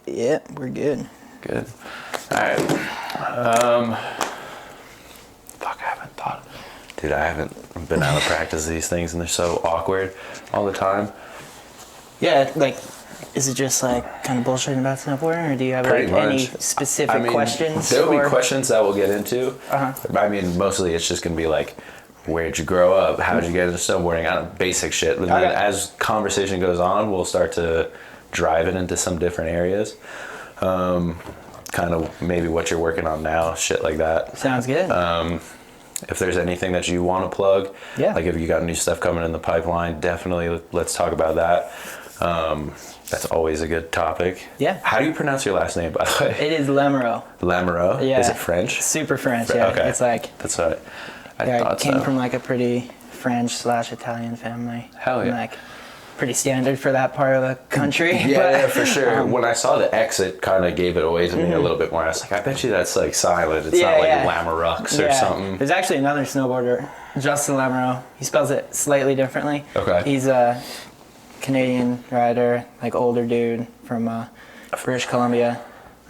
Yeah, we're good. Good. All right. Fuck, I haven't thought. Dude, I haven't been out of practice these things, and they're so awkward all the time. Yeah, like, is it just like kind of bullshitting about snowboarding, or do you have Pretty like any much. specific questions? There'll be questions that we'll get into. Uh-huh. I mean, mostly it's just gonna be like, where'd you grow up? How'd you get into snowboarding? I don't know, basic shit. And then as conversation goes on, we'll start to drive it into some different areas. Kind of maybe what you're working on now, shit like that. Sounds good. If there's anything that you want to plug, yeah. Like if you got new stuff coming in the pipeline, definitely let's talk about that. That's always a good topic. Yeah. How do you pronounce your last name, by the way? It is Lamoreaux. Lamoreaux? Yeah. Is it French? Super French, yeah. Okay. It's like... That's what I yeah, thought I came so. from like a pretty French/Italian family. Hell yeah. And like pretty standard for that part of the country. Yeah, for sure. When I saw the X, it kind of gave it away to me a little bit more. I was like, I bet you that's like silent. It's not like Lamoreaux or something. There's actually another snowboarder, Justin Lamoreaux. He spells it slightly differently. Okay. He's a Canadian rider, like older dude from British Columbia,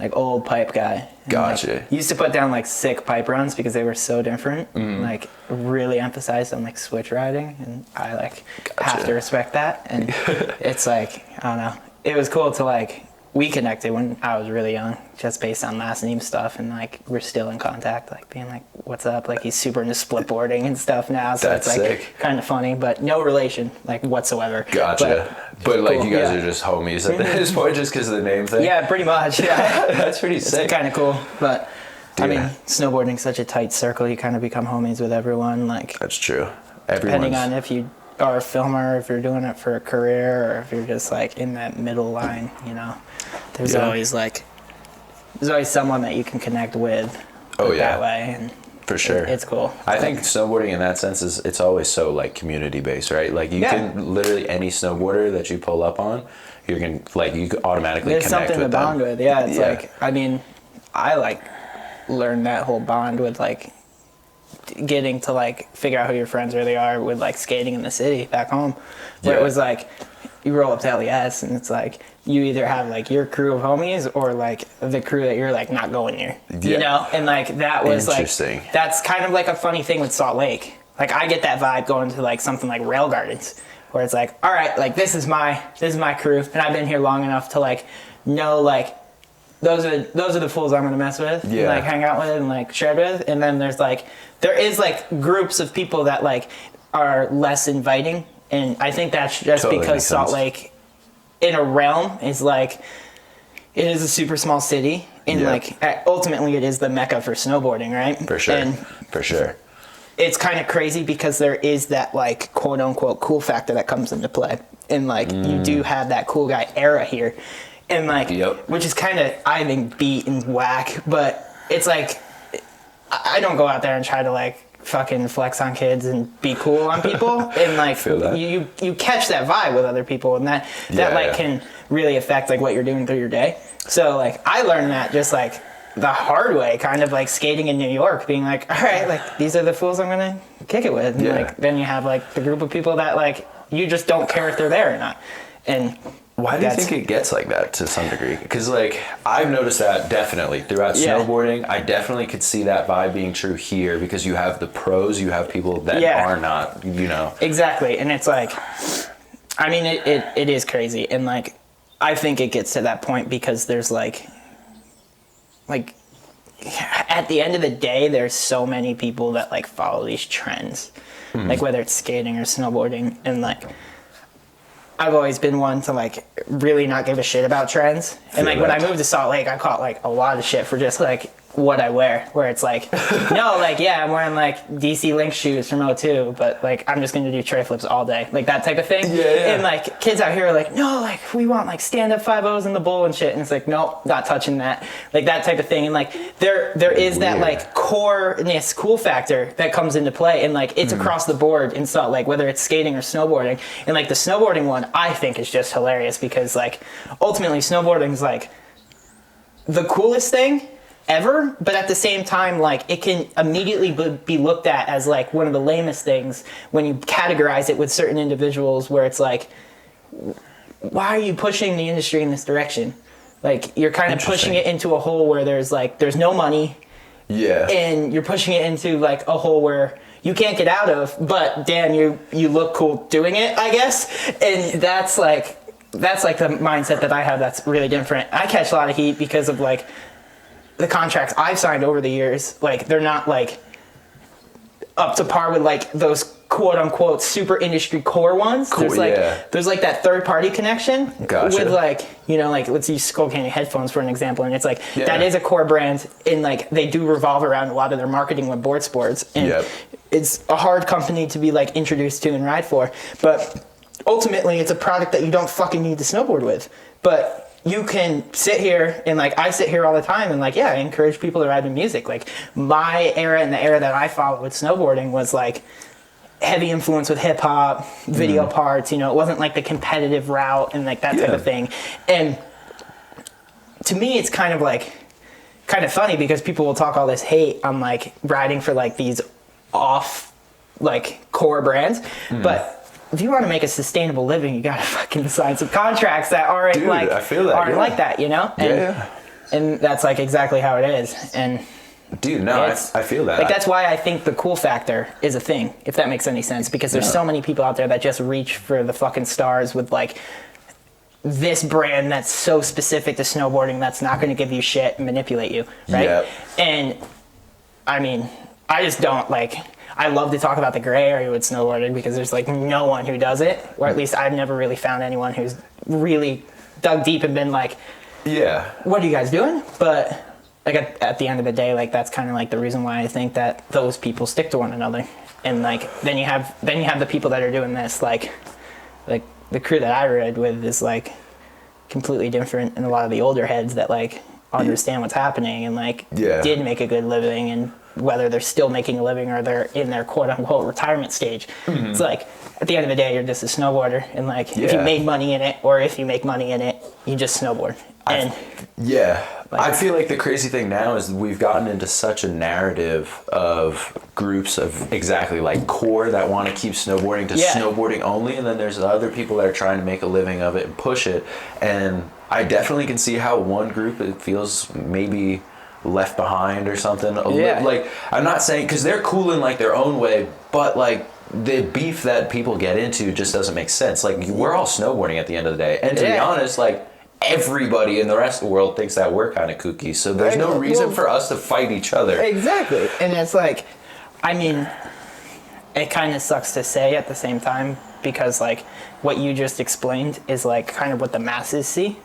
like old pipe guy. And, Gotcha. Like, he used to put down like sick pipe runs because they were so different. Like really emphasized on like switch riding, and I like have to respect that. And it's like, I don't know. It was cool to like, we connected when I was really young, just based on last name stuff, and like we're still in contact, like being like, what's up? Like he's super into split boarding and stuff now, so That's it's like sick. kind of funny, but no relation like whatsoever. Gotcha. But like cool. you guys are just homies at this point just because of the name thing? Yeah, pretty much. Yeah. That's pretty sick. It's kind of cool, but Dude. I mean, snowboarding's such a tight circle. You kind of become homies with everyone. Like That's true. depending on if you are a filmer, if you're doing it for a career, or if you're just like in that middle line, you know, there's always someone that you can connect with. That way, and for sure, it's cool. I think snowboarding in that sense it's always so like community based, right? Like you can literally any snowboarder that you pull up on, you can automatically there's connect something with to them. bond with. Yeah, it's like, I mean, I like learned that whole bond with like getting to like figure out who your friends really are with like skating in the city back home, where it was like you roll up to LES and it's like you either have like your crew of homies or like the crew that you're like not going near, you know? And like that was like, that's kind of like a funny thing with Salt Lake. Like I get that vibe going to like something like Rail Gardens, where it's like, all right, like this is my crew, and I've been here long enough to like know like those are the fools I'm gonna mess with, and like hang out with and like share with. And then there is like groups of people that like are less inviting, and I think that's just totally because Salt Lake in a realm is like, it is a super small city, and like ultimately it is the mecca for snowboarding, right? For sure. And for sure. It's kind of crazy because there is that like quote unquote cool factor that comes into play, and like you do have that cool guy era here. And like, which is kind of, I think, beat and whack, but it's like, I don't go out there and try to like fucking flex on kids and be cool on people. And like, you catch that vibe with other people, and that can really affect like what you're doing through your day. So like, I learned that just like the hard way, kind of like skating in New York, being like, all right, like these are the fools I'm gonna kick it with. And like, then you have like the group of people that like, you just don't care if they're there or not. And why do you think it gets like that to some degree? Because like I've noticed that definitely throughout snowboarding. I definitely could see that vibe being true here, because you have the pros, you have people that are not, you know. Exactly. And it's like, I mean, it is crazy. And like, I think it gets to that point because there's like at the end of the day, there's so many people that like follow these trends, like whether it's skating or snowboarding. And like, I've always been one to like really not give a shit about trends. And like when I moved to Salt Lake, I caught like a lot of shit for just like what I wear, where it's like, no, like, yeah, I'm wearing like DC Link shoes from '02, but like I'm just gonna do tray flips all day, like that type of thing. And like kids out here are like, no, like we want like stand up 5-0s in the bowl and shit, and it's like, nope, not touching that, like that type of thing. And like there is that like core-ness, cool factor that comes into play, and like it's across the board in Salt Lake, whether it's skating or snowboarding. And like the snowboarding one, I think is just hilarious, because like ultimately snowboarding is like the coolest thing ever, but at the same time, like it can immediately be looked at as like one of the lamest things when you categorize it with certain individuals, where it's like, why are you pushing the industry in this direction? Like you're kind of pushing it into a hole where there's no money. Yeah. And you're pushing it into like a hole where you can't get out of, but damn, you look cool doing it, I guess. And that's like the mindset that I have that's really different. I catch a lot of heat because of like the contracts I've signed over the years. Like they're not like up to par with like those quote unquote super industry core ones. Cool, there's like that third party connection Gotcha. with like, you know, like let's use Skull Candy headphones for an example. And it's like, that is a core brand, and like they do revolve around a lot of their marketing with board sports. And it's a hard company to be like introduced to and ride for. But ultimately it's a product that you don't fucking need to snowboard with. But you can sit here and like I sit here all the time and like, I encourage people to ride with music. Like my era and the era that I followed with snowboarding was like heavy influence with hip hop, video parts, you know, it wasn't like the competitive route and like that type of thing. And to me, it's kind of funny because people will talk all this hate on like riding for like these off like core brands. But if you want to make a sustainable living, you gotta fucking sign some contracts that aren't I feel that, like that, you know? And, and that's like exactly how it is. And dude, no, I feel that. Like that's why I think the cool factor is a thing, if that makes any sense. Because there's so many people out there that just reach for the fucking stars with like this brand that's so specific to snowboarding that's not going to give you shit and manipulate you, right? Yep. And I mean, I just don't like. I love to talk about the gray area with snowboarding because there's like no one who does it, or at least I've never really found anyone who's really dug deep and been like, what are you guys doing? But like at the end of the day, like that's kind of like the reason why I think that those people stick to one another. And like then you have the people that are doing this, like the crew that I ride with is like completely different, and a lot of the older heads that like understand what's happening and like did make a good living, and whether they're still making a living or they're in their quote unquote retirement stage. It's like at the end of the day, you're just a snowboarder, and like if you made money in it or if you make money in it, you just snowboard. And I feel like the crazy thing now is we've gotten into such a narrative of groups of exactly like core that want to keep snowboarding to snowboarding only, and then there's other people that are trying to make a living of it and push it. And I definitely can see how one group, it feels maybe left behind or something. Like I'm not saying, because they're cool in like their own way, but like the beef that people get into just doesn't make sense. Like we're all snowboarding at the end of the day, and to be honest, like everybody in the rest of the world thinks that we're kind of kooky, so there's no reason for us to fight each other. Exactly. And it's like, I mean, it kind of sucks to say at the same time, because like what you just explained is like kind of what the masses see.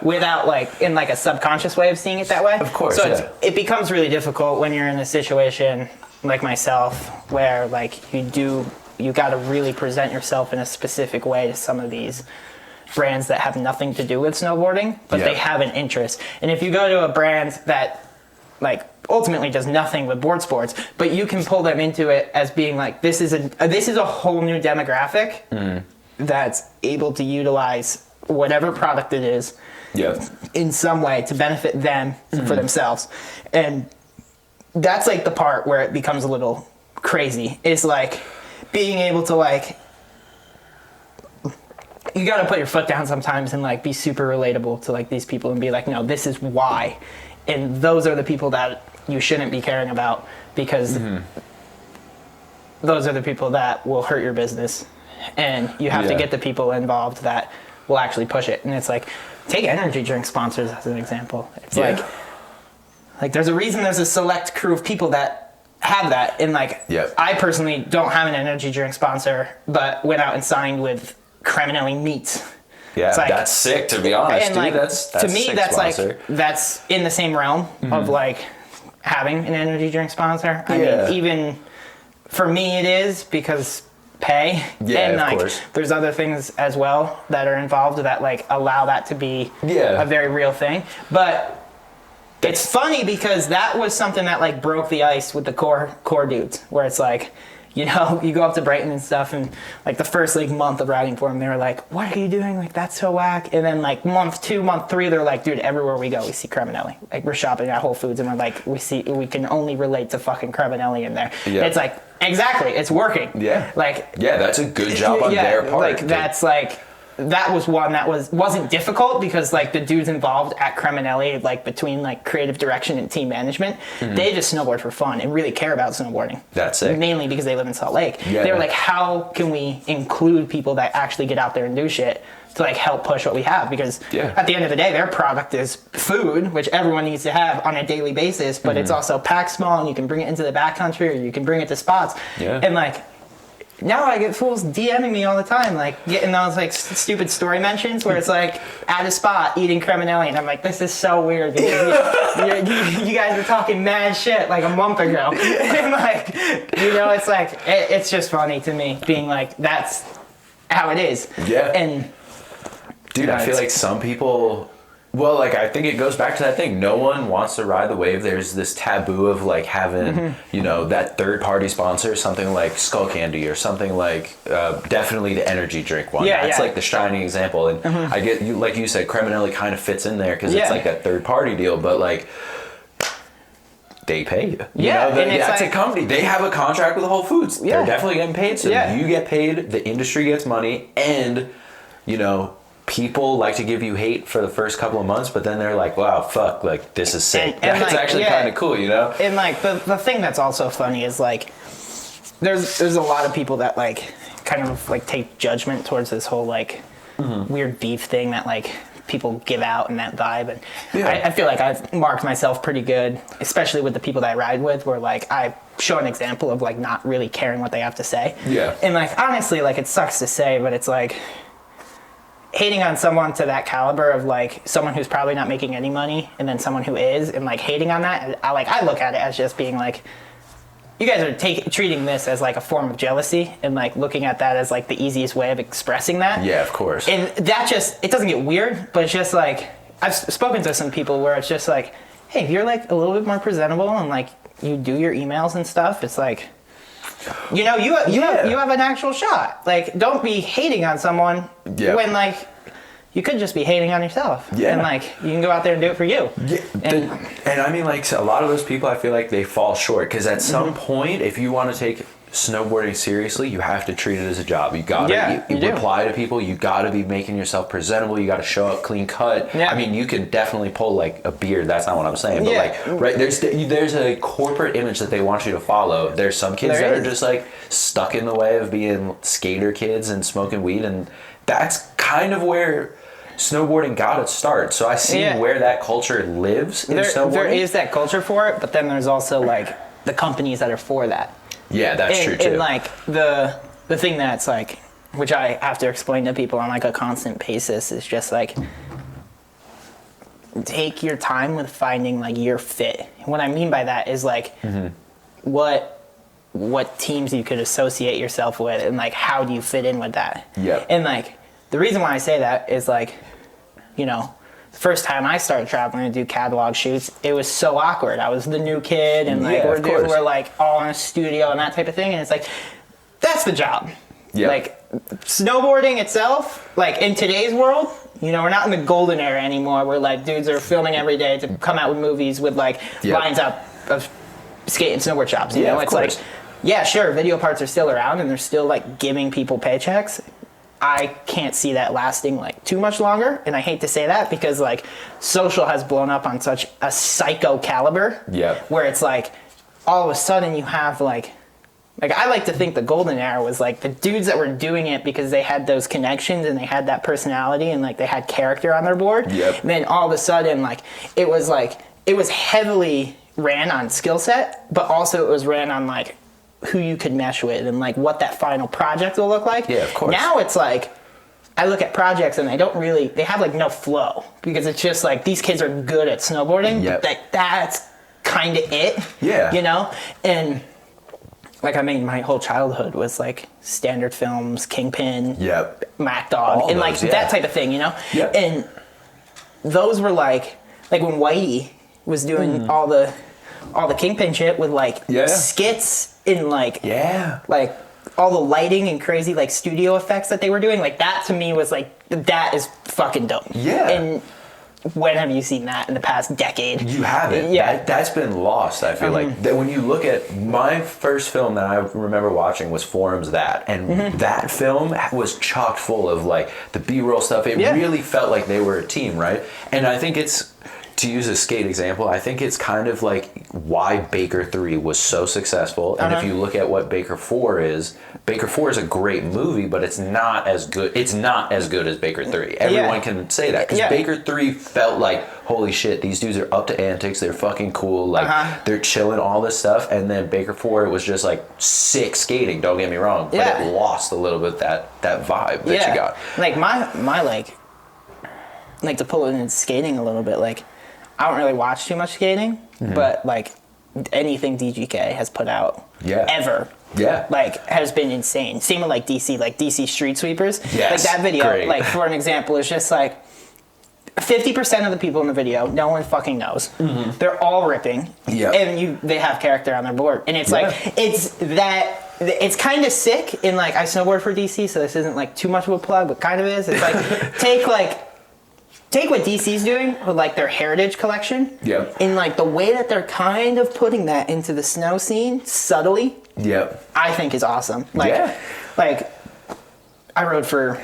Without like in like a subconscious way of seeing it that way. Of course. So it becomes really difficult when you're in a situation like myself where like you got to really present yourself in a specific way to some of these brands that have nothing to do with snowboarding, but they have an interest. And if you go to a brand that like ultimately does nothing with board sports, but you can pull them into it as being like, this is a whole new demographic that's able to utilize whatever product it is in some way to benefit them for themselves. And that's like the part where it becomes a little crazy, is like being able to like, you got to put your foot down sometimes and like be super relatable to like these people and be like, no, this is why. And those are the people that you shouldn't be caring about, because those are the people that will hurt your business. And you have to get the people involved that will actually push it. And it's like, take energy drink sponsors as an example. It's like there's a reason there's a select crew of people that have that. And like, I personally don't have an energy drink sponsor, but went out and signed with Creminelli Meats. Like, that's sick, to be honest. And dude, like, that's to me, that's sponsor. like, that's in the same realm of like having an energy drink sponsor. I mean, even for me it is, because pay. And like, of course. There's other things as well that are involved that like allow that to be a very real thing. But it's funny because that was something that like broke the ice with the core dudes, where it's like, you know, you go up to Brighton and stuff, and like the first like month of riding for them, they were like, what are you doing? Like, that's so whack. And then like month 2, month 3, they're like, dude, everywhere we go, we see Creminelli. Like, we're shopping at Whole Foods and we're like, we can only relate to fucking Creminelli in there. It's like, exactly, it's working. Like, that's a good job on their part. Like, that's like, that was one that wasn't difficult because like the dudes involved at Creminelli, like between like creative direction and team management, they just snowboard for fun and really care about snowboarding. That's it. Mainly because they live in Salt Lake. Yeah. They were like, how can we include people that actually get out there and do shit to like help push what we have? Because at the end of the day, their product is food, which everyone needs to have on a daily basis, but it's also packed small and you can bring it into the backcountry or you can bring it to spots. Yeah. And like, now I get fools DMing me all the time, like getting those like stupid story mentions where it's like at a spot eating Creminelli, and I'm like, this is so weird because you guys were talking mad shit like a month ago, and like, you know, it's like it's just funny to me being like that's how it is. Yeah. And dude, I feel like some people. Well, like, I think it goes back to that thing. No one wants to ride the wave. There's this taboo of, like, having, you know, that third-party sponsor, something like Skull Candy or something like, definitely the energy drink one. Yeah, That's, like, the shining example. And I get, you, like you said, Creminelli kind of fits in there because it's, like, that third-party deal. But, like, they pay you. You know, and it's that's like, a company. They have a contract with Whole Foods. They're definitely getting paid. So you get paid, the industry gets money, and, you know, people like to give you hate for the first couple of months, but then they're like, wow, fuck, like, this is sick. And That's like, actually kind of cool, you know? And like, the thing that's also funny is like, there's a lot of people that like, kind of like take judgment towards this whole like, weird beef thing that like, people give out and that vibe. And I feel like I've marked myself pretty good, especially with the people that I ride with, where like, I show an example of like, not really caring what they have to say. Yeah. And like, honestly, like, it sucks to say, but it's like, hating on someone to that caliber of like someone who's probably not making any money and then someone who is, and like hating on that, I look at it as just being like, you guys are treating this as like a form of jealousy and like looking at that as like the easiest way of expressing that. Yeah, of course. And that just, it doesn't get weird, but it's just like, I've spoken to some people where it's just like, hey, if you're like a little bit more presentable and like you do your emails and stuff, it's like, you know, you have an actual shot. Like, don't be hating on someone when like you could just be hating on yourself. Yeah. And like you can go out there and do it for you. Yeah. And I mean, like, a lot of those people, I feel like they fall short because at some point, if you want to take snowboarding seriously, you have to treat it as a job. You gotta you reply to people. You gotta be making yourself presentable. You gotta show up clean cut. I mean, you can definitely pull like a beard. That's not what I'm saying. But like, right, there's a corporate image that they want you to follow. There's some kids that are just like stuck in the way of being skater kids and smoking weed, and that's kind of where snowboarding got its start. So I see where that culture lives in snowboarding. There is that culture for it, but then there's also like the companies that are for that. Yeah, that's true too. And like the thing that's like, which I have to explain to people on like a constant basis, is just like, take your time with finding like your fit. And what I mean by that is like, what teams you could associate yourself with, and like how do you fit in with that? Yeah. And like the reason why I say that is like, you know, the first time I started traveling to do catalog shoots, it was so awkward. I was the new kid, and like we're like all in a studio and that type of thing, and it's like, that's the job. Yep. Like snowboarding itself, like in today's world, you know, we're not in the golden era anymore where like dudes are filming every day to come out with movies with like lines up of skate and snowboard shops. You know, it's like, yeah, sure, video parts are still around and they're still like giving people paychecks. I can't see that lasting like too much longer, and I hate to say that because like social has blown up on such a psycho caliber where it's like all of a sudden you have like I like to think the golden era was like the dudes that were doing it because they had those connections and they had that personality and like they had character on their board. And then all of a sudden like it was heavily ran on skill set, but also it was ran on like who you could mesh with and like what that final project will look like. Yeah, of course. Now it's like I look at projects and they have like no flow because it's just like these kids are good at snowboarding, but like that's kind of it. Yeah. You know? And like I mean my whole childhood was like Standard Films, Kingpin, Mac Dog, all and like that type of thing, you know? And those were like when Whitey was doing all the Kingpin shit with like skits and like all the lighting and crazy like studio effects that they were doing, like that to me was like, that is fucking dope. And when have you seen that in the past decade? You haven't. Yeah. That's been lost, I feel like. That when you look at my first film that I remember watching was Forum's That. And that film was chock full of like the B-roll stuff. It really felt like they were a team, right? And I think it's, to use a skate example, I think it's kind of like why Baker 3 was so successful. And if you look at what Baker 4 is a a great movie, but it's not as good. It's not as good as Baker 3. Everyone can say that. Because Baker 3 felt like, holy shit, these dudes are up to antics. They're fucking cool. Like, they're chilling, all this stuff. And then Baker 4, it was just like sick skating, don't get me wrong. But it lost a little bit that vibe that you got. Like, my like, to pull it into skating a little bit, like, I don't really watch too much skating, but like anything DGK has put out ever, like has been insane. Same with like DC Street Sweepers. Like that video, like for an example, is just like 50% of the people in the video, no one fucking knows. They're all ripping, and they have character on their board, and it's like it's kind of sick. In like I snowboard for DC, so this isn't like too much of a plug, but kind of is. It's like take what DC's doing with like their heritage collection, and like the way that they're kind of putting that into the snow scene subtly, I think is awesome. Like, like I rode for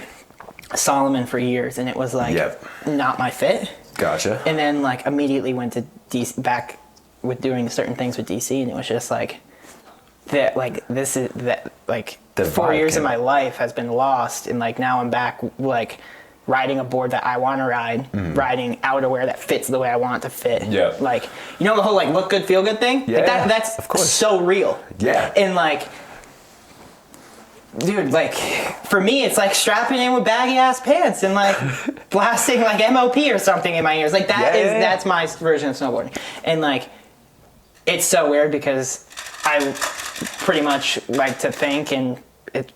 Solomon for years, and it was like not my fit. Gotcha. And then like immediately went to DC, back with doing certain things with DC, and it was just like that. Like this is that like the 4 years of my life has been lost, and like now I'm back like riding a board that I want to ride, riding outerwear that fits the way I want it to fit. Like, you know the whole like look good, feel good thing? Like that's of course so real. And like, dude, like for me it's like strapping in with baggy ass pants and like blasting like MOP or something in my ears. Like that's my version of snowboarding. And like, it's so weird because I pretty much like to think, and it's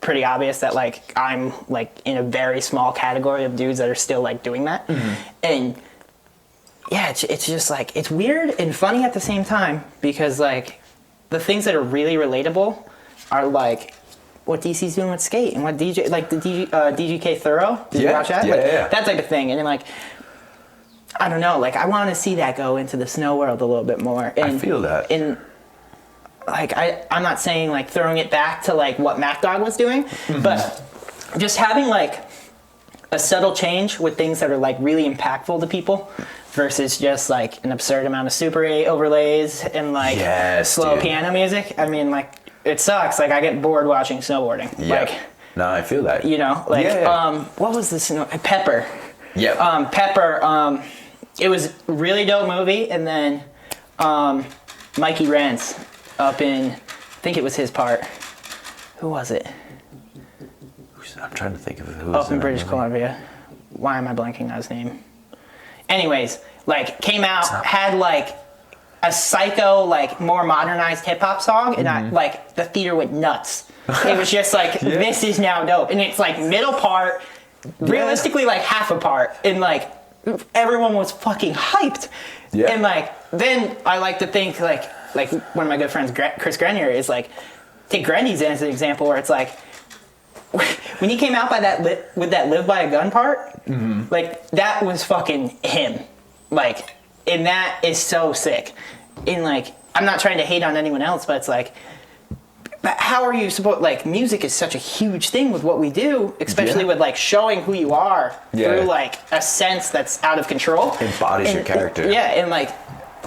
pretty obvious that like I'm like in a very small category of dudes that are still like doing that. And yeah, it's just like it's weird and funny at the same time, because like the things that are really relatable are like what DC's doing with skate and what DJ like the DGK Thorough. Did you watch that? That type of thing. And then like I don't know, like I want to see that go into the snow world a little bit more. And I feel that. And like I'm not saying like throwing it back to like what Mac Dog was doing, but just having like a subtle change with things that are like really impactful to people versus just like an absurd amount of Super 8 overlays and like slow piano music. I mean, like it sucks. Like I get bored watching snowboarding. Like, no, I feel that. You know, like what was this? Pepper. Pepper. It was a really dope movie, and then Mikey Rentz up in, I think it was his part. Who was it? I'm trying to think of who was up in British Columbia. Why am I blanking on his name? Anyways, like came out, had like a psycho, like more modernized hip hop song, and I like the theater went nuts. It was just like this is now dope, and it's like middle part, realistically like half a part, and like everyone was fucking hyped. And like then I like to think like one of my good friends, Chris Grenier, is like, take Grenny's as an example, where it's like, when he came out by with that Live by a Gun part, like, that was fucking him. Like, and that is so sick. And like, I'm not trying to hate on anyone else, but it's like, how are you supposed, like, music is such a huge thing with what we do, especially with like showing who you are through like a sense that's out of control. Embodies your character. And like,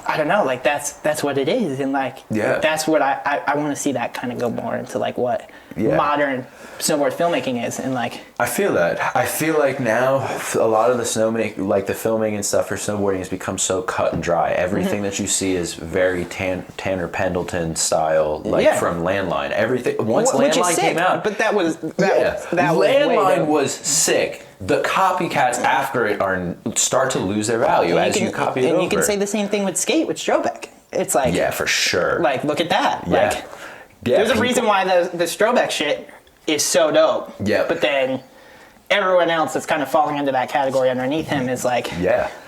I don't know, like that's what it is, and like that's what I want to see that kind of go more into like what modern snowboard filmmaking is, and like I feel that. I feel like now a lot of the like the filming and stuff for snowboarding has become so cut and dry. Everything that you see is very Tanner Pendleton style, like from Landline. Everything once Landline came out, but that was Landline was sick. The copycats after it start to lose their value as you copy it over. And you can say the same thing with skate with Strobeck. It's like for sure. Like look at that. Like there's a reason why the Strobeck shit is so dope. But then everyone else that's kind of falling into that category underneath him is like,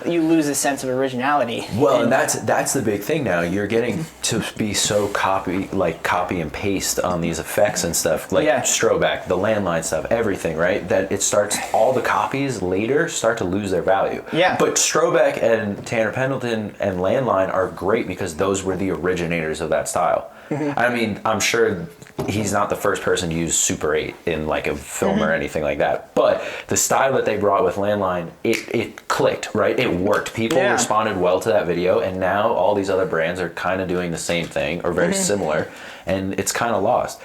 you lose a sense of originality. Well, and that's the big thing now. You're getting to be so copy and paste on these effects and stuff, like Stroback, the landline stuff, everything, right? That it starts, all the copies later start to lose their value. Yeah. But Stroback and Tanner Pendleton and landline are great because those were the originators of that style. I mean, I'm sure he's not the first person to use Super 8 in like a film or anything like that, but the style that they brought with landline, it clicked, right? It worked. People responded well to that video, and now all these other brands are kind of doing the same thing or very similar, and it's kind of lost.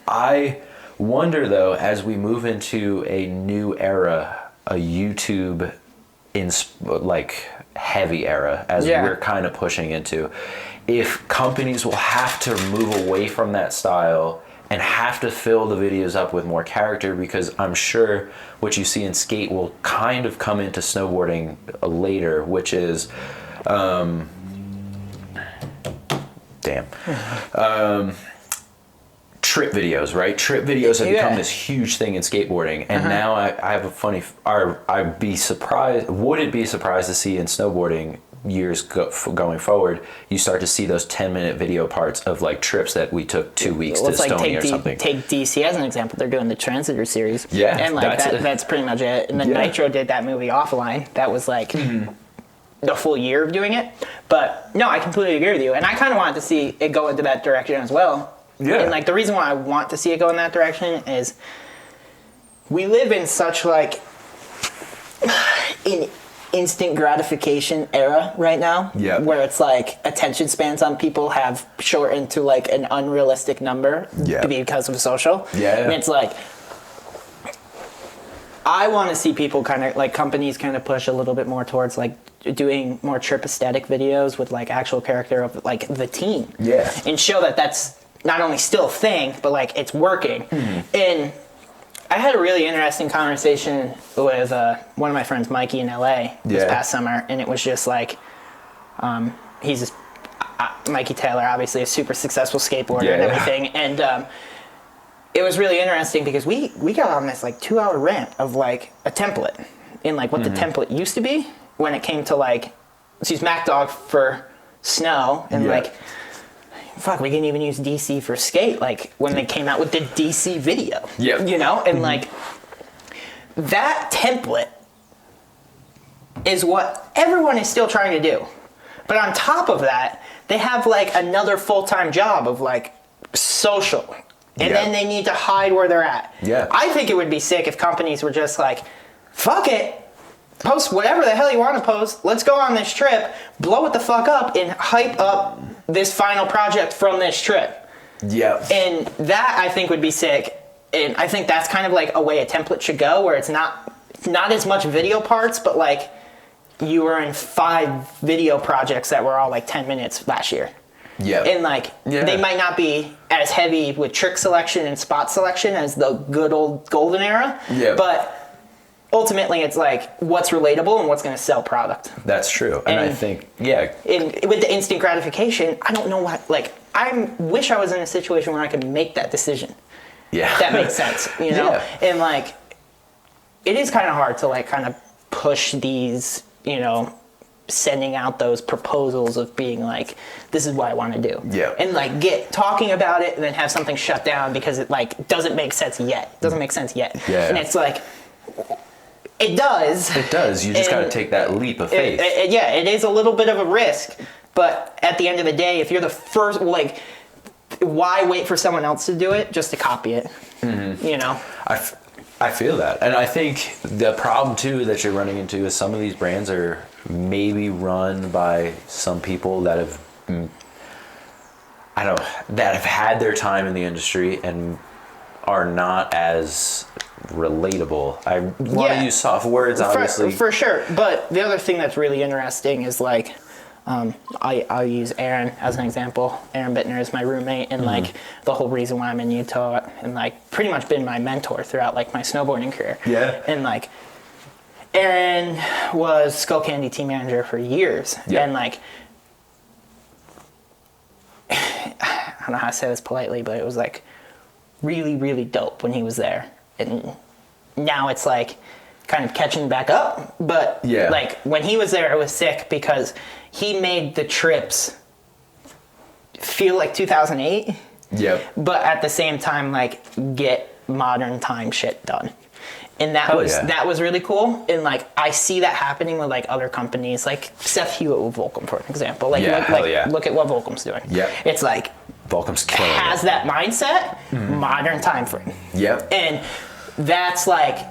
I wonder though, as we move into a new era, a YouTube like heavy era, as we're kind of pushing into, if companies will have to move away from that style and have to fill the videos up with more character, because I'm sure what you see in skate will kind of come into snowboarding later, which is trip videos, right? Trip videos have become this huge thing in skateboarding, and now I have a funny, I'd be surprised, wouldn't be surprised to see in snowboarding years going forward, you start to see those 10-minute video parts of like trips that we took 2 weeks to Stony or something. Take DC as an example. They're doing the Transitor series. Yeah. And like that's pretty much it. And then Nitro did that movie Offline. That was like the full year of doing it. But no, I completely agree with you. And I kind of wanted to see it go into that direction as well. Yeah. And like the reason why I want to see it go in that direction is we live in such like instant gratification era right now, where it's like attention spans on people have shortened to like an unrealistic number because of social. And it's like, I want to see people kind of like companies kind of push a little bit more towards like doing more trip aesthetic videos with like actual character of like the team, and show that that's not only still a thing, but like it's working. And I had a really interesting conversation with one of my friends, Mikey, in LA this past summer, and it was just like, he's Mikey Taylor, obviously a super successful skateboarder and everything, and it was really interesting because we got on this like 2-hour rant of like a template in like what the template used to be when it came to like, let's use MacDog for snow, and like, fuck, we didn't even use DC for skate, like when they came out with the DC video, you know? And like, that template is what everyone is still trying to do. But on top of that, they have like another full-time job of like social. And then they need to hide where they're at. I think it would be sick if companies were just like, fuck it, post whatever the hell you want to post, let's go on this trip, blow it the fuck up, and hype up this final project from this trip. And that I think would be sick. And I think that's kind of like a way a template should go, where it's not as much video parts, but like you were in 5 video projects that were all like 10 minutes last year. And like they might not be as heavy with trick selection and spot selection as the good old golden era, but ultimately it's like what's relatable and what's going to sell product. That's true. And I think with the instant gratification, I don't know what, like, I wish I was in a situation where I could make that decision. If that makes sense, you know? And like, it is kind of hard to like kind of push these, you know, sending out those proposals of being like, this is what I want to do. And like get talking about it and then have something shut down because it like doesn't make sense yet. And it's like, it does. You just got to take that leap of faith. It is a little bit of a risk, but at the end of the day, if you're the first, like, why wait for someone else to do it just to copy it? You know? I feel that. And I think the problem too that you're running into is some of these brands are maybe run by some people that have, that have had their time in the industry and are not as relatable. I want to use soft words, obviously. For sure. But the other thing that's really interesting is like, I'll use Aaron as an example. Aaron Bittner is my roommate, and like the whole reason why I'm in Utah, and like pretty much been my mentor throughout like my snowboarding career. And like Aaron was Skull Candy team manager for years, and like I don't know how to say this politely, but it was like really, really dope when he was there. And now it's like kind of catching back up. But like when he was there, it was sick because he made the trips feel like 2008. Yep. But at the same time, like get modern time shit done. And that was really cool. And like I see that happening with like other companies, like Seth Hewitt with Volcom, for example. Like, look at what Volcom's doing. Yeah. It's like Volcom's killing has it. that mindset, modern time frame. Yep. And that's like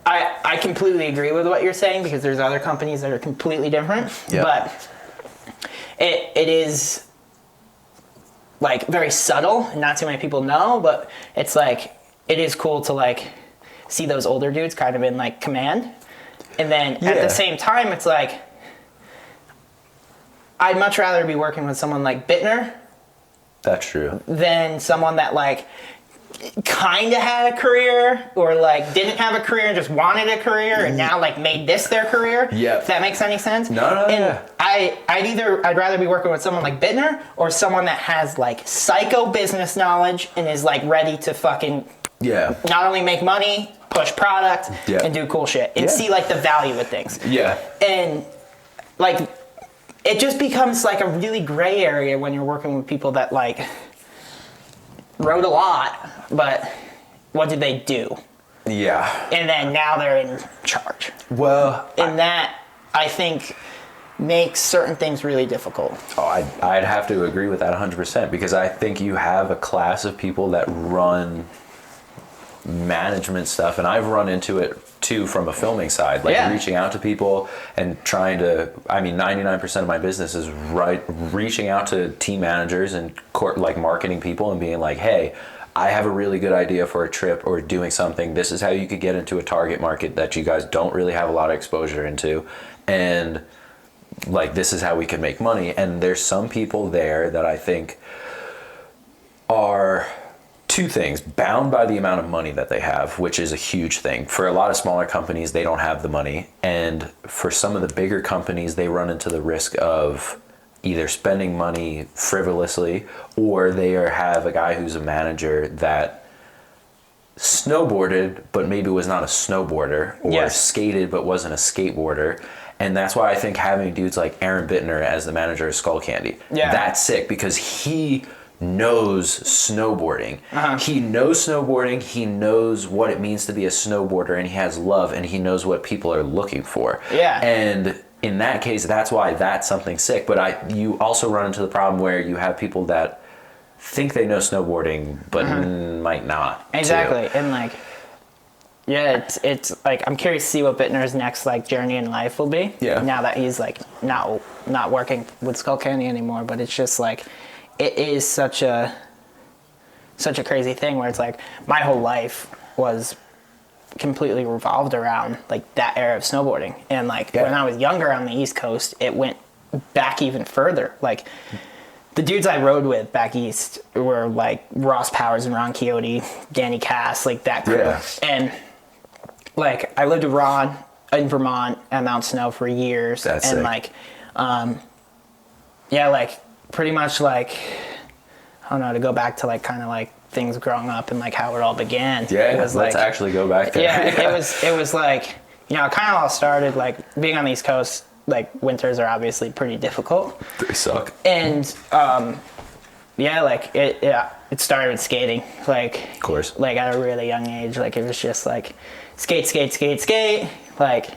I completely agree with what you're saying because there's other companies that are completely different. Yep. But it is like very subtle and not too many people know, but it's like it is cool to like see those older dudes kind of in like command. And then at the same time it's like I'd much rather be working with someone like Bittner. That's true. Than someone that like kind of had a career or like didn't have a career and just wanted a career and now like made this their career. Yeah. If that makes any sense. No. And I'd rather be working with someone like Bittner or someone that has like psycho business knowledge and is like ready to fucking not only make money, push product and do cool shit and see like the value of things. Yeah. And like it just becomes like a really gray area when you're working with people that like wrote a lot, but what did they do? Yeah. And then now they're in charge. Well, and that I think makes certain things really difficult. Oh, I'd have to agree with that 100% because I think you have a class of people that run management stuff, and I've run into it too from a filming side, like reaching out to people and trying to, 99% of my business is reaching out to team managers and like marketing people and being like, hey, I have a really good idea for a trip or doing something. This is how you could get into a target market that you guys don't really have a lot of exposure into. And like, this is how we can make money. And there's some people there that I think are two things: bound by the amount of money that they have, which is a huge thing. For a lot of smaller companies, they don't have the money. And for some of the bigger companies, they run into the risk of either spending money frivolously or they have a guy who's a manager that snowboarded but maybe was not a snowboarder, or skated but wasn't a skateboarder. And that's why I think having dudes like Aaron Bittner as the manager of Skull Candy, that's sick because he knows snowboarding. He knows snowboarding, he knows what it means to be a snowboarder, and he has love, and he knows what people are looking for. Yeah. And in that case, that's why that's something sick. But you also run into the problem where you have people that think they know snowboarding, but might not. Exactly. Too. And like, it's like, I'm curious to see what Bittner's next like journey in life will be. Yeah. Now that he's like not working with Skull Candy anymore, but it's just like, it is such a crazy thing where it's like my whole life was completely revolved around like that era of snowboarding. And like when I was younger on the East Coast, it went back even further. Like the dudes I rode with back east were like Ross Powers and Ron Quixote, Danny Cass, like that crew. Yeah. And like I lived with Ron in Vermont at Mount Snow for years. That's and sick. Like like pretty much like, I don't know, to go back to like kind of like things growing up and like how it all began. Yeah, it was let's like, actually go back there. Yeah, it was like, you know, it kind of all started like being on the East Coast, like winters are obviously pretty difficult. They suck. And it started with skating. Like, of course. Like at a really young age, like it was just like skate. Like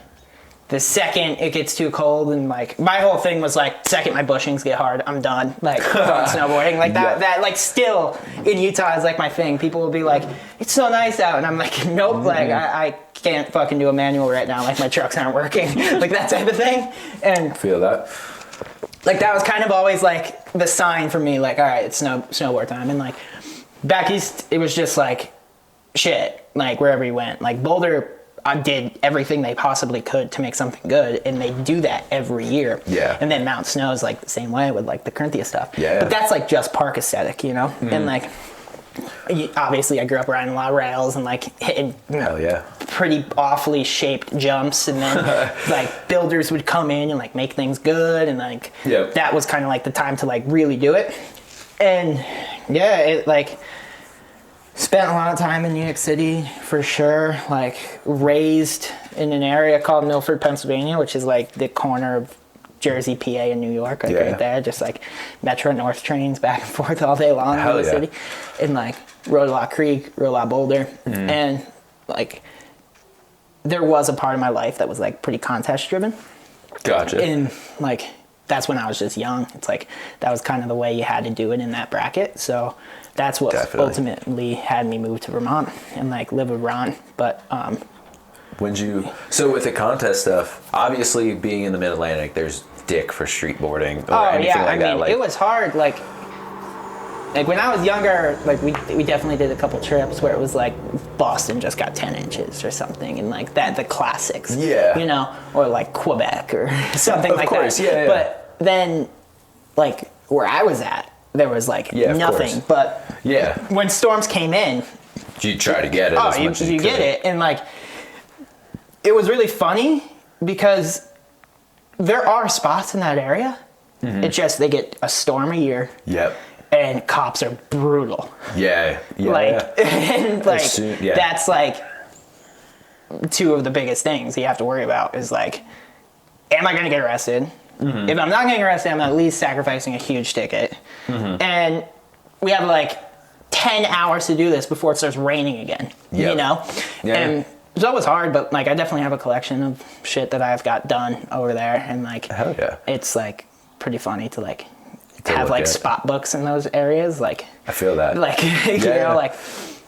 the second it gets too cold, and like my whole thing was like, second my bushings get hard, I'm done. Like done snowboarding. Like that like still in Utah is like my thing. People will be like, it's so nice out, and I'm like, nope, like I can't fucking do a manual right now, like my trucks aren't working. Like that type of thing. And feel that. Like that was kind of always like the sign for me, like, all right, it's snowboard time. And like back east it was just like shit, like wherever you went. Like Boulder, I did everything they possibly could to make something good, and they do that every year. Yeah. And then Mount Snow is like the same way with like the Corinthia stuff. Yeah. But that's like just park aesthetic, you know? And like, obviously I grew up riding a lot of rails and like hitting pretty awfully shaped jumps, and then like builders would come in and like make things good, and like that was kind of like the time to like really do it. And it like Spent a lot of time in New York City for sure. Like raised in an area called Milford, Pennsylvania, which is like the corner of Jersey, PA, and New York, like right there. Just like Metro North trains back and forth all day long in the city. And like rode a lot Creek, rode a lot Boulder, and like there was a part of my life that was like pretty contest driven. Gotcha. And like that's when I was just young. It's like that was kind of the way you had to do it in that bracket. So that's what ultimately had me move to Vermont and like live with Ron. But so with the contest stuff, obviously being in the Mid-Atlantic, there's dick for street boarding or anything like that. Like, it was hard. Like when I was younger, like we definitely did a couple trips where it was like Boston just got 10 inches or something, and like that the classics. Yeah. You know, or like Quebec or something like that. Yeah. But then, like where I was at, there was like nothing. But when storms came in, you try to get it. Oh, you get it, and like it was really funny because there are spots in that area. It's just they get a storm a year. Yep. And cops are brutal. Yeah. And like that's like two of the biggest things you have to worry about is like, am I going to get arrested? If I'm not getting arrested, I'm at least sacrificing a huge ticket. And we have like 10 hours to do this before it starts raining again. You know? And it's always hard, but like I definitely have a collection of shit that I've got done over there, and like it's like pretty funny to like have like spot books in those areas. Like I feel that. Like you know, like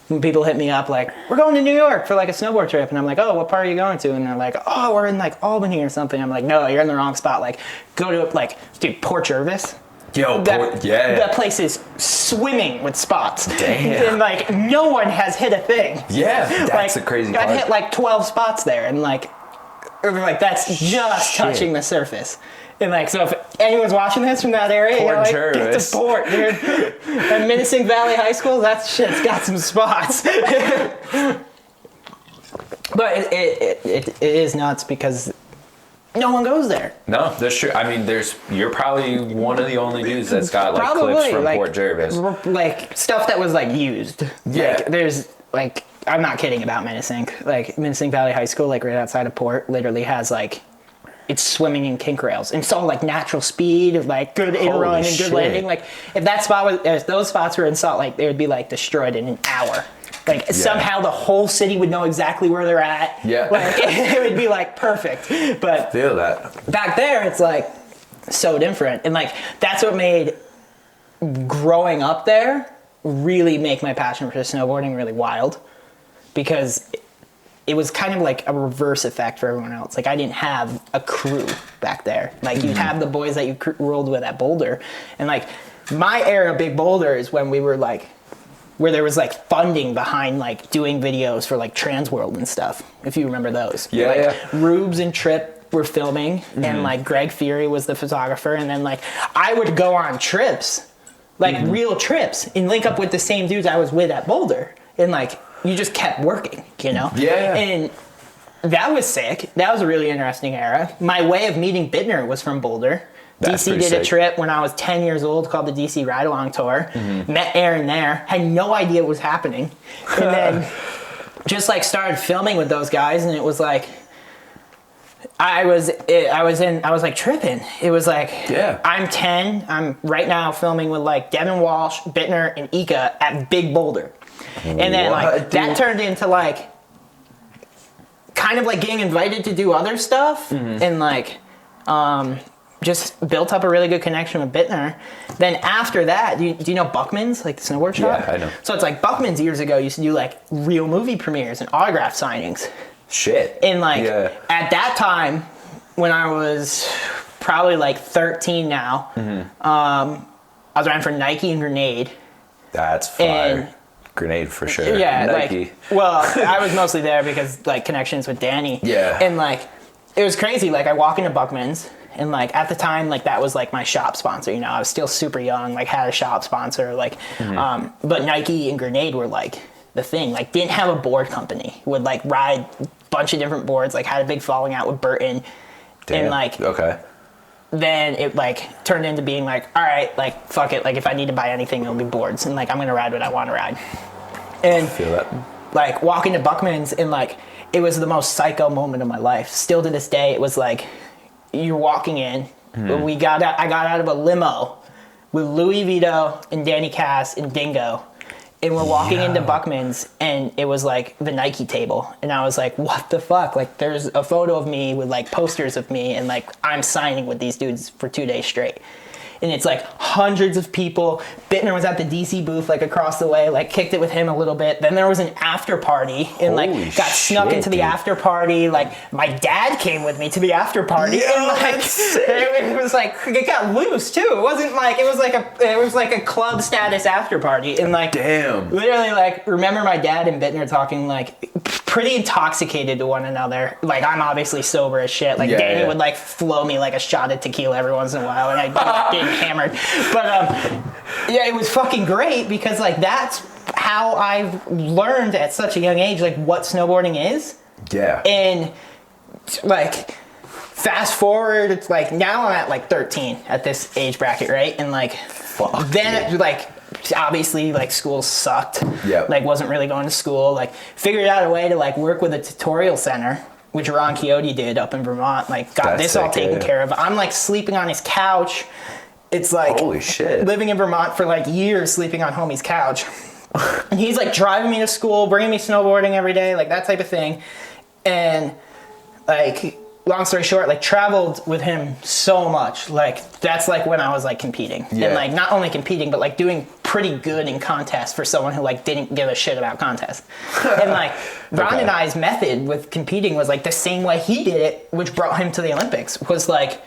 when people hit me up like, we're going to New York for like a snowboard trip, and I'm like, oh, what part are you going to? And they're like, oh, we're in like Albany or something. I'm like, no, you're in the wrong spot. Like go to like, dude, Port Jervis. That place is swimming with spots. Damn. And like no one has hit a thing. Yeah, that's like, a crazy part. I've hit like 12 spots there, and like that's just touching the surface. And like, so if anyone's watching this from that area, Port like, Jervis. get to Port, dude. And Minnesink Valley High School, that shit's got some spots. But it is nuts because no one goes there. No, that's true. I mean, you're probably one of the only dudes that's got like clips from like, Port Jervis. Like stuff that was like used. Yeah. Like, there's like, I'm not kidding about Minnesink. Like Minnesink Valley High School, like right outside of Port, literally has like, it's swimming in kink rails. And it's all like natural speed of like good in run and good landing. Like if those spots were in Salt Lake, they would be like destroyed in an hour. Like somehow the whole city would know exactly where they're at. Yeah. Like it would be like perfect. But feel that. Back there it's like so different. And like that's what made growing up there really make my passion for snowboarding really wild. Because it was kind of like a reverse effect for everyone else. Like I didn't have a crew back there. Like you'd have the boys that you rolled with at Boulder. And like my era of Big Boulder is when we were like, where there was like funding behind like doing videos for like Transworld and stuff, if you remember those. Rubes and Tripp were filming, and like Greg Fury was the photographer, and then like I would go on trips, like real trips, and link up with the same dudes I was with at Boulder, and like you just kept working, you know? And that was sick. That was a really interesting era. My way of meeting Bittner was from Boulder. That's DC did sick. A trip when I was 10 years old called the DC Ride Along Tour. Met Aaron there. Had no idea what was happening. And then just like started filming with those guys, and it was like I was like tripping. It was like I'm 10. I'm right now filming with like Devin Walsh, Bittner, and Ika at Big Boulder. And then like that turned into like kind of like getting invited to do other stuff, and like just built up a really good connection with Bittner. Then after that, do you know Buckman's, like the snowboard shop? Yeah, I know. So it's like Buckman's years ago used to do like real movie premieres and autograph signings. Shit. And like at that time, when I was probably like 13 now, I was riding for Nike and Grenade. That's fire. Grenade for sure. Yeah, Nike. like, well, I was mostly there because like connections with Danny. Yeah. And like, it was crazy. Like I walk into Buckman's, and like at the time, like that was like my shop sponsor. You know, I was still super young. Like had a shop sponsor. Like, but Nike and Grenade were like the thing. Like didn't have a board company. Would like ride a bunch of different boards. Like had a big falling out with Burton. Damn. And like then it like turned into being like, all right, like fuck it. Like if I need to buy anything, it'll be boards. And like I'm gonna ride what I want to ride. And I feel that. like walking to Buckman's and like it was the most psycho moment of my life. Still to this day, it was like you're walking in. I got out of a limo with Louis Vito and Danny Cass and Dingo. And we're walking into Buckman's, and it was like the Nike table. And I was like, what the fuck? Like, there's a photo of me with like posters of me, and like I'm signing with these dudes for 2 days straight. And it's like hundreds of people. Bittner was at the DC booth, like across the way, like kicked it with him a little bit. Then there was an after party and like got snuck into the after party. Like my dad came with me to the after party. And like it was like it got loose too. It wasn't like it was like a club status after party. And like damn. Literally like remember my dad and Bittner talking like pretty intoxicated to one another. Like I'm obviously sober as shit. Like Danny would like flow me like a shot of tequila every once in a while, and I'd be getting hammered. But yeah, it was fucking great because like that's how I've learned at such a young age like what snowboarding is. Yeah. And like fast forward, it's like now I'm at like 13 at this age bracket, right? And like then like obviously like school sucked. Yeah. Like wasn't really going to school. Like figured out a way to like work with a tutorial center, which Ron Quixote did up in Vermont. Like got this all taken care of. I'm like sleeping on his couch. It's like holy shit. Living in Vermont for like years, sleeping on homie's couch. And he's like driving me to school, bringing me snowboarding every day, like that type of thing. And like long story short, like traveled with him so much. Like that's like when I was like competing. Yeah. And like not only competing, but like doing pretty good in contests for someone who like didn't give a shit about contests. And like Ron and I's method with competing was like the same way he did it, which brought him to the Olympics, was like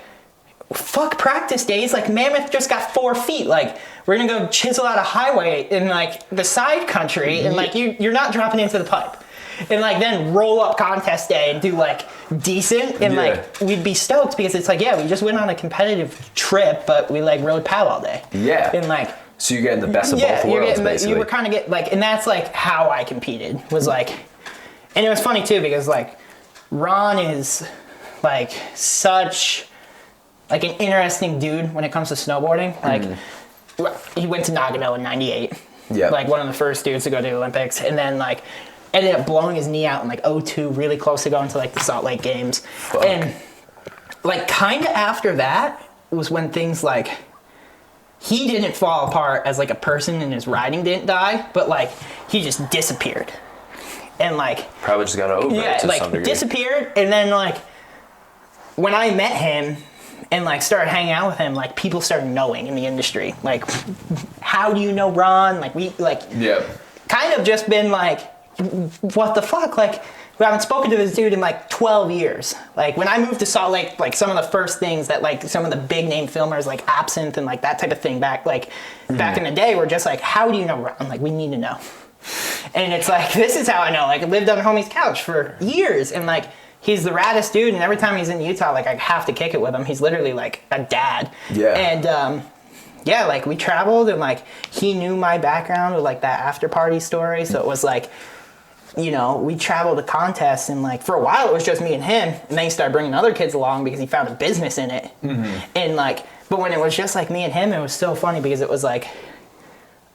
fuck practice days. Like Mammoth just got 4 feet. Like we're gonna go chisel out a highway in like the side country, and like you're not dropping into the pipe. And like then roll up contest day and do like decent, and like we'd be stoked because it's like we just went on a competitive trip, but we like rode POW all day. Yeah. And like so you're getting the best of both worlds, basically. You were kind of get like, and that's like how I competed was like, and it was funny too because like Ron is like such like an interesting dude when it comes to snowboarding. Like he went to Nagano in '98. Yeah. Like one of the first dudes to go to the Olympics, and then like ended up blowing his knee out in like '02, really close to going to like the Salt Lake Games. Fuck. And like kind of after that was when things like he didn't fall apart as like a person and his riding didn't die, but like he just disappeared. And like probably just got over it to like some degree. Disappeared. And then like when I met him and like started hanging out with him, like people started knowing in the industry, like how do you know Ron? Like we like kind of just been like, what the fuck? Like we haven't spoken to this dude in like 12 years. Like when I moved to Salt Lake, like some of the first things that like some of the big name filmers like Absinthe and like that type of thing back in the day were just like, how do you know Ron? Like we need to know. And it's like, this is how I know. Like I lived on homie's couch for years, and like he's the raddest dude, and every time he's in Utah, like I have to kick it with him. He's literally like a dad. Yeah. And like we traveled, and like he knew my background with like that after party story. So it was like, you know, we traveled to contests, and like for a while it was just me and him, and then he started bringing other kids along because he found a business in it. And like, but when it was just like me and him, it was so funny because it was like,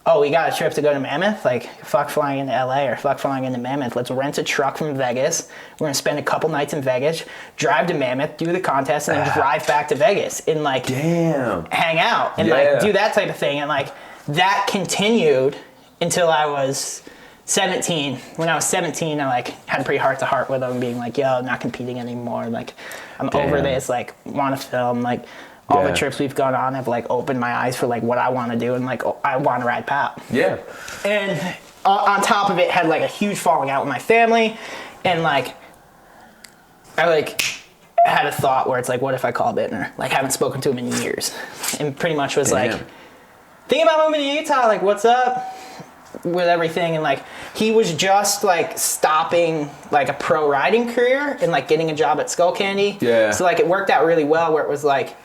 oh, we got a trip to go to Mammoth, like fuck flying into LA or fuck flying into Mammoth. Let's rent a truck from Vegas. We're gonna spend a couple nights in Vegas, drive to Mammoth, do the contest, and then drive back to Vegas and like hang out and like do that type of thing. And like that continued until I was 17. When I was 17, I like had a pretty heart to heart with him, being like, yo, I'm not competing anymore. Like I'm over this, like want to film, like all the trips we've gone on have like opened my eyes for like what I want to do, and like I want to ride POW. Yeah. And on top of it, had like a huge falling out with my family, and like I like had a thought where it's like, what if I call Bittner? Like haven't spoken to him in years, and pretty much was like, thinking about moving to Utah. Like what's up with everything? And like he was just like stopping like a pro riding career and like getting a job at Skullcandy. Yeah. So like it worked out really well where it was like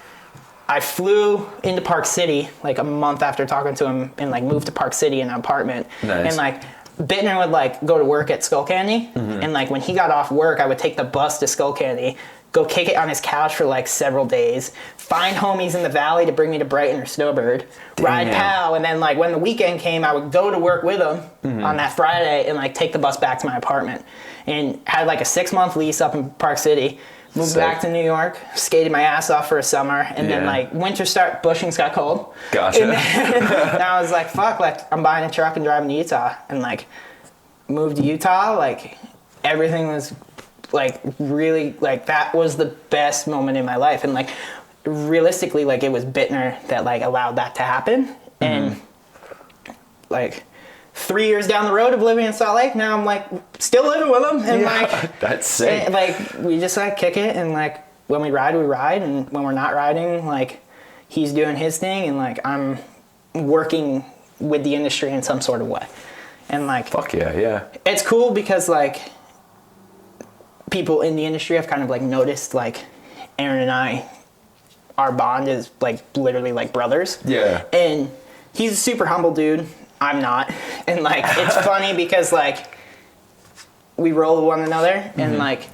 I flew into Park City like a month after talking to him, and like moved to Park City in an apartment. Nice. And like Bittner would like go to work at Skullcandy, and like when he got off work, I would take the bus to Skullcandy, go kick it on his couch for like several days, find homies in the valley to bring me to Brighton or Snowbird, ride POW, and then like when the weekend came, I would go to work with him on that Friday and like take the bus back to my apartment. And had like a 6-month lease up in Park City. Moved back to New York, skated my ass off for a summer, and then like winter bushings got cold. Gotcha. And then I was like, fuck, like I'm buying a truck and driving to Utah, and like moved to Utah. Like everything was like really like that was the best moment in my life, and like realistically, like it was Bittner that like allowed that to happen, and like. 3 years down the road of living in Salt Lake, now I'm like still living with him, and like that's sick. And, like we just like kick it, and like when we ride, and when we're not riding, like he's doing his thing, and like I'm working with the industry in some sort of way, and like fuck yeah, it's cool because like people in the industry have kind of like noticed like Aaron and I, our bond is like literally like brothers. Yeah, and he's a super humble dude. I'm not. And like it's funny because like we roll with one another, and like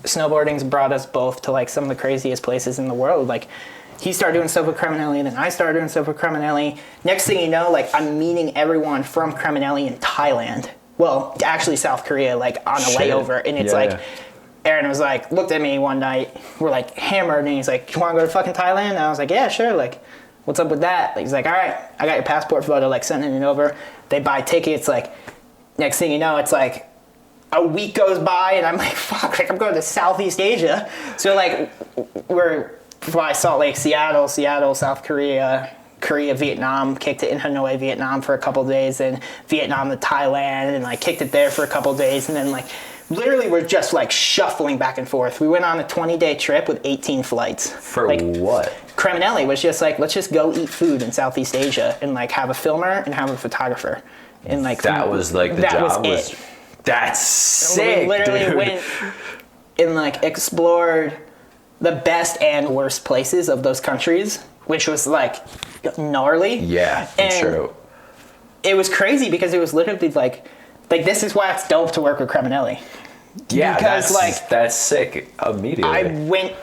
snowboarding's brought us both to like some of the craziest places in the world. Like he started doing stuff with Creminelli, and then I started doing stuff with Creminelli. Next thing you know, like I'm meeting everyone from Creminelli in Thailand. Well, actually South Korea, like on a layover. And it's Aaron was like, looked at me one night, we're like hammered, and he's like, you wanna go to fucking Thailand? And I was like, yeah, sure. Like, what's up with that? Like, he's like, all right, I got your passport photo, like sending it over. They buy tickets, like next thing you know, it's like a week goes by and I'm like, fuck, like I'm going to Southeast Asia. So like we're by Salt Lake, Seattle, South Korea, Vietnam, kicked it in Hanoi, Vietnam for a couple of days, and Vietnam to Thailand, and like kicked it there for a couple of days, and then like literally we're just like shuffling back and forth. We went on a 20-day trip with 18 flights. For like, what? Creminelli was just like, let's just go eat food in Southeast Asia and like have a filmer and have a photographer. And like that was like the that job was it. That's sick. We literally went and like explored the best and worst places of those countries, which was like gnarly. Yeah, and true. It was crazy because it was literally like this is why it's dope to work with Creminelli. Yeah, because that's sick immediately.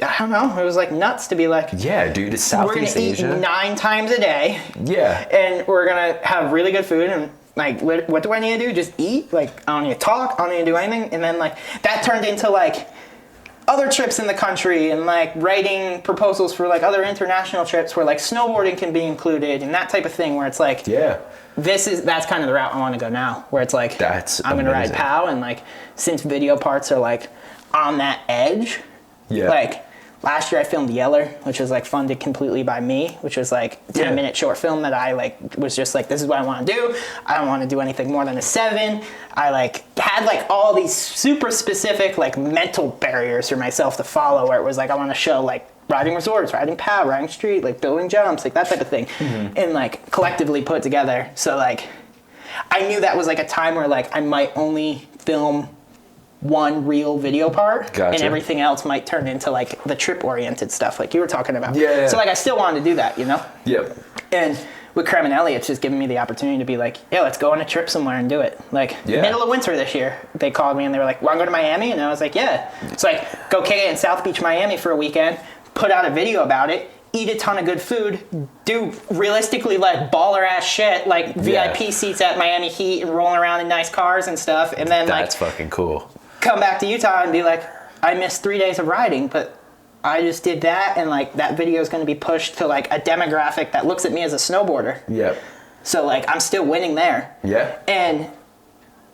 I don't know, it was like nuts to be like, yeah, dude, it's Southeast Asia. We're gonna eat 9 times a day. Yeah. And we're gonna have really good food, and like, what do I need to do? Just eat? Like, I don't need to talk, I don't need to do anything. And then like, that turned into like other trips in the country, and like writing proposals for like other international trips where like snowboarding can be included and that type of thing, where it's like, yeah, that's kind of the route I want to go now, where it's like, I'm gonna ride POW, and like since video parts are like on that edge, like last year I filmed Yeller, which was like funded completely by me, which was like a 10-minute short film that I like was just like, this is what I want to do. I don't want to do anything more than a 7. I like had like all these super specific like mental barriers for myself to follow, where it was like, I want to show like riding resorts, riding POW, riding street, like building jumps, like that type of thing, and like collectively put together. So like I knew that was like a time where like I might only film one real video part, and everything else might turn into like the trip oriented stuff like you were talking about. Yeah. So like I still wanted to do that, you know? Yep. And with Creminelli, it's just giving me the opportunity to be like, yeah, let's go on a trip somewhere and do it. Like middle of winter this year, they called me and they were like, wanna go to Miami? And I was like, yeah. So like go kick it in South Beach, Miami for a weekend, put out a video about it, eat a ton of good food, do realistically like baller ass shit, like VIP seats at Miami Heat and rolling around in nice cars and stuff. And then that's fucking cool. Come back to Utah and be like, I missed 3 days of riding, but I just did that, and like that video is going to be pushed to like a demographic that looks at me as a snowboarder. Yep. So like I'm still winning there. Yeah. And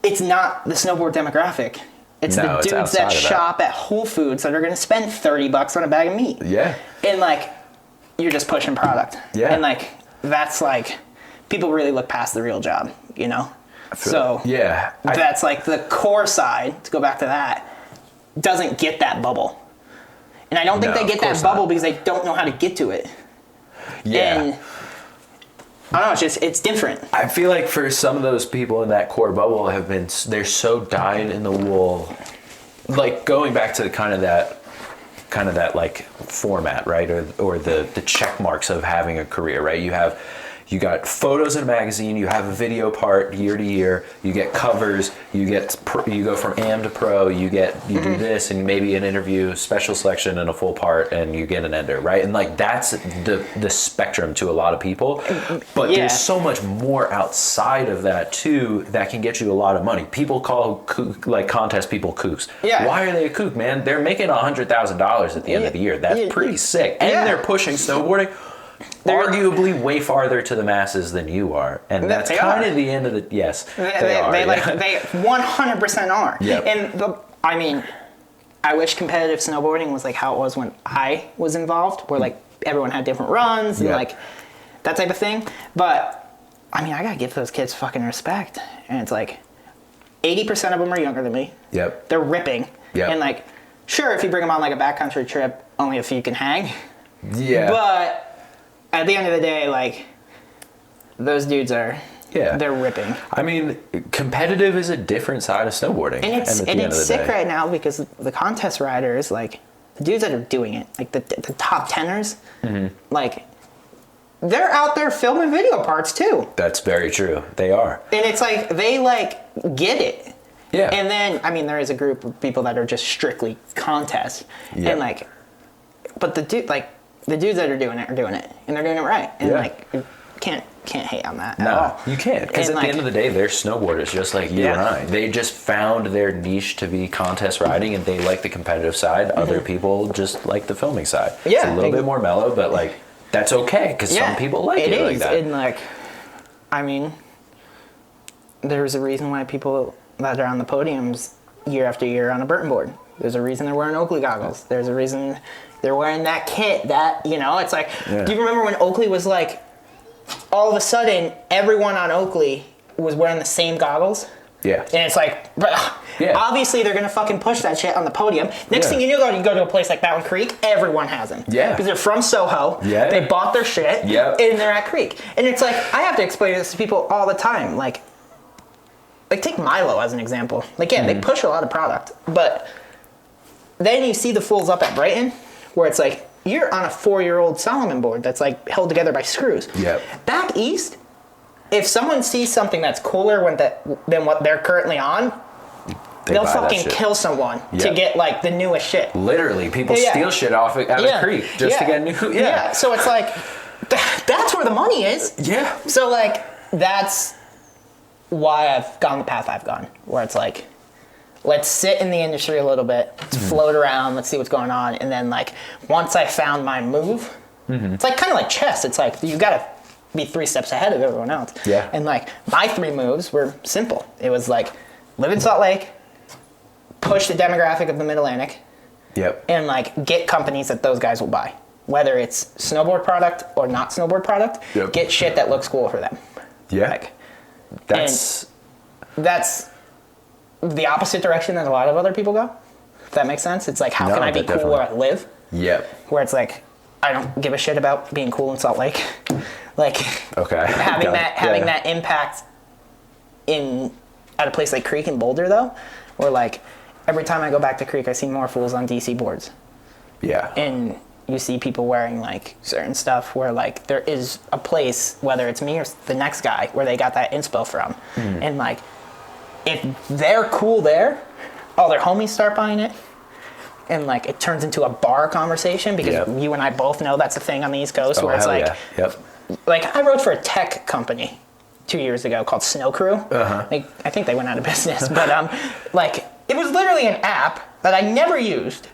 it's not the snowboard demographic. It's the dudes that shop at Whole Foods that are going to spend $30 on a bag of meat. Yeah. And like you're just pushing product. Yeah. And like that's like people really look past the real job, you know? So yeah, that's like the core side, to go back to that, doesn't get that bubble. And I don't think they get that bubble because they don't know how to get to it. Yeah. And I don't know, it's different. I feel like for some of those people in that core bubble they're so dyed in the wool. Like going back to kind of that like format, right? Or the check marks of having a career, right? You have You got photos in a magazine. You have a video part year to year. You get covers. You go from AM to pro. You do this and maybe an interview, special selection, and a full part, and you get an ender, right? And like that's the spectrum to a lot of people. But there's so much more outside of that too that can get you a lot of money. People call contest people kooks. Yeah. Why are they a kook, man? They're making $100,000 at the end of the year. That's pretty sick. And they're pushing snowboarding arguably way farther to the masses than you are, and that's kind of the end of the. Yes, they are. They 100% are. Yep. And I mean, I wish competitive snowboarding was like how it was when I was involved, where like everyone had different runs and like that type of thing. But I mean, I gotta give those kids fucking respect, and it's like 80% of them are younger than me. Yep. They're ripping. Yep. And like, sure, if you bring them on like a backcountry trip, only a few can hang. Yeah. But at the end of the day, like, those dudes are, they're ripping. I mean, competitive is a different side of snowboarding. And it's sick right now because the contest riders, like, the dudes that are doing it, like the top teners, like, they're out there filming video parts too. That's very true. They are. And it's like, they, like, get it. Yeah. And then, I mean, there is a group of people that are just strictly contests. Yeah. And, like, but the dudes that are doing it, and they're doing it right. And, like, you can't hate on that at all. You can't. Because at the end of the day, they're snowboarders just like you and I. They just found their niche to be contest riding, and they like the competitive side. Other people just like the filming side. Yeah. It's a little bit more mellow, but, like, that's okay, because some people like it like that. And, like, I mean, there's a reason why people that are on the podiums year after year on a Burton board. There's a reason they're wearing Oakley goggles. There's a reason they're wearing that kit. That, you know, it's like, do you remember when Oakley was like, all of a sudden, everyone on Oakley was wearing the same goggles? Yeah. And it's like, obviously they're going to fucking push that shit on the podium. Next thing you go to a place like Mountain Creek, everyone has them. Yeah. Because they're from Soho. Yeah. They bought their shit. Yeah. And they're at Creek. And it's like, I have to explain this to people all the time. Like take Milo as an example. Like, they push a lot of product. But then you see the fools up at Brighton, where it's like, you're on a 4-year-old Solomon board that's like held together by screws. Yep. Back east, if someone sees something that's cooler than what they're currently on, they'll fucking kill someone to get like the newest shit. Literally, people steal shit out of Creek just to get new. Yeah. So it's like, that's where the money is. Yeah. So like, that's why I've gone the path I've gone, where it's like, let's sit in the industry a little bit, let's float around, let's see what's going on, and then like once I found my move, it's like kind of like chess. It's like you got to be 3 steps ahead of everyone else. Yeah. And like my 3 moves were simple. It was like live in Salt Lake, push the demographic of the Mid-Atlantic, and like get companies that those guys will buy, whether it's snowboard product or not snowboard product. Get shit that looks cool for them. Yeah. Like, that's the opposite direction that a lot of other people go. If that makes sense. It's like, how can I be cool where I live? Yep. Where it's like, I don't give a shit about being cool in Salt Lake. Like, having that impact at a place like Creek and Boulder though, where like every time I go back to Creek, I see more fools on DC boards. Yeah. And you see people wearing like certain stuff where like there is a place, whether it's me or the next guy, where they got that inspo from. And like, if they're cool there, all their homies start buying it. And like, it turns into a bar conversation because you and I both know that's a thing on the East Coast where it's like, like I wrote for a tech company 2 years ago called Snow Crew. Like, I think they went out of business, but like it was literally an app that I never used,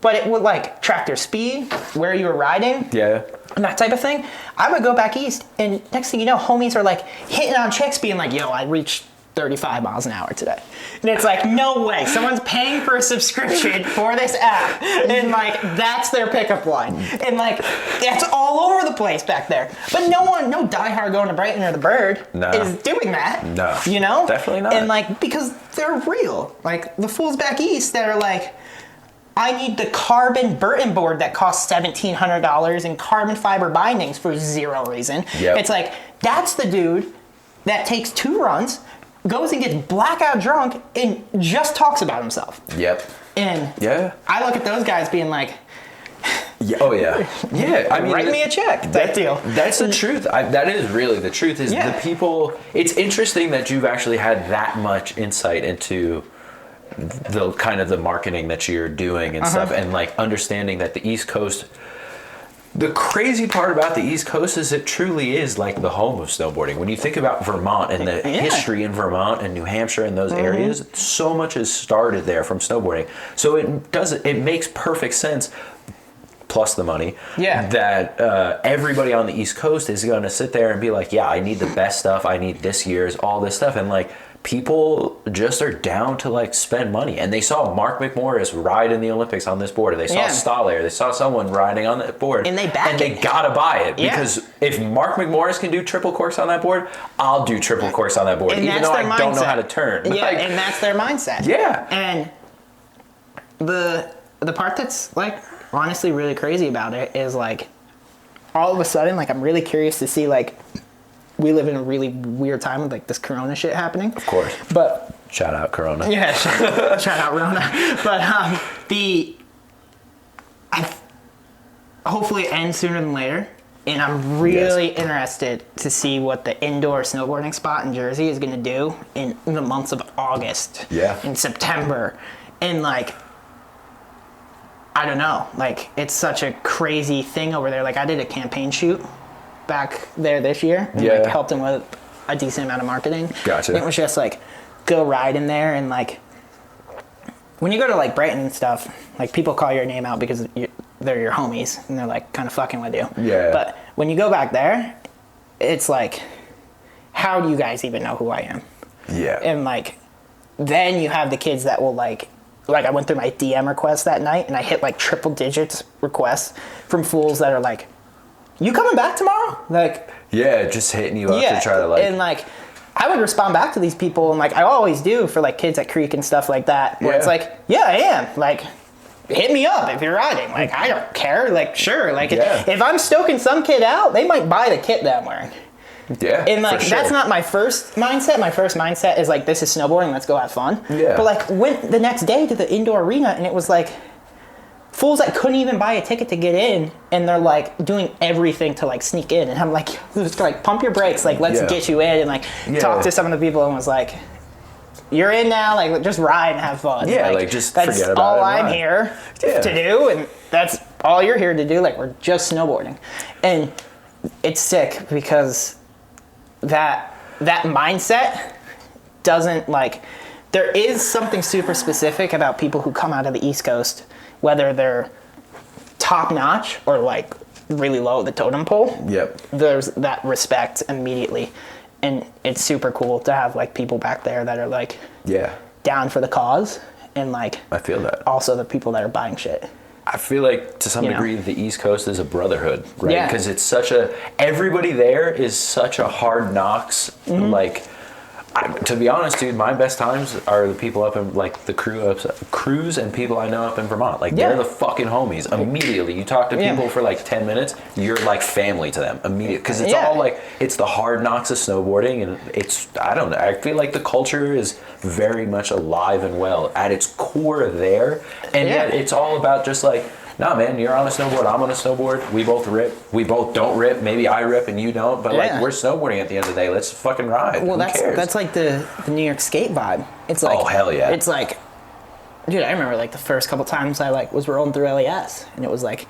but it would like track your speed, where you were riding, and that type of thing. I would go back east, and next thing you know, homies are like hitting on chicks, being like, "Yo, I reached 35 miles an hour today." And it's like, no way. Someone's paying for a subscription for this app. And like, that's their pickup line. And like, that's all over the place back there. But no diehard going to Brighton or the Bird is doing that. No. You know? Definitely not. And like, because they're real. Like, the fools back east that are like, I need the carbon Burton board that costs $1,700 and carbon fiber bindings for 0 reason. It's like, that's the dude that takes 2 runs, goes and gets blackout drunk and just talks about himself. And I look at those guys being like, Yeah. Oh yeah. Yeah. I mean, write me a check. That deal. That's the truth. That is really the truth. Is the people. It's interesting that you've actually had that much insight into the kind of the marketing that you're doing and stuff, and like understanding that the East Coast. The crazy part about the East Coast is it truly is like the home of snowboarding. When you think about Vermont and the history in Vermont and New Hampshire and those areas, so much has started there from snowboarding. So it makes perfect sense, plus the money, that everybody on the East Coast is going to sit there and be like, yeah, I need the best stuff. I need this year's, all this stuff. And like, people just are down to like spend money, and they saw Mark McMorris ride in the Olympics on this board, or they saw Stahler, they saw someone riding on that board, and they gotta buy it because if Mark McMorris can do triple corks on that board, I'll do triple corks on that board, even though I don't know how to turn. Yeah, like, and that's their mindset. Yeah, and the part that's like honestly really crazy about it is like all of a sudden, like I'm really curious to see like. We live in a really weird time with like this Corona shit happening. Of course. But shout out Corona. Yeah, shout out Rona. But hopefully it ends sooner than later. And I'm really interested to see what the indoor snowboarding spot in Jersey is going to do in the months of August. Yeah. In September. And like, I don't know. Like, it's such a crazy thing over there. Like, I did a campaign shoot back there this year and like helped him with a decent amount of marketing. Gotcha. And it was just like go ride in there, and like when you go to like Brighton and stuff, like people call your name out because they're your homies and they're like kind of fucking with you. Yeah. But when you go back there, it's like, how do you guys even know who I am? Yeah. And like then you have the kids that will like I went through my DM requests that night and I hit like triple digits requests from fools that are like, you coming back tomorrow? Like, yeah, just hitting you up to try to like, and like, I would respond back to these people, and like I always do for like kids at Creek and stuff like that. Where it's like, yeah, I am. Like, hit me up if you're riding. Like, I don't care. Like, sure. Like, if I'm stoking some kid out, they might buy the kit that I'm wearing. Yeah, and like that's not my first mindset. My first mindset is like, this is snowboarding. Let's go have fun. Yeah. But like, went the next day to the indoor arena, and it was like. Fools that couldn't even buy a ticket to get in, and they're like doing everything to like sneak in, and I'm like, just like pump your brakes, like let's get you in, and like talk to some of the people, and was like, you're in now, like just ride and have fun. Yeah, like just that's forget about all it. I'm here to do, and that's all you're here to do. Like we're just snowboarding, and it's sick because that mindset doesn't like. There is something super specific about people who come out of the East Coast. Whether they're top notch or like really low the totem pole, there's that respect immediately, and it's super cool to have like people back there that are like down for the cause, and like I feel that also the people that are buying shit. I feel like to some degree the East Coast is a brotherhood, right? Because it's such everybody there is such a hard knocks like. To be honest, dude, my best times are the people up in like the crews and people I know up in Vermont. Like they're the fucking homies. Immediately, you talk to people for like 10 minutes, you're like family to them immediately because it's all like it's the hard knocks of snowboarding, and it's I don't know. I feel like the culture is very much alive and well at its core there, and yet it's all about just like. Nah, man, you're on a snowboard, I'm on a snowboard, we both rip, we both don't rip, maybe I rip and you don't, but like we're snowboarding at the end of the day, let's fucking ride. Well, Who cares? That's like the New York skate vibe. It's like, oh, hell yeah. It's like, dude, I remember like the first couple times I like was rolling through LES, and it was like,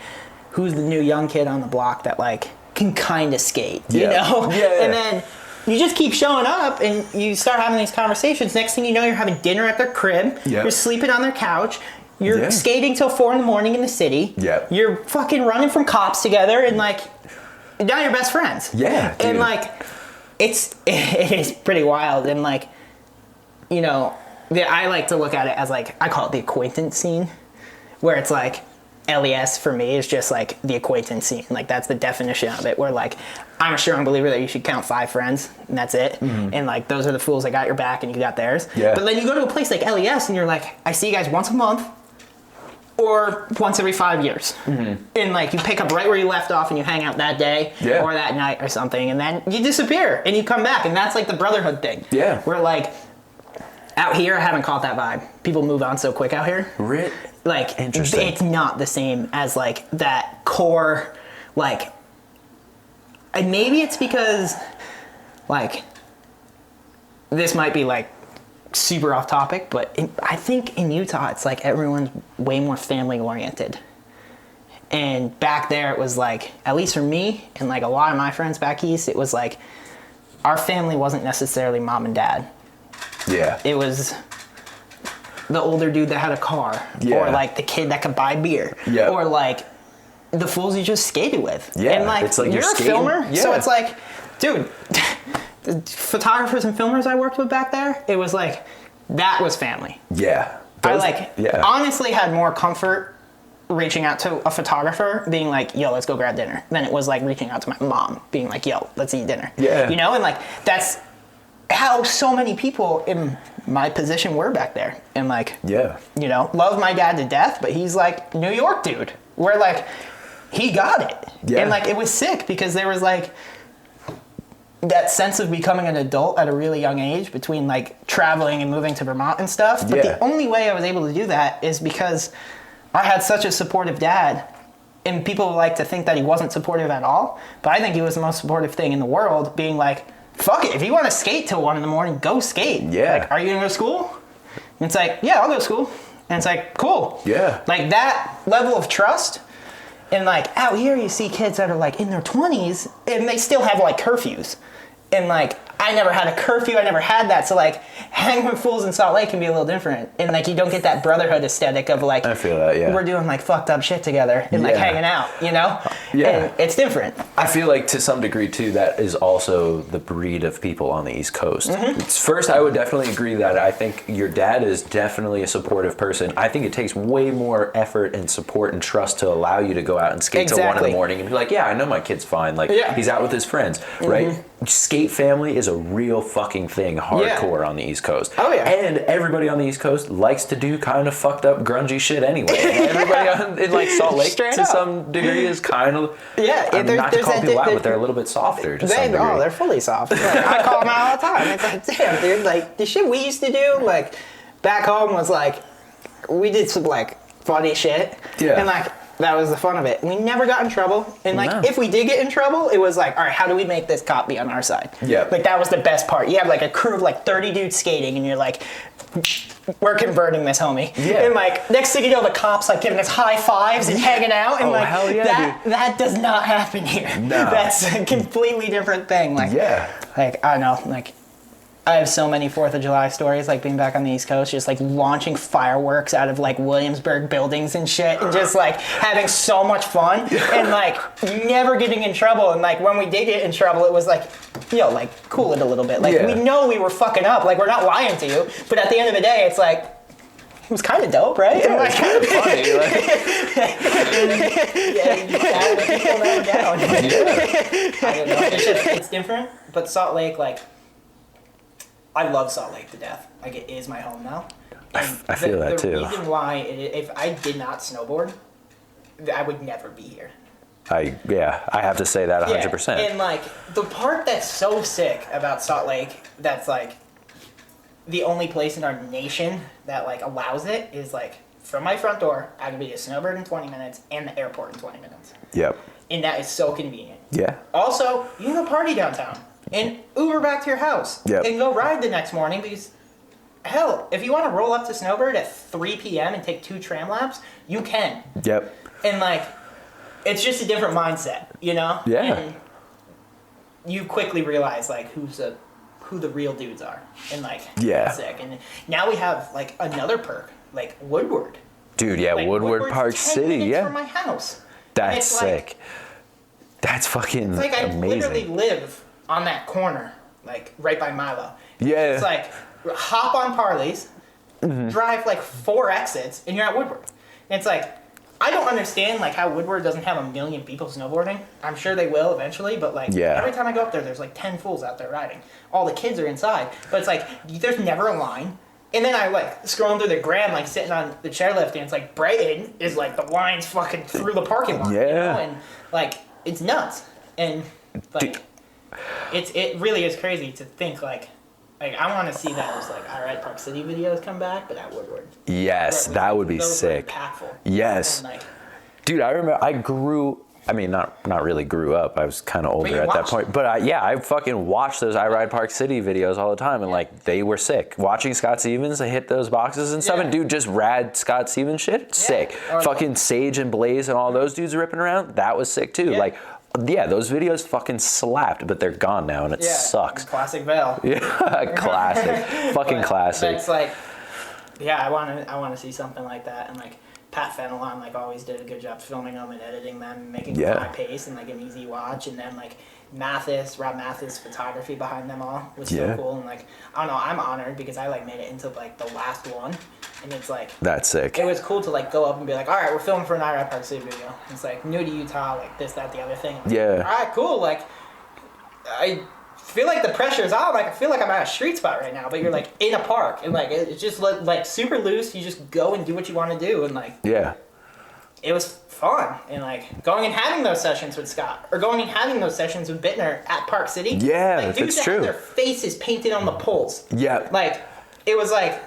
who's the new young kid on the block that like can kind of skate, you know? Yeah. And then you just keep showing up and you start having these conversations. Next thing you know, you're having dinner at their crib, you're sleeping on their couch, you're skating till 4 a.m. in the city. Yeah. You're fucking running from cops together, and like now you're best friends. Yeah. Dude. And like it is pretty wild, and like you know, I like to look at it as like I call it the acquaintance scene, where it's like LES for me is just like the acquaintance scene. Like that's the definition of it. Where like I'm a strong believer that you should count 5 friends and that's it. And like those are the fools that got your back and you got theirs. Yeah. But then you go to a place like LES and you're like, I see you guys once a month. Or once every 5 years. And like you pick up right where you left off and you hang out that day or that night or something, and then you disappear and you come back, and that's like the brotherhood thing. Yeah. Where like Out here, I haven't caught that vibe. People move on so quick out here. Like, Interesting. it's not the same as like that core, like, and maybe it's because, like, this might be like super off topic, but I think in Utah, it's like everyone's way more family oriented. And back there, it was like, at least for me and like a lot of my friends back east, it was like our family wasn't necessarily mom and dad. Yeah. It was the older dude that had a car, or like the kid that could buy beer, or like the fools you just skated with. Yeah, and like, it's like you're a skating. filmer, so it's like, dude, the photographers and filmers I worked with back there, it was like, that was family. Yeah. I honestly had more comfort reaching out to a photographer being like, yo, let's go grab dinner, than it was like reaching out to my mom being like, yo, let's eat dinner. Yeah. You know, and like, that's how so many people in my position were back there. And like, you know, love my dad to death, but he's like New York dude, where like he got it. And like, it was sick because there was like that sense of becoming an adult at a really young age between like traveling and moving to Vermont and stuff. But the only way I was able to do that is because I had such a supportive dad. And people like to think that he wasn't supportive at all, but I think he was the most supportive thing in the world, being like, fuck it, if you want to skate till 1 a.m, go skate. Yeah. Like, are you gonna go to school? And it's like, yeah, I'll go to school. And it's like, cool. Yeah. Like that level of trust. And like out here you see kids that are like in their 20s and they still have like curfews. And like, I never had a curfew, I never had that. So like, hanging with fools in Salt Lake can be a little different. And like, you don't get that brotherhood aesthetic of like, I feel that, we're doing like fucked up shit together and like hanging out, you know? And it's different. I feel like to some degree too, that is also the breed of people on the East Coast. First, I would definitely agree that I think your dad is definitely a supportive person. I think it takes way more effort and support and trust to allow you to go out and skate till 1 a.m. and be like, yeah, I know my kid's fine. Like, he's out with his friends, right? Skate family is a real fucking thing, hardcore on the East Coast. Oh yeah. And everybody on the East Coast likes to do kind of fucked up, grungy shit anyway. Everybody in like Salt Lake to some degree is kind of not to call people out, but they're a little bit softer to some degree. Oh, they're fully soft. Like, I call them out all the time. It's like, damn, dude, like the shit we used to do, like back home was like, we did some like funny shit. Yeah. And like, that was the fun of it. We never got in trouble. And like, if we did get in trouble, it was like, all right, how do we make this cop be on our side? Yeah. Like, that was the best part. You have like a crew of like 30 dudes skating and you're like, we're converting this, homie. Yeah. And like, next thing you know, the cops like giving us high fives and hanging out. And like, hell yeah, that does not happen here. No. That's a completely different thing. Like, like, I don't know, like, I have so many 4th of July stories, like being back on the East Coast, just like launching fireworks out of like Williamsburg buildings and shit, and just like having so much fun and like never getting in trouble. And like when we did get in trouble, it was like, yo, like cool it a little bit. Like we know we were fucking up, like we're not lying to you, but at the end of the day, it's like, it was kind of dope, right? Yeah, like, it's kind of funny. I don't know. It's different, but Salt Lake, like, I love Salt Lake to death. Like, it is my home now. And I feel that too. The reason why, if I did not snowboard, I would never be here. I have to say that 100%. And like, the part that's so sick about Salt Lake, that's like the only place in our nation that like allows it, is like from my front door, I can be a snowbird in 20 minutes and the airport in 20 minutes. Yep. And that is so convenient. Yeah. Also, you can go party downtown and Uber back to your house and go ride the next morning, because hell, if you want to roll up to Snowbird at 3 p.m. and take 2 tram laps, you can. Yep. And like, it's just a different mindset, you know? Yeah. And you quickly realize like who the real dudes are, and like that's sick. And now we have like another perk, like Woodward. Dude, yeah, like, Woodward Park City, from my house. That's sick. Like, that's fucking amazing. Like, I literally live on that corner, like right by Milo. Yeah. It's like, hop on Parley's, drive like 4 exits, and you're at Woodward. And it's like, I don't understand like how Woodward doesn't have 1 million people snowboarding. I'm sure they will eventually, but like every time I go up there, there's like 10 fools out there riding. All the kids are inside, but it's like, there's never a line. And then I like scrolling through the gram, like sitting on the chairlift, and it's like Brighton is like the lines fucking through the parking lot. Yeah. You know? And like, it's nuts. And like, it really is crazy to think like Like, I want to see those, like, I Ride Park City videos come back, but at Woodward. Yes, that would be sick. Impactful. Yes. And, like, dude, I remember not really grew up. I was kind of older at that point. But I fucking watched those I Ride Park City videos all the time, and like they were sick. Watching Scott Stevens hit those boxes and stuff, and dude, just rad Scott Stevens shit, sick. Or fucking Sage and Blaze and all those dudes ripping around, that was sick too. Like, yeah, those videos fucking slapped, but they're gone now, and it sucks. Classic Vale. Yeah, classic, fucking classic. But it's like, yeah, I want to see something like that, and like. Pat Fenelon like always did a good job filming them and editing them, making them high pace and like an easy watch. And then like Rob Mathis photography behind them all was so cool. And like I don't know, I'm honored because I like made it into like the last one, and it's like that's sick. It was cool to like go up and be like, all right, we're filming for an I Ride Park City video. And it's like new to Utah, like this, that, the other thing. Like, all right, cool. Like I feel like the pressure's on. Like I feel like I'm at a street spot right now, but you're like in a park, and like it's just like super loose. You just go and do what you want to do, and like it was fun. And like going and having those sessions with Scott, or going and having those sessions with Bittner at Park City. Yeah, like, dudes that's true. Had their faces painted on the poles. Yeah, like it was like,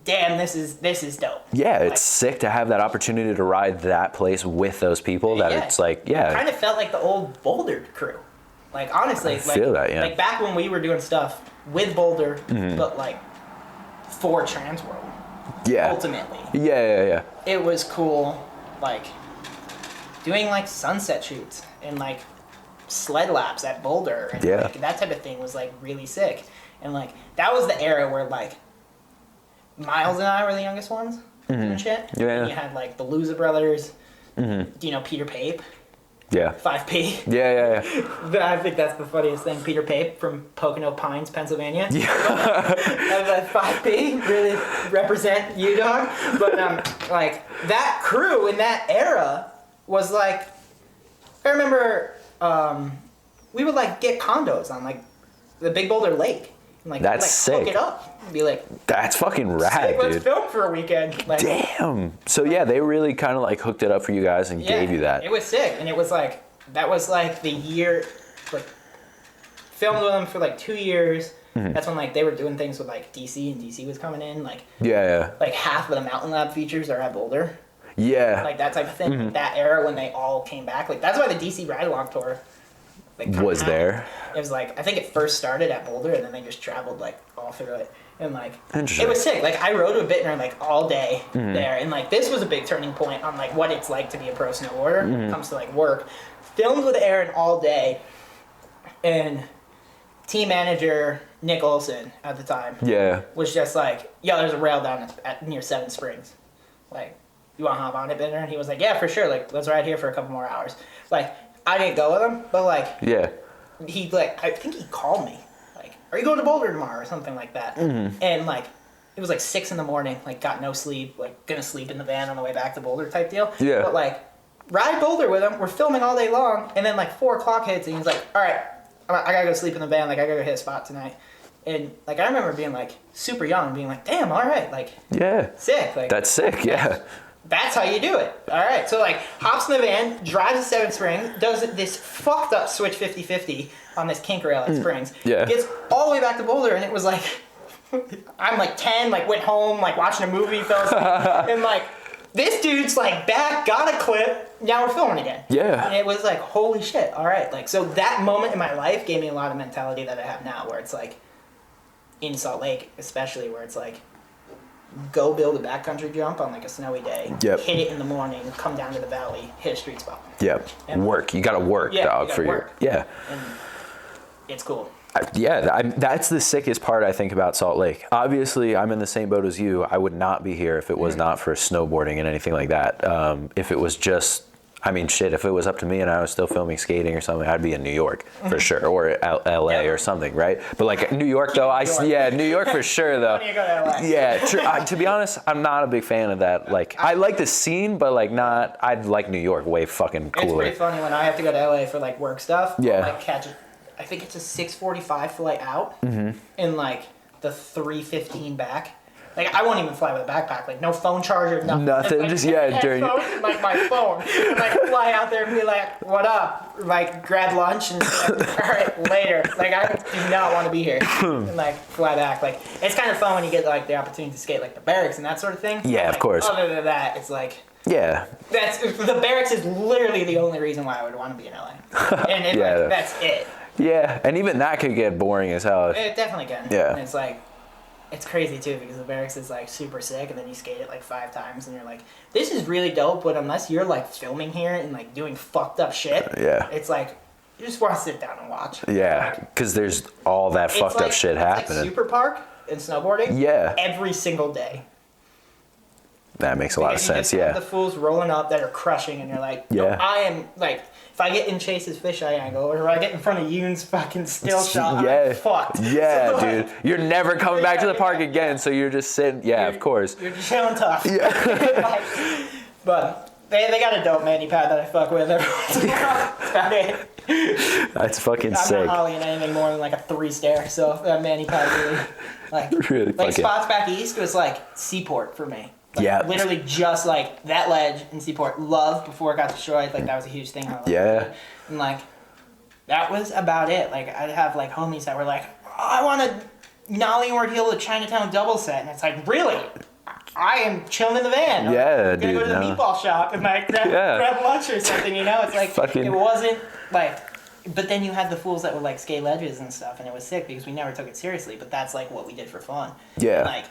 damn, this is dope. Yeah, like, it's sick to have that opportunity to ride that place with those people. That it's like, it kind of felt like the old Boulder crew. Like honestly, like back when we were doing stuff with Boulder, but like for Trans World. Yeah. Ultimately. Yeah. It was cool, like doing like sunset shoots and like sled laps at Boulder and like, that type of thing was like really sick. And like that was the era where like Miles and I were the youngest ones doing shit. Yeah. And you had like the Luza brothers. Do you know Peter Pape? Yeah. 5P. Yeah. I think that's the funniest thing. Peter Pape from Pocono Pines, Pennsylvania. Yeah. That 5P really represent you, dog. But like that crew in that era was like, I remember we would like get condos on like the Big Boulder Lake. And, like, that's sick. Hook it up and be like, that's fucking rad, let's dude. film for a weekend. Like, damn. So yeah, they really kind of like hooked it up for you guys and gave you that. It was sick, and it was like that was like the year, like filmed with them for like 2 years. That's when like they were doing things with like DC, and DC was coming in. Like like half of the Mountain Lab features are at Boulder. Yeah. Like that type of thing. That era when they all came back. Like that's why the DC Ride Along tour. Was there. It was like I think it first started at Boulder and then they just traveled like all through it, and like it was sick. Like I rode with Bittner like all day there, and like this was a big turning point on like what it's like to be a pro snowboarder when it comes to like work. Filmed with Aaron all day, and team manager Nick Olson at the time was just like, yo, there's a rail down at near Seven Springs, like you want to hop on it, Bittner? And he was like, yeah, for sure, like let's ride here for a couple more hours. Like I didn't go with him, but like he like I think he called me like, are you going to Boulder tomorrow or something like that? And like it was like 6 a.m, like got no sleep, like gonna sleep in the van on the way back to Boulder type deal. But like ride Boulder with him, we're filming all day long, and then like 4 o'clock hits and he's like, all right, I gotta go sleep in the van, like I gotta go hit a spot tonight. And like I remember being like super young, being like, damn, all right, like sick, like that's sick. That's how you do it. All right. So, like, hops in the van, drives to Seven Springs, does this fucked up switch 50-50 on this kink rail at Springs. Gets all the way back to Boulder, and it was like, I'm like 10, like, went home, like, watching a movie, fell asleep, and, like, this dude's, like, back, got a clip, now we're filming again. And it was like, holy shit. All right. Like, so that moment in my life gave me a lot of mentality that I have now, where it's, like, in Salt Lake, especially, where it's, like, go build a backcountry jump on like a snowy day. Hit it in the morning. Come down to the valley. Hit a street spot. And work. You gotta work, dog. For work. And it's cool. That's the sickest part I think about Salt Lake. Obviously, I'm in the same boat as you. I would not be here if it was not for snowboarding and anything like that. If it was just, I mean, shit, if it was up to me and I was still filming skating or something, I'd be in New York for sure, or LA or something, right? But like New York though, New York for sure though. When you go to LA. To be honest, I'm not a big fan of that. Like, I like the scene, but like not. I'd like New York way fucking cooler. It's pretty funny when I have to go to LA for like work stuff. I'll, like catch it. I think it's a 6:45 flight out, and like the 3:15 back. Like, I won't even fly with a backpack. Like, no phone charger, nothing. Nothing, Like, just, yeah, during... like, my phone. And, like, fly out there and be like, what up? Like, grab lunch and like, all right, later. Like, I do not want to be here. And, like, fly back. Like, it's kind of fun when you get, like, the opportunity to skate, like, the barracks and that sort of thing. Yeah, like, of course. Other than that, it's like... Yeah. The barracks is literally the only reason why I would want to be in LA. And it, Yeah. like, that's it. Yeah, and even that could get boring as hell. It definitely can. Yeah. And it's like, it's crazy too because the barracks is like super sick and then you skate it like 5 times and you're like, this is really dope, but unless you're like filming here and like doing fucked up shit, Yeah. it's like, you just want to sit down and watch. Yeah, because there's all that fucked up shit happening. It's like Super Park and snowboarding. Yeah. Every single day. That makes a lot of Because you sense, just have yeah. the fools rolling up that are crushing and you're like, no, Yeah. I am like, if I get in Chase's fisheye angle or if I get in front of Yoon's fucking still shot, Yeah. I'm fucked. Yeah, So, dude. You're never coming back to the park again, so you're just sitting. Yeah, of course. You're just chilling tough. Yeah. Like, but they got a dope mani pad that I fuck with every once in a while. That's about it. That's fucking I'm sick. not holleying anything more than like a 3-stair, so that mani pad really, like, Really like fucking- spots back east was like Seaport for me. Like, Yeah. literally just like that ledge in Seaport. Loved before it got destroyed. Like that was a huge thing. Yeah. And like that was about it. Like I'd have like homies that were like, oh, I want to nollie or heel the Chinatown double set, and it's like, really? I am chilling in the van. Yeah, I'm gonna dude, go to the no. meatball shop and like grab lunch or something. You know, it's like Fucking- it wasn't like. But then you had the fools that would like skate ledges and stuff, and it was sick because we never took it seriously. But that's like what we did for fun. Yeah. And, like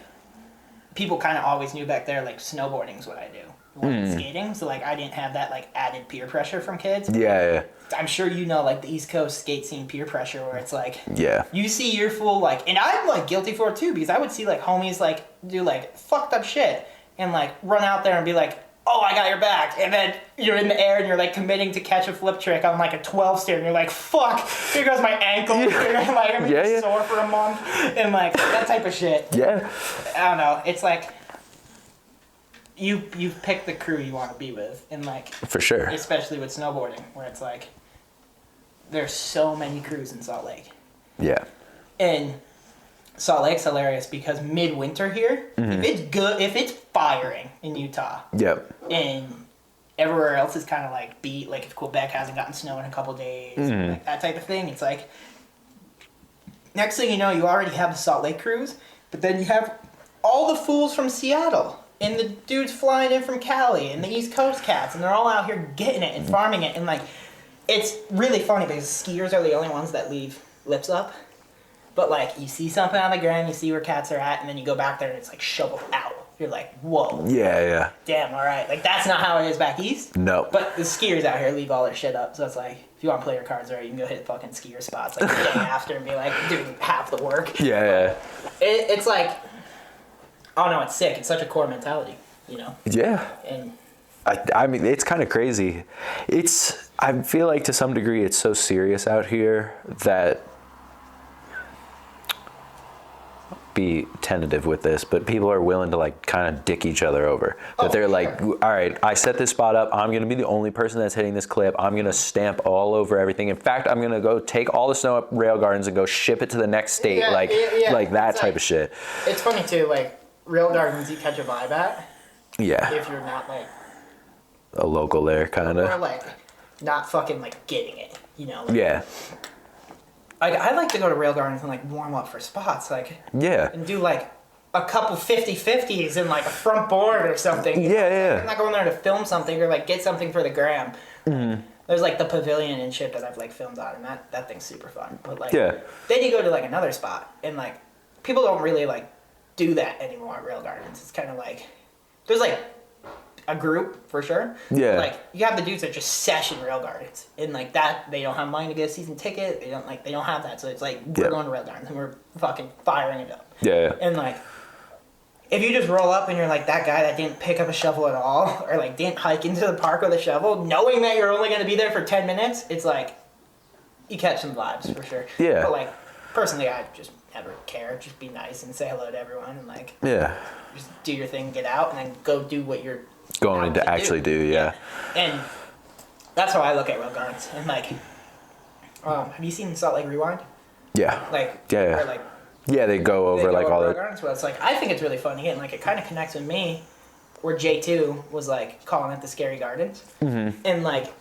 people kind of always knew back there like snowboarding is what I do. It wasn't skating, so like I didn't have that like added peer pressure from kids. Yeah, I'm sure you know like the East Coast skate scene peer pressure where it's like yeah. you see your fool like, and I'm like guilty for it too because I would see like homies like do like fucked up shit and like run out there and be like, oh, I got your back, and then you're in the air and you're like committing to catch a flip trick on like a 12 stair and you're like, fuck, here goes my ankle. Like I'm Yeah. sore for a month and like that type of shit. Yeah. I don't know. It's like you've picked the crew you want to be with, and like For sure. especially with snowboarding, where it's like there's so many crews in Salt Lake, Yeah. and Salt Lake's hilarious because midwinter here, if it's good, if it's firing in Utah, Yep. and everywhere else is kind of like beat, like if Quebec hasn't gotten snow in a couple days, like that type of thing, it's like next thing you know, you already have the Salt Lake crews, but then you have all the fools from Seattle and the dudes flying in from Cali and the East Coast cats, and they're all out here getting it and farming it, and like it's really funny because skiers are the only ones that leave lips up. But like you see something on the ground, you see where cats are at, and then you go back there and it's like shoveled out. You're like, whoa. Yeah, yeah. Damn, all right. Like that's not how it is back east. No. But the skiers out here leave all their shit up, so it's like if you want to play your cards right, you can go hit fucking skier spots like the day after and be like, dude, half the work. Yeah, yeah. It's like, oh no, it's sick. It's such a core mentality, you know. Yeah. And I mean, it's kind of crazy. I feel like to some degree it's so serious out here that, be tentative with this, but people are willing to like kind of dick each other over. That they're like, all right, I set this spot up. I'm going to be the only person that's hitting this clip. I'm going to stamp all over everything. In fact, I'm going to go take all the snow up rail gardens and go ship it to the next state. Yeah, like that it's type like- of shit. it's funny too, like rail gardens you catch a vibe at Yeah. if you're not like A local there, kind or of. like not fucking like getting it, you know. Like, Yeah. Like I like to go to rail gardens and like warm up for spots, like Yeah. and do like a couple 50-50s in like a front board or something. Yeah, yeah. I'm not going there to film something or like get something for the gram. There's like the pavilion and shit that I've like filmed on, and that thing's super fun. But like, Yeah. then you go to like another spot, and like people don't really like do that anymore at rail gardens. It's kind of like there's like a group for sure. Yeah. Like you have the dudes that just sesh in rail gardens, and like that they don't have money to get a season ticket. They don't have that, so it's like we're Yeah. going to rail gardens and we're fucking firing it up. Yeah. And like, if you just roll up and you're like that guy that didn't pick up a shovel at all, or like didn't hike into the park with a shovel, knowing that you're only going to be there for 10 minutes, it's like, you catch some vibes for sure. Yeah. But like, personally, I just never care. Just be nice and say hello to everyone and like, Yeah. just do your thing, get out, and then go do what you're Going out to actually do, yeah. And that's how I look at rail gardens. And like, have you seen Salt Lake Rewind? Yeah. Like, Yeah, yeah. where like Yeah, they go over like all rail the. gardens. Well, it's like I think it's really funny, and like it kind of connects with me, where J2 was like calling it the scary gardens, and like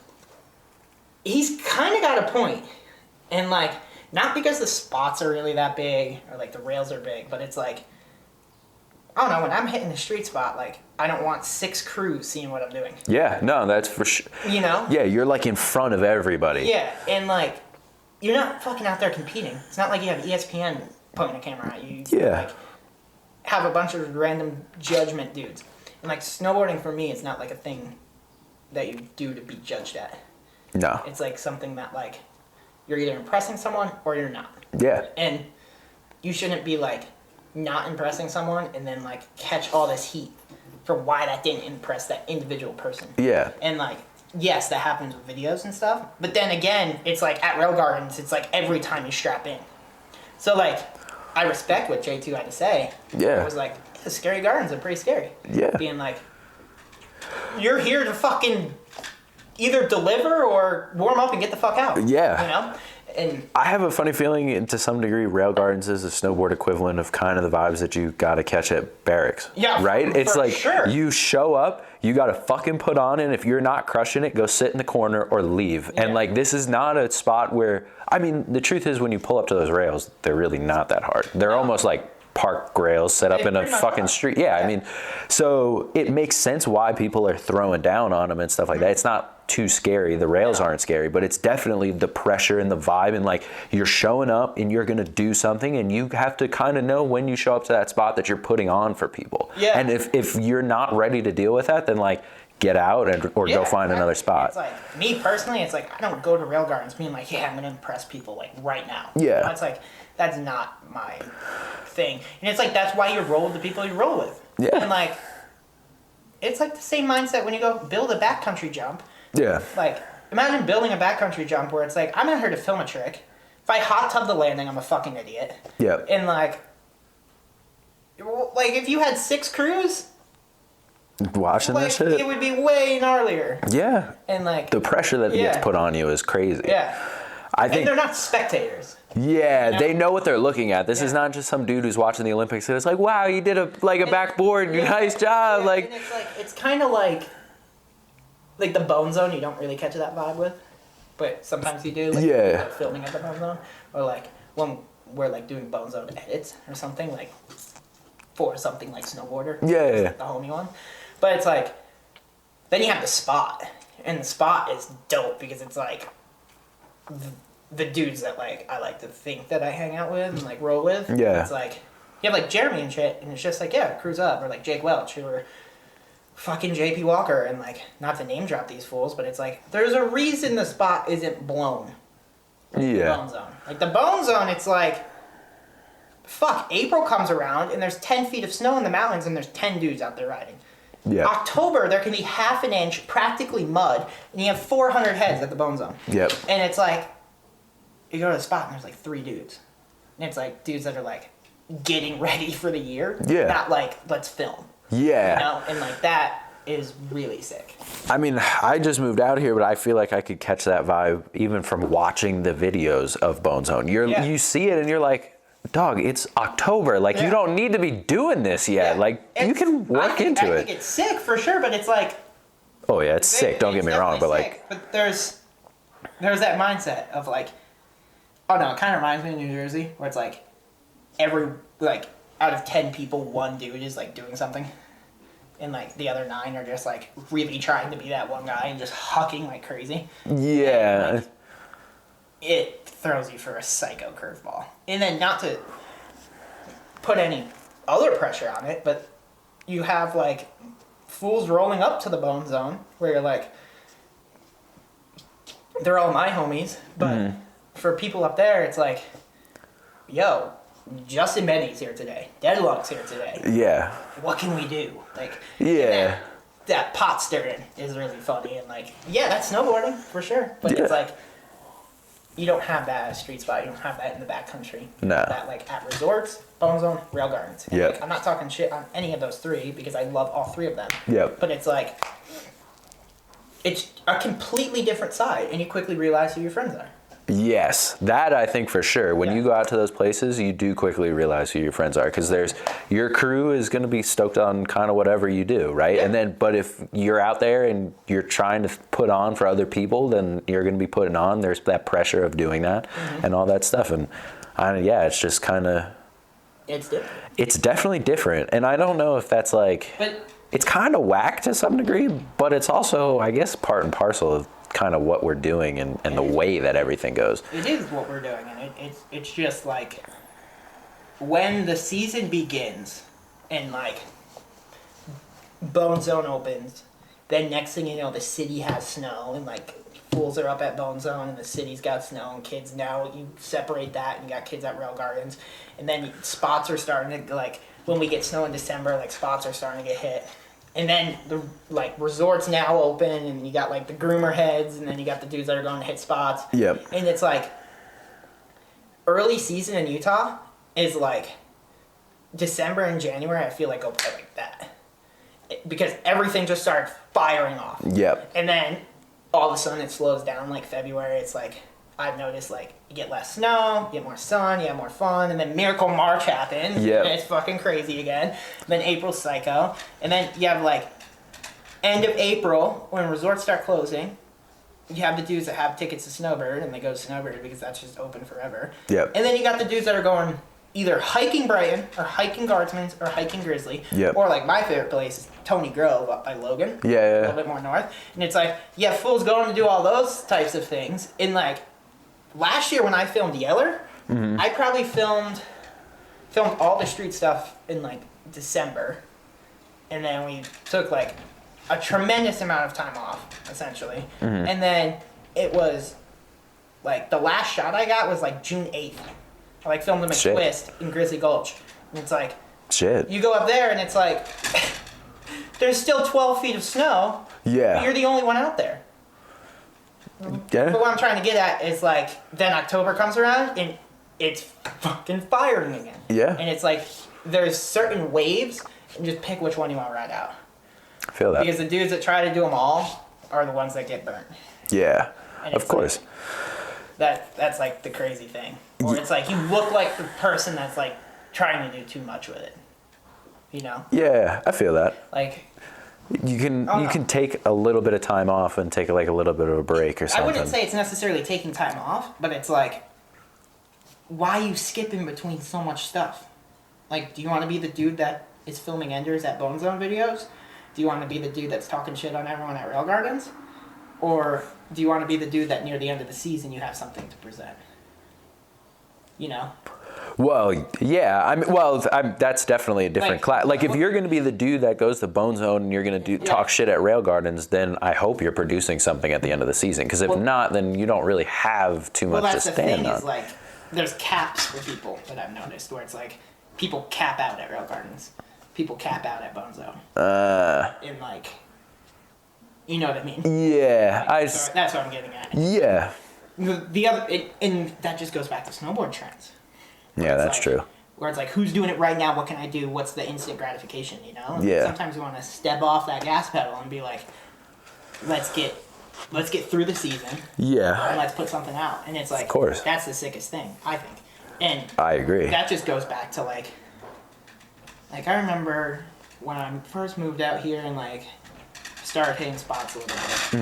he's kind of got a point, and like not because the spots are really that big or like the rails are big, but it's like I don't know, when I'm hitting the street spot, like I don't want 6 crews seeing what I'm doing. Yeah, no, that's for sure. You know? Yeah, you're like in front of everybody. Yeah, and like you're not fucking out there competing. It's not like you have ESPN pointing a camera at you. Yeah. Like, have a bunch of random judgment dudes. And like snowboarding for me is not like a thing that you do to be judged at. No. It's like something that like you're either impressing someone or you're not. Yeah. And you shouldn't be like not impressing someone and then like catch all this heat for why that didn't impress that individual person. Yeah. And like, yes, that happens with videos and stuff. But then again, it's like at rail gardens, it's like every time you strap in. So like, I respect what J2 had to say. Yeah. It was like, the scary gardens are pretty scary. Yeah. Being like, you're here to fucking either deliver or warm up and get the fuck out. Yeah. You know? And I have a funny feeling, to some degree, rail gardens is a snowboard equivalent of kind of the vibes that you got to catch at barracks. Yeah, right? It's like sure. You show up, you got to fucking put on, and if you're not crushing it, go sit in the corner or leave. Yeah. And like, this is not a spot where, I mean, the truth is when you pull up to those rails, they're really not that hard. They're almost like park rails set up in a fucking street. Yeah, I mean, so it makes sense why people are throwing down on them and stuff like that. It's not too scary. The rails aren't scary, but it's definitely the pressure and the vibe, and like you're showing up and you're gonna do something, and you have to kind of know when you show up to that spot that you're putting on for people. Yeah. And if you're not ready to deal with that, then like get out or go find another spot. It's like, me personally, it's like, I don't go to rail gardens being like, yeah, I'm going to impress people like right now. Yeah. You know, it's like, that's not my thing. And it's like, that's why you roll with the people you roll with. Yeah. And like, it's like the same mindset when you go build a backcountry jump. Yeah. Like, imagine building a backcountry jump where it's like, I'm not here to film a trick. If I hot tub the landing, I'm a fucking idiot. Yep. And like if you had 6 crews, Watching like, that shit. it would be way gnarlier. Yeah. And like The pressure that gets put on you is crazy. yeah. I And think. they're not spectators. Yeah, You know? they know what they're looking at. This is not just some dude who's watching the Olympics and it's like, wow, you did a backboard, nice job. Yeah, Like, and it's like it's kind of like the Bone Zone. You don't really catch that vibe with, but sometimes you do. Like, Yeah. like filming at the Bone Zone, or like when we're like doing Bone Zone edits or something like for something like Snowboarder. Yeah. Like the homie one. But it's like then you have the spot, and the spot is dope because it's like the dudes that like I like to think that I hang out with and like roll with. Yeah. It's like you have like Jeremy and shit, and it's just like, yeah, cruise up, or like Jake Welch, or fucking JP Walker, and like not to name drop these fools, but it's like there's a reason the spot isn't blown. Like the Yeah. Bone Zone. Like the Bone Zone, it's like fuck, April comes around and there's 10 feet of snow in the mountains and there's 10 dudes out there riding. yeah. October, there can be half an inch, practically mud, and you have 400 heads at the Bone Zone. Yep. And it's like, you go to the spot and there's like 3 dudes. And it's like dudes that are like getting ready for the year. Yeah. Not like, let's film. Yeah. You know? And like that is really sick. I mean, I just moved out here, but I feel like I could catch that vibe even from watching the videos of Bone Zone. Yeah. You see it and you're like, dog, it's October. Like, Yeah. you don't need to be doing this yet. Yeah. Like, you can work I into think it. it's sick for sure, but it's like, Oh, yeah, it's sick. Don't get me wrong, but definitely like, sick. But there's that mindset of like, oh no, it kind of reminds me of New Jersey, where it's like out of 10 people, 1 dude is like doing something, and like the other 9 are just like really trying to be that one guy and just hucking like crazy. yeah. Like, it throws you for a psycho curveball, and then not to put any other pressure on it, but you have like fools rolling up to the Bone Zone where you're like, they're all my homies, but for people up there, it's like, yo, Justin Benny's here today, Deadlock's here today. Yeah. What can we do? Like, Yeah. that pot stirring is really funny, and like, yeah, that's snowboarding for sure, but Yeah. it's like, you don't have that at a street spot. You don't have that in the backcountry. No. That like at resorts, Bone Zone, rail gardens. And, Yep. like, I'm not talking shit on any of those 3 because I love all 3 of them. Yep. But it's like, it's a completely different side, and you quickly realize who your friends are. Yes, that I think for sure. When you go out to those places, you do quickly realize who your friends are, because your crew is going to be stoked on kind of whatever you do, right? Yeah. And then, but if you're out there and you're trying to put on for other people, then you're going to be putting on. There's that pressure of doing that and all that stuff, and it's just kind of. It's different. It's definitely different, and I don't know if that's like. But it's kind of whack to some degree, but it's also, I guess, part and parcel of kind of what we're doing and the way that everything goes. it is what we're doing, and it's just like when the season begins and like Bone Zone opens, then next thing you know, the city has snow and like fools are up at Bone Zone and the city's got snow and kids now you separate that and you got kids at Rail Gardens, and then spots are starting to like when we get snow in December, like spots are starting to get hit. And then the like resorts now open, and you got like the groomer heads, and then you got the dudes that are going to hit spots. Yep. And it's like early season in Utah is like December and January. I feel like go like that because everything just started firing off. Yep. And then all of a sudden it slows down. Like February, it's like I've noticed like you get less snow, you get more sun, you have more fun, and then Miracle March happens. Yep. And it's fucking crazy again. And then April's psycho, and then you have like end of April when resorts start closing. You have the dudes that have tickets to Snowbird and they go to Snowbird because that's just open forever. Yep. And then you got the dudes that are going either hiking Brighton or hiking Guardsman's or hiking Grizzly. Yep. Or like my favorite place is Tony Grove up by Logan. Yeah. A little bit more north. And it's like, yeah, fools going to do all those types of things. And like last year when I filmed Yeller, I probably filmed all the street stuff in like December. And then we took like a tremendous amount of time off, essentially. And then it was like the last shot I got was like June 8th. I like filmed them at Shit. Twist in Grizzly Gulch. And it's like, Shit. you go up there and it's like, there's still 12 feet of snow. Yeah. But you're the only one out there. Yeah. But what I'm trying to get at is like, then October comes around and it's fucking firing again. Yeah. And it's like, there's certain waves and just pick which one you want to ride out. I feel that. Because the dudes that try to do them all are the ones that get burnt. Yeah. And Of it's course. like, that's like the crazy thing. Or it's like you look like the person that's like trying to do too much with it. You know? Yeah, I feel that. Like, You can Oh, you no. can take a little bit of time off and take like a little bit of a break or I something. wouldn't say it's necessarily taking time off, but it's like, why are you skipping between so much stuff? Like, do you want to be the dude that is filming Enders at Bone Zone videos? Do you want to be the dude that's talking shit on everyone at Rail Gardens? Or do you want to be the dude that near the end of the season you have something to present? You know? Well, yeah. That's definitely a different Like- class. Like if you're going to be the dude that goes to Bone Zone and you're going to talk shit at Rail Gardens, then I hope you're producing something at the end of the season. Because if Well- not, then you don't really have too Well, much to that's the stand thing on. is like, there's caps for people that I've noticed where it's like, people cap out at Rail Gardens. People cap out at Bone Zone. And like, you know what I mean? Yeah, That's what I'm getting at. yeah, The other, and that just goes back to snowboard trends. yeah. That's like, true. Where it's like, who's doing it right now? What can I do? What's the instant gratification? You know? And Yeah. sometimes you want to step off that gas pedal and be like, let's get through the season and Yeah, let's put something out. And it's like, Of course. that's the sickest thing, I think. And I agree. that just goes back to like I remember when I first moved out here and like started hitting spots a little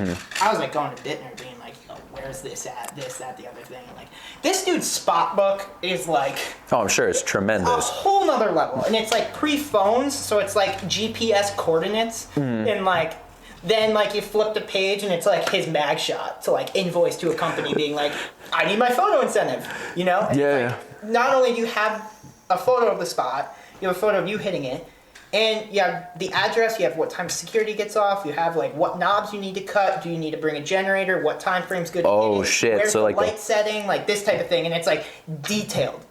bit. I was like going to Bittner being like, yo, where's this at? This, that, the other thing. And, like, this dude's spot book is like Oh, I'm sure it's a tremendous. whole nother level. And it's like pre-phones, so it's like GPS coordinates. And like, then like you flip the page and it's like his mag shot to like invoice to a company being like, I need my photo incentive, you know? And Yeah. it's like, not only do you have a photo of the spot, you have a photo of you hitting it, and you have the address, you have what time security gets off, you have like what knobs you need to cut, do you need to bring a generator, what time frame's good to Oh, hit it, shit. where's So, the like, the- light setting, like this type of thing, and it's like detailed.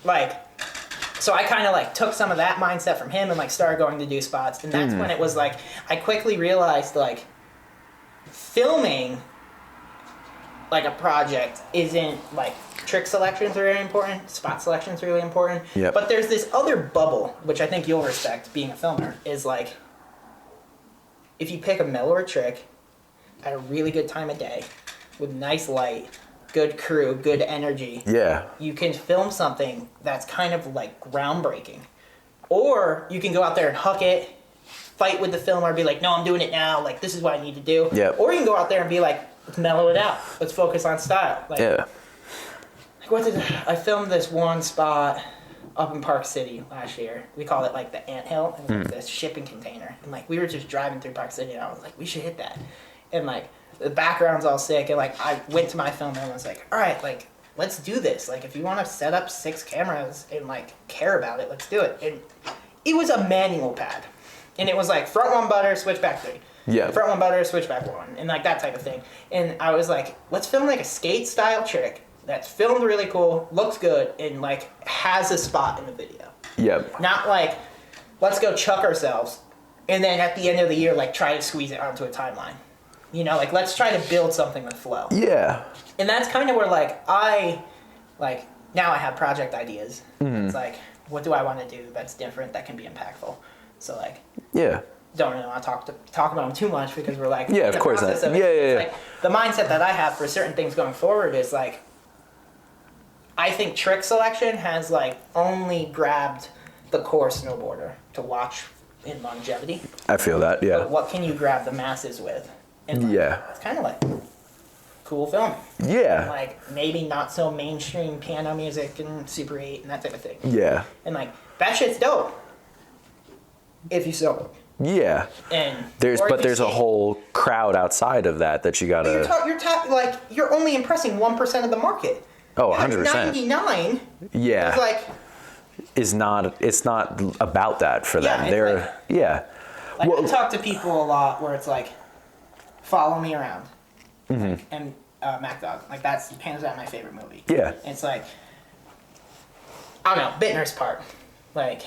Like, so I kind of like took some of that mindset from him and like started going to do spots, and that's when it was like, I quickly realized like filming like a project isn't like trick selections are very important, spot selections are really important. Yep. But there's this other bubble, which I think you'll respect being a filmer, is like if you pick a mellower trick at a really good time of day with nice light good crew, good energy, Yeah. you can film something that's kind of like groundbreaking. Or you can go out there and huck it, fight with the filmer, be like, no, I'm doing it now. Like, this is what I need to do. Yep. Or you can go out there and be like, let's mellow it out. Let's focus on style. Like, Yeah. like I filmed this one spot up in Park City last year. We called it like the anthill, and it was this shipping container. And like we were just driving through Park City, and I was like, we should hit that. And like the background's all sick, and like I went to my filmer and was like, all right, like let's do this. Like if you want to set up 6 cameras and like care about it, let's do it. And it was a manual pad, and it was like front 1 butter, switch back 3. Yeah. Front 1 butter, switch back 1, and like that type of thing. And I was like, let's film like a skate style trick that's filmed really cool, looks good, and like has a spot in the video. Yep. Not like, let's go chuck ourselves, and then at the end of the year, like try to squeeze it onto a timeline. You know, like let's try to build something with flow. Yeah. And that's kind of where now I have project ideas. It's like, what do I want to do that's different, that can be impactful? So like, Yeah. don't really want to talk about them too much because we're like, Yeah, in of the course not. process of it. Yeah. It's like the mindset that I have for certain things going forward is like, I think trick selection has like only grabbed the core snowboarder to watch in longevity. I feel that. Yeah. But what can you grab the masses with? And like, Yeah. it's kind of like cool filming. Yeah. Like maybe not so mainstream piano music and Super 8 and that type of thing. Yeah. And like that shit's dope if you sell it. Yeah. And There's or if you a skate. whole crowd outside of that you gotta. Like you're only impressing 1% of the market. Oh, Yeah, 100%. 99 Yeah. is like It's not about that for Yeah, them. it's They're like- yeah. I Well, talk to people a lot where it's like, follow me around, and Mac Dog. Like that's hands down my favorite movie. Yeah. It's like, I don't know, Bittner's part. Like,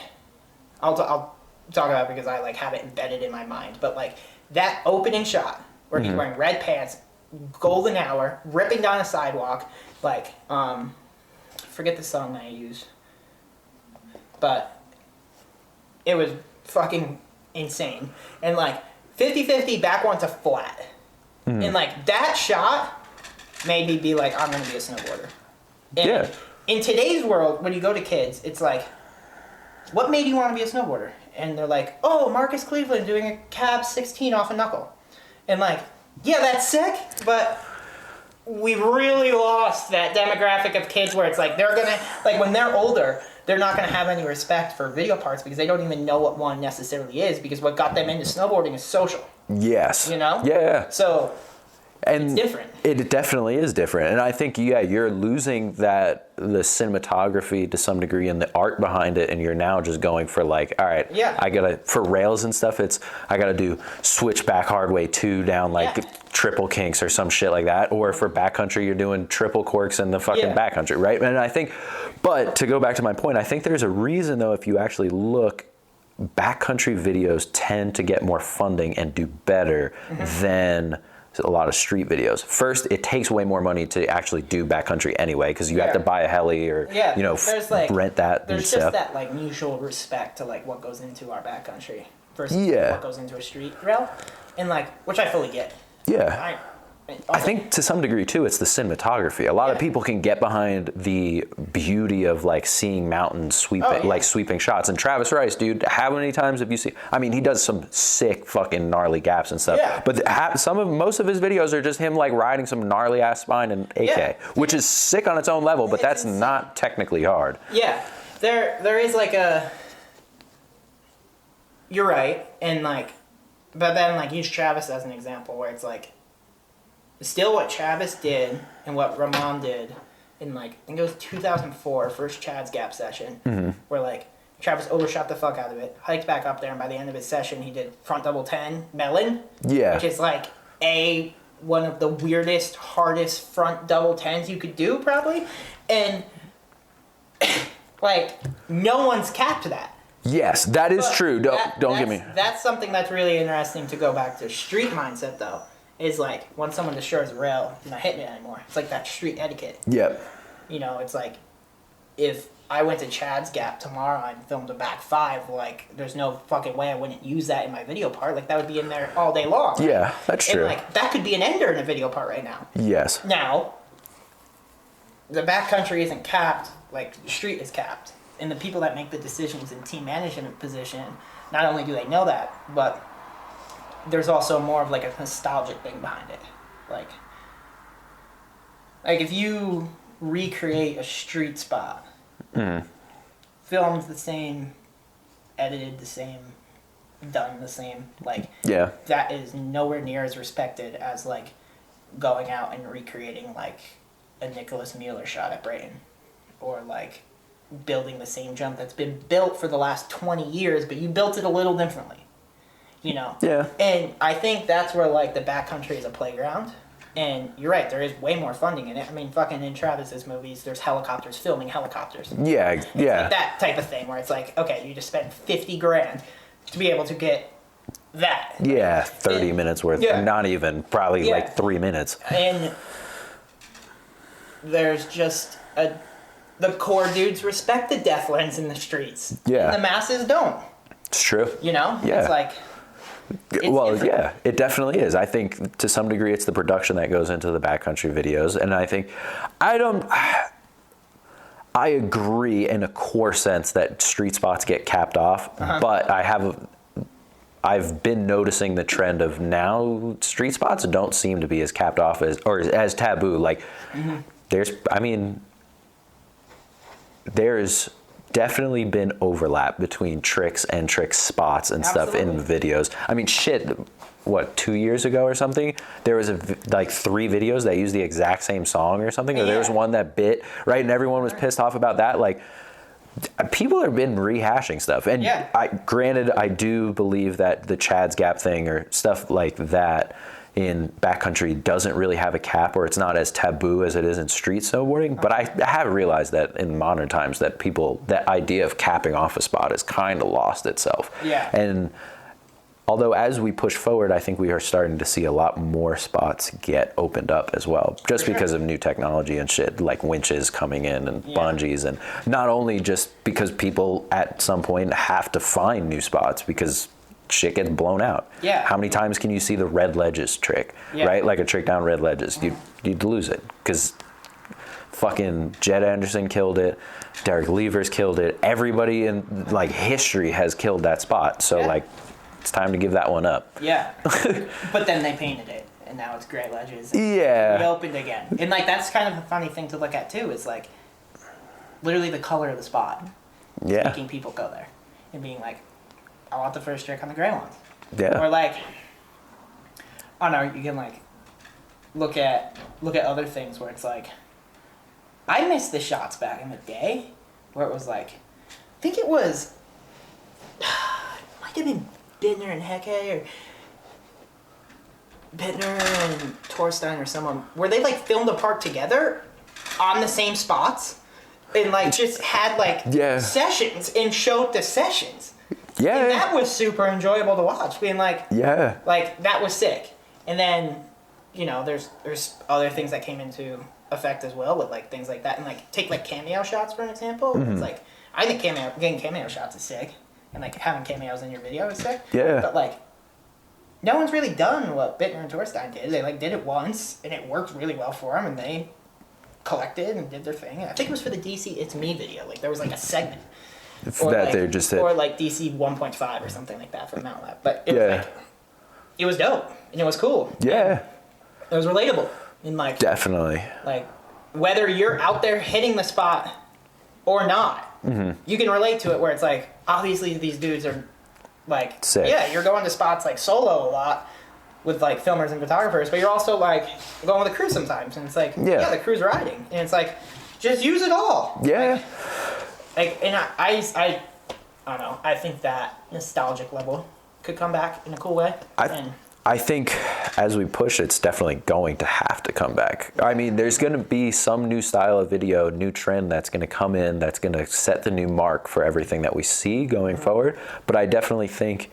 I'll talk about it because I like have it embedded in my mind. But like that opening shot where he's wearing red pants, golden hour, ripping down a sidewalk, like forget the song that I used, but it was fucking insane. And like 50-50 back one to flat. And like that shot made me be like, I'm gonna be a snowboarder. And Yeah. in today's world, when you go to kids, it's like, what made you want to be a snowboarder? And they're like, oh, Marcus Cleveland doing a cab 16 off a knuckle. And like, yeah, that's sick, but we've really lost that demographic of kids where it's like they're gonna, like when they're older, they're not gonna have any respect for video parts because they don't even know what one necessarily is, because what got them into snowboarding is social, yes. you know? Yeah. So And it's different. It definitely is different. And I think, yeah, you're losing the cinematography to some degree and the art behind it. And you're now just going for like, all right, Yeah. for rails and stuff, I gotta do switchback hard way 2 down like Yeah. triple kinks or some shit like that. Or for backcountry, you're doing triple corks in the fucking Yeah. backcountry, right? And I think, but to go back to my point, I think there's a reason though, if you actually look, backcountry videos tend to get more funding and do better than a lot of street videos. First, it takes way more money to actually do backcountry anyway, because you have to buy a heli or there's like, rent that. There's and just stuff. that like mutual respect to like what goes into our backcountry versus Yeah. what goes into a street rail, and like which I fully get. Yeah. I think to some degree too, it's the cinematography. A lot of people can get behind the beauty of like seeing mountains sweeping, like sweeping shots. And Travis Rice, dude, how many times have you seen? I mean, he does some sick fucking gnarly gaps and stuff. Yeah. But most of his videos are just him like riding some gnarly ass spine and AK, which is sick on its own level. But that's insane. not technically hard. Yeah, there is like a. You're right, and like, but then like use Travis as an example where it's like. Still what Travis did and what Ramon did in like, I think it was 2004, first Chad's Gap session, where like Travis overshot the fuck out of it, hiked back up there, and by the end of his session he did front double 10 melon, which is like one of the weirdest, hardest front double 10s you could do probably, and like no one's capped that. Yes, that is true. Don't get me. That's something that's really interesting to go back to street mindset though. Is like when someone destroys a rail, you're not hitting it anymore. It's like that street etiquette. Yep. You know, it's like if I went to Chad's Gap tomorrow and filmed a back 5, like there's no fucking way I wouldn't use that in my video part. Like that would be in there all day long. Yeah, that's true. And like that could be an ender in a video part right now. Yes. Now, the backcountry isn't capped, like the street is capped. And the people that make the decisions in team management position, not only do they know that, but there's also more of like a nostalgic thing behind it. Like if you recreate a street spot, filmed the same, edited the same, done the same, like that is nowhere near as respected as like going out and recreating like a Nicholas Mueller shot at Brayton, or like building the same jump that's been built for the last 20 years, but you built it a little differently, you know? Yeah. And I think that's where like the backcountry is a playground. And you're right, there is way more funding in it. I mean, fucking in Travis's movies, there's helicopters filming helicopters. Yeah, It's like that type of thing where it's like, okay, you just spent $50,000 to be able to get that. Yeah, 30 minutes worth. Yeah. Not even, probably like 3 minutes. And there's just the core dudes respect the death lens in the streets. Yeah. And the masses don't. It's true. You know? Yeah. It's like... Yeah, it definitely is. I think to some degree it's the production that goes into the backcountry videos. And I think, I agree in a core sense that street spots get capped off, but I've been noticing the trend of now street spots don't seem to be as capped off as taboo. Like there's definitely been overlap between tricks and trick spots and stuff in videos. I mean, shit, what, 2 years ago or something, there was like 3 videos that used the exact same song or something, or there was one that bit, right, and everyone was pissed off about that. Like, people have been rehashing stuff, and granted, I do believe that the Chad's Gap thing or stuff like that in backcountry doesn't really have a cap, or it's not as taboo as it is in street snowboarding. But I have realized that in modern times that that idea of capping off a spot has kind of lost itself. Yeah. And although as we push forward, I think we are starting to see a lot more spots get opened up as well, just because of new technology and shit, like winches coming in and bungees, and not only just because people at some point have to find new spots because shit gets blown out. Yeah. How many times can you see the red ledges trick, right? Like a trick down red ledges. You'd lose it because fucking Jed Anderson killed it. Derek Levers killed it. Everybody in like history has killed that spot. So like, it's time to give that one up. Yeah. But then they painted it, and now it's gray ledges. Yeah. Reopened again. And like, that's kind of a funny thing to look at too, is like literally the color of the spot. Yeah. Making people go there and being like, I want the first trick on the gray ones. Yeah. Or like, I don't know, you can like look at other things where it's like, I missed the shots back in the day where it was like, I think it was, might have been Bittner and Hecke, or Bittner and Torstein or someone, where they like filmed a part together on the same spots and like just had like sessions and showed the sessions. Yeah. And that was super enjoyable to watch, being like, like that was sick. And then, you know, there's other things that came into effect as well with like things like that, and like take like cameo shots for an example. It's like, I think getting cameo shots is sick, and like having cameos in your video is sick. Yeah. But like, no one's really done what Bittner and Torstein did. They like did it once, and it worked really well for them, and they collected and did their thing. I think it was for the DC It's Me video. Like there was like a segment. Or that like, they're just or like DC 1.5 or something like that from Mount Lab. But it was like, it was dope and it was cool. Yeah. It was relatable. And like, definitely. Like, whether you're out there hitting the spot or not, you can relate to it, where it's like, obviously these dudes are like, sick. Yeah, you're going to spots like solo a lot with like filmers and photographers, but you're also like going with a crew sometimes, and it's like, the crew's riding, and it's like, just use it all. Yeah. Like, and I don't know. I think that nostalgic level could come back in a cool way. I think as we push, it's definitely going to have to come back. I mean, there's going to be some new style of video, new trend that's going to come in, that's going to set the new mark for everything that we see going forward. But I definitely think,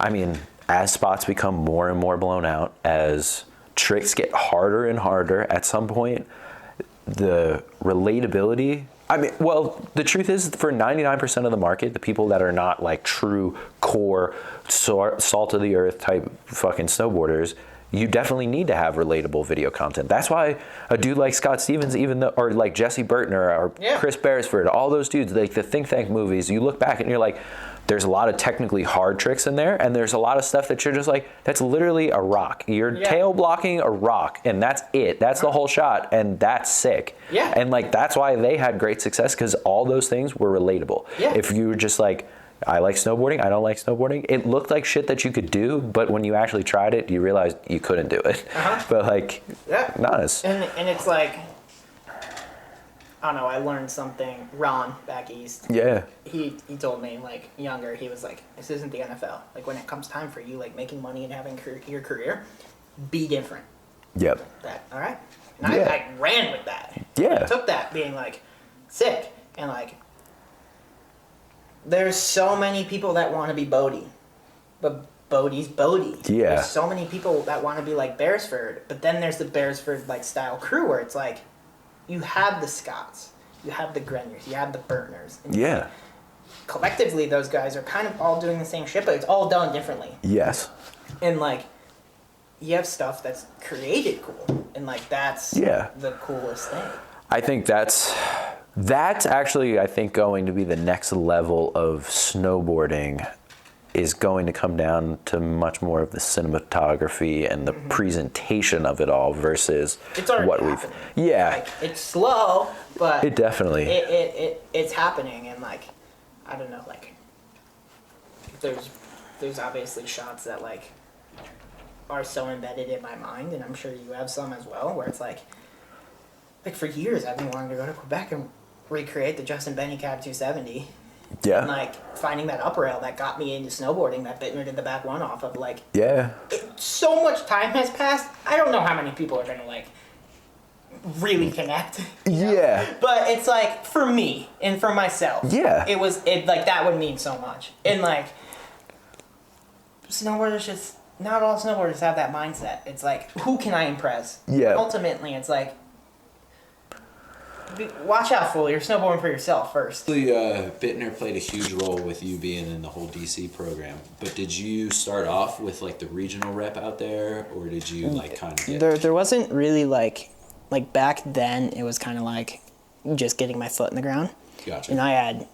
I mean, as spots become more and more blown out, as tricks get harder and harder, at some point, the relatability, I mean, well, the truth is, for 99% of the market, the people that are not like true core salt of the earth type fucking snowboarders, you definitely need to have relatable video content. That's why a dude like Scott Stevens, or like Jesse Burton or Chris Beresford, all those dudes, like the Think Tank movies, you look back and you're like, there's a lot of technically hard tricks in there, and there's a lot of stuff that you're just like, that's literally a rock. You're tail blocking a rock, and that's it. That's the whole shot, and that's sick. Yeah. And like that's why they had great success, because all those things were relatable. Yeah. If you were just like, I like snowboarding, I don't like snowboarding, it looked like shit that you could do, but when you actually tried it, you realized you couldn't do it. But like, nice. And it's like, I don't know, I learned something. Ron, back east. Yeah. He told me, like, younger, he was like, this isn't the NFL. Like, when it comes time for you, like, making money and having your career, be different. Yep. That, all right? And I ran with that. Yeah. I took that being, like, sick. And, like, there's so many people that want to be Bodie. But Bodie's Bodie. Yeah. There's so many people that want to be like Beresford. But then there's the Beresford, like, style crew where it's like, you have the Scotts, you have the Greniers, you have the Burtners. And like, collectively, those guys are kind of all doing the same shit, but it's all done differently. Yes. And, like, you have stuff that's created cool. And, like, that's the coolest thing. I think that's actually, I think, going to be the next level of snowboarding is going to come down to much more of the cinematography and the presentation of it all versus it's already what happening. Like, it's slow, but it definitely it's happening. And like, I don't know, like, there's obviously shots that like are so embedded in my mind, and I'm sure you have some as well, where it's like for years I've been wanting to go to Quebec and recreate the Justin Benny Cab 270. Yeah. And, like, finding that up rail that got me into snowboarding that Bittner did the back one off of, like... Yeah. So much time has passed. I don't know how many people are going to, like, really connect. Yeah. Know? But it's, like, for me and for myself. Yeah. Like, that would mean so much. And, like, snowboarders just... Not all snowboarders have that mindset. It's, like, who can I impress? Yeah. Ultimately, it's, like... Watch out, fool. You're snowboarding for yourself first. Bittner played a huge role with you being in the whole DC program. But did you start off with like the regional rep out there, or did you like kind of get... There wasn't really like back then. It was kind of like just getting my foot in the ground. Gotcha. And I had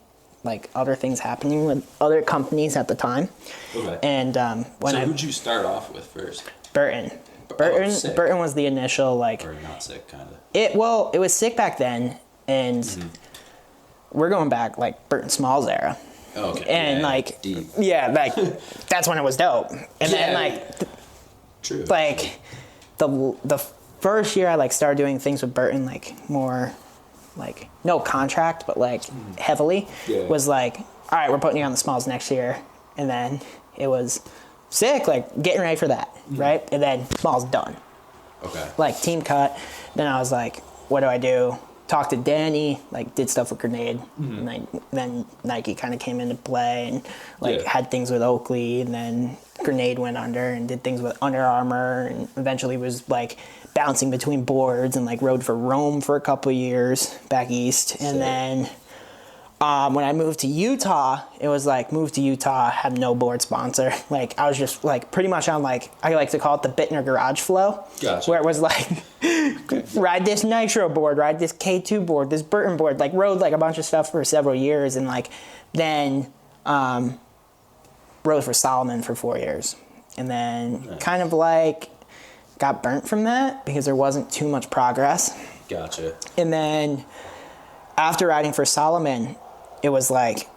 like other things happening with other companies at the time. Okay. And who'd you start off with first? Burton. Sick. Burton was the initial like. Or not sick, kind of. It was sick back then, and we're going back like Burton Smalls era. Oh, okay. And like deep. Yeah, like that's when it was dope. And then like, true. Like the first year I like started doing things with Burton like more, like no contract but like heavily was like, all right, we're putting you on the Smalls next year, and then it was sick, like getting ready for that, right? And then Smalls done. Okay. Like team cut. Then I was like, what do I do? Talked to Danny, like did stuff with Grenade. And then Nike kind of came into play and like had things with Oakley, and then Grenade went under and did things with Under Armour, and eventually was like bouncing between boards and like rode for Rome for a couple of years back east. And then when I moved to Utah, it was like, moved to Utah, had no board sponsor. Like, I was just like pretty much on like, I like to call it the Bittner garage flow. Gotcha. Where it was like, ride this Nitro board, ride this K2 board, this Burton board, like rode like a bunch of stuff for several years. And like, then rode for Solomon for 4 years. And then kind of like got burnt from that because there wasn't too much progress. Gotcha. And then after riding for Solomon, it was like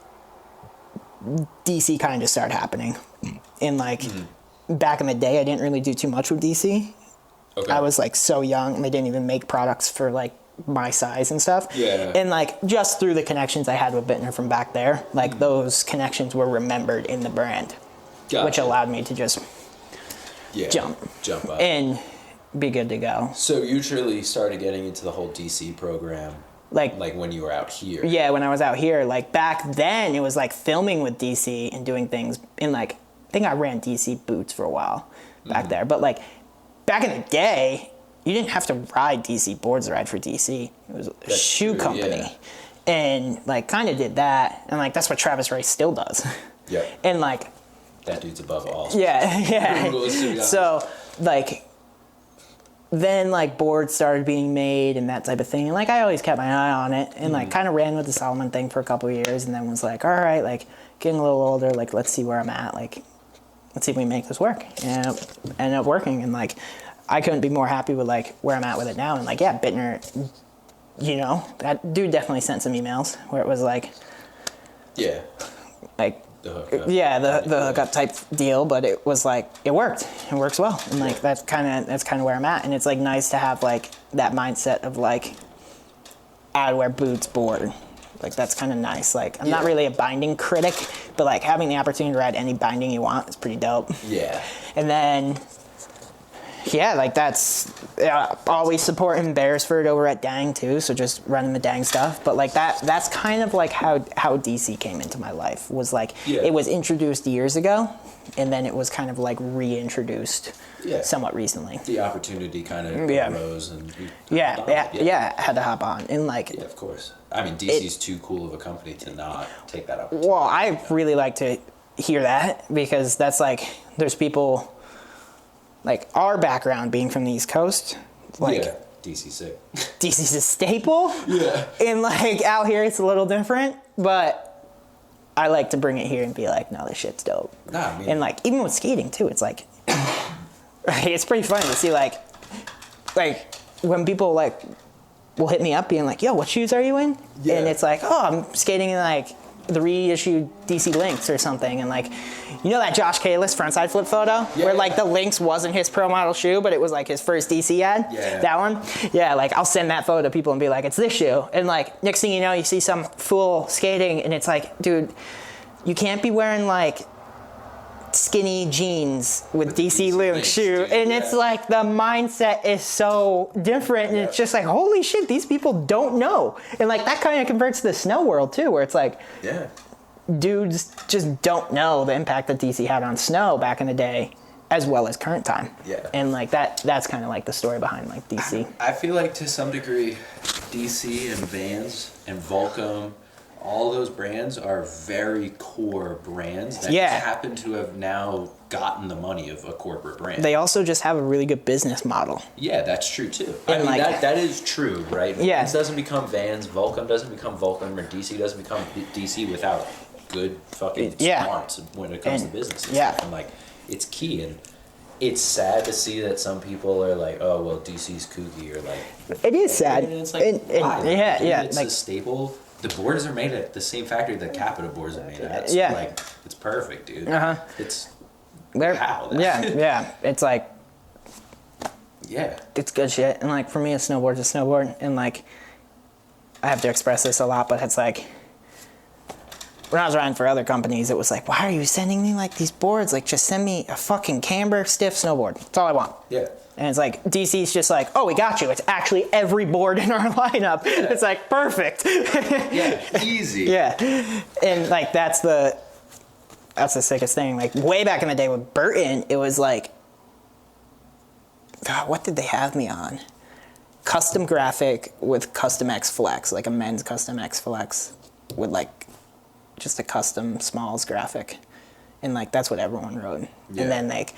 DC kind of started happening. And like back in the day, I didn't really do too much with DC. Okay. I was like so young, and they didn't even make products for like my size and stuff. Yeah. And like just through the connections I had with Bittner from back there, like those connections were remembered in the brand, which allowed me to just jump up and be good to go. So you truly started getting into the whole DC program like when you were out here. Yeah, when I was out here. Like back then it was like filming with DC and doing things in like, I think I ran DC boots for a while back there. But like back in the day, you didn't have to ride DC boards to ride for DC. It was a shoe company. Yeah. And like kind of did that. And like that's what Travis Rice still does. Yeah. And like that dude's above all. Yeah. So like then like boards started being made and that type of thing. And like I always kept my eye on it and like kind of ran with the Solomon thing for a couple of years, and then was like, all right, like getting a little older, like let's see where I'm at, like let's see if we can make this work. And it ended up working, and like I couldn't be more happy with like where I'm at with it now. And like, yeah, Bittner, you know, that dude definitely sent some emails where it was like, Yeah. like, The hookup. yeah, the hookup type deal, but it was like, it worked. It works well. And like, that's kind of where I'm at. And it's like nice to have like that mindset of like, I wear boots, board. Like, that's kind of nice. Like, I'm not really a binding critic, but like having the opportunity to ride any binding you want is pretty dope. Yeah. And then, yeah, like that's always supporting Beresford over at Dang too. So just running the Dang stuff. But like that's kind of like how DC came into my life, was like it was introduced years ago, and then it was kind of like reintroduced somewhat recently. The opportunity kind of arose, and had to hop on. And like, yeah, of course. I mean, DC's too cool of a company to not take that opportunity. Well, I really like to hear that, because that's like, there's people like our background being from the East Coast, like DC sick. DC's a staple. Yeah. And like out here it's a little different, but I like to bring it here and be like, no, this shit's dope. Nah, I mean, and like even with skating too, it's like it's pretty funny to see like when people like will hit me up being like, yo, what shoes are you in? Yeah. And it's like, oh, I'm skating in like the reissued DC Lynx or something, and like, you know that Josh Kalis frontside flip photo where like the Lynx wasn't his pro model shoe, but it was like his first DC ad? Yeah. That one? Yeah, like I'll send that photo to people and be like, it's this shoe. And like next thing you know, you see some fool skating and it's like, dude, you can't be wearing like skinny jeans with DC Lynx shoe. Dude, and it's like the mindset is so different, and it's just like, holy shit, these people don't know. And like that kind of converts to the snow world too, where it's like, dudes just don't know the impact that DC had on snow back in the day, as well as current time. Yeah. And like that's kind of like the story behind like DC. I feel like to some degree, DC and Vans and Volcom, all those brands are very core brands that happen to have now gotten the money of a corporate brand. They also just have a really good business model. Yeah, that's true too. And I mean, like, that is true, right? Yeah. Vans doesn't become Vans, Volcom doesn't become Volcom, or DC doesn't become DC without good fucking smarts when it comes to business and stuff. And like, it's key, and it's sad to see that some people are like, oh, well, DC's kooky, or like... It is sad. And it's like, why? It's like, a staple. The boards are made at the same factory that Capita boards are made at. So like, it's perfect, dude. It's... How? It's like... It's good shit. And like, for me, a snowboard's a snowboard. And like, I have to express this a lot, but it's like, when I was riding for other companies, it was like, why are you sending me like these boards? Like, just send me a fucking camber stiff snowboard. That's all I want. Yeah. And it's like, DC's just like, oh, we got you. It's actually every board in our lineup. Yeah. It's like, perfect. Easy. Yeah. And like, that's the sickest thing. Like, way back in the day with Burton, it was like, God, what did they have me on? Custom graphic with Custom X Flex, like a men's Custom X Flex with like just a custom smalls graphic. And like, that's what everyone rode. Yeah. And then like,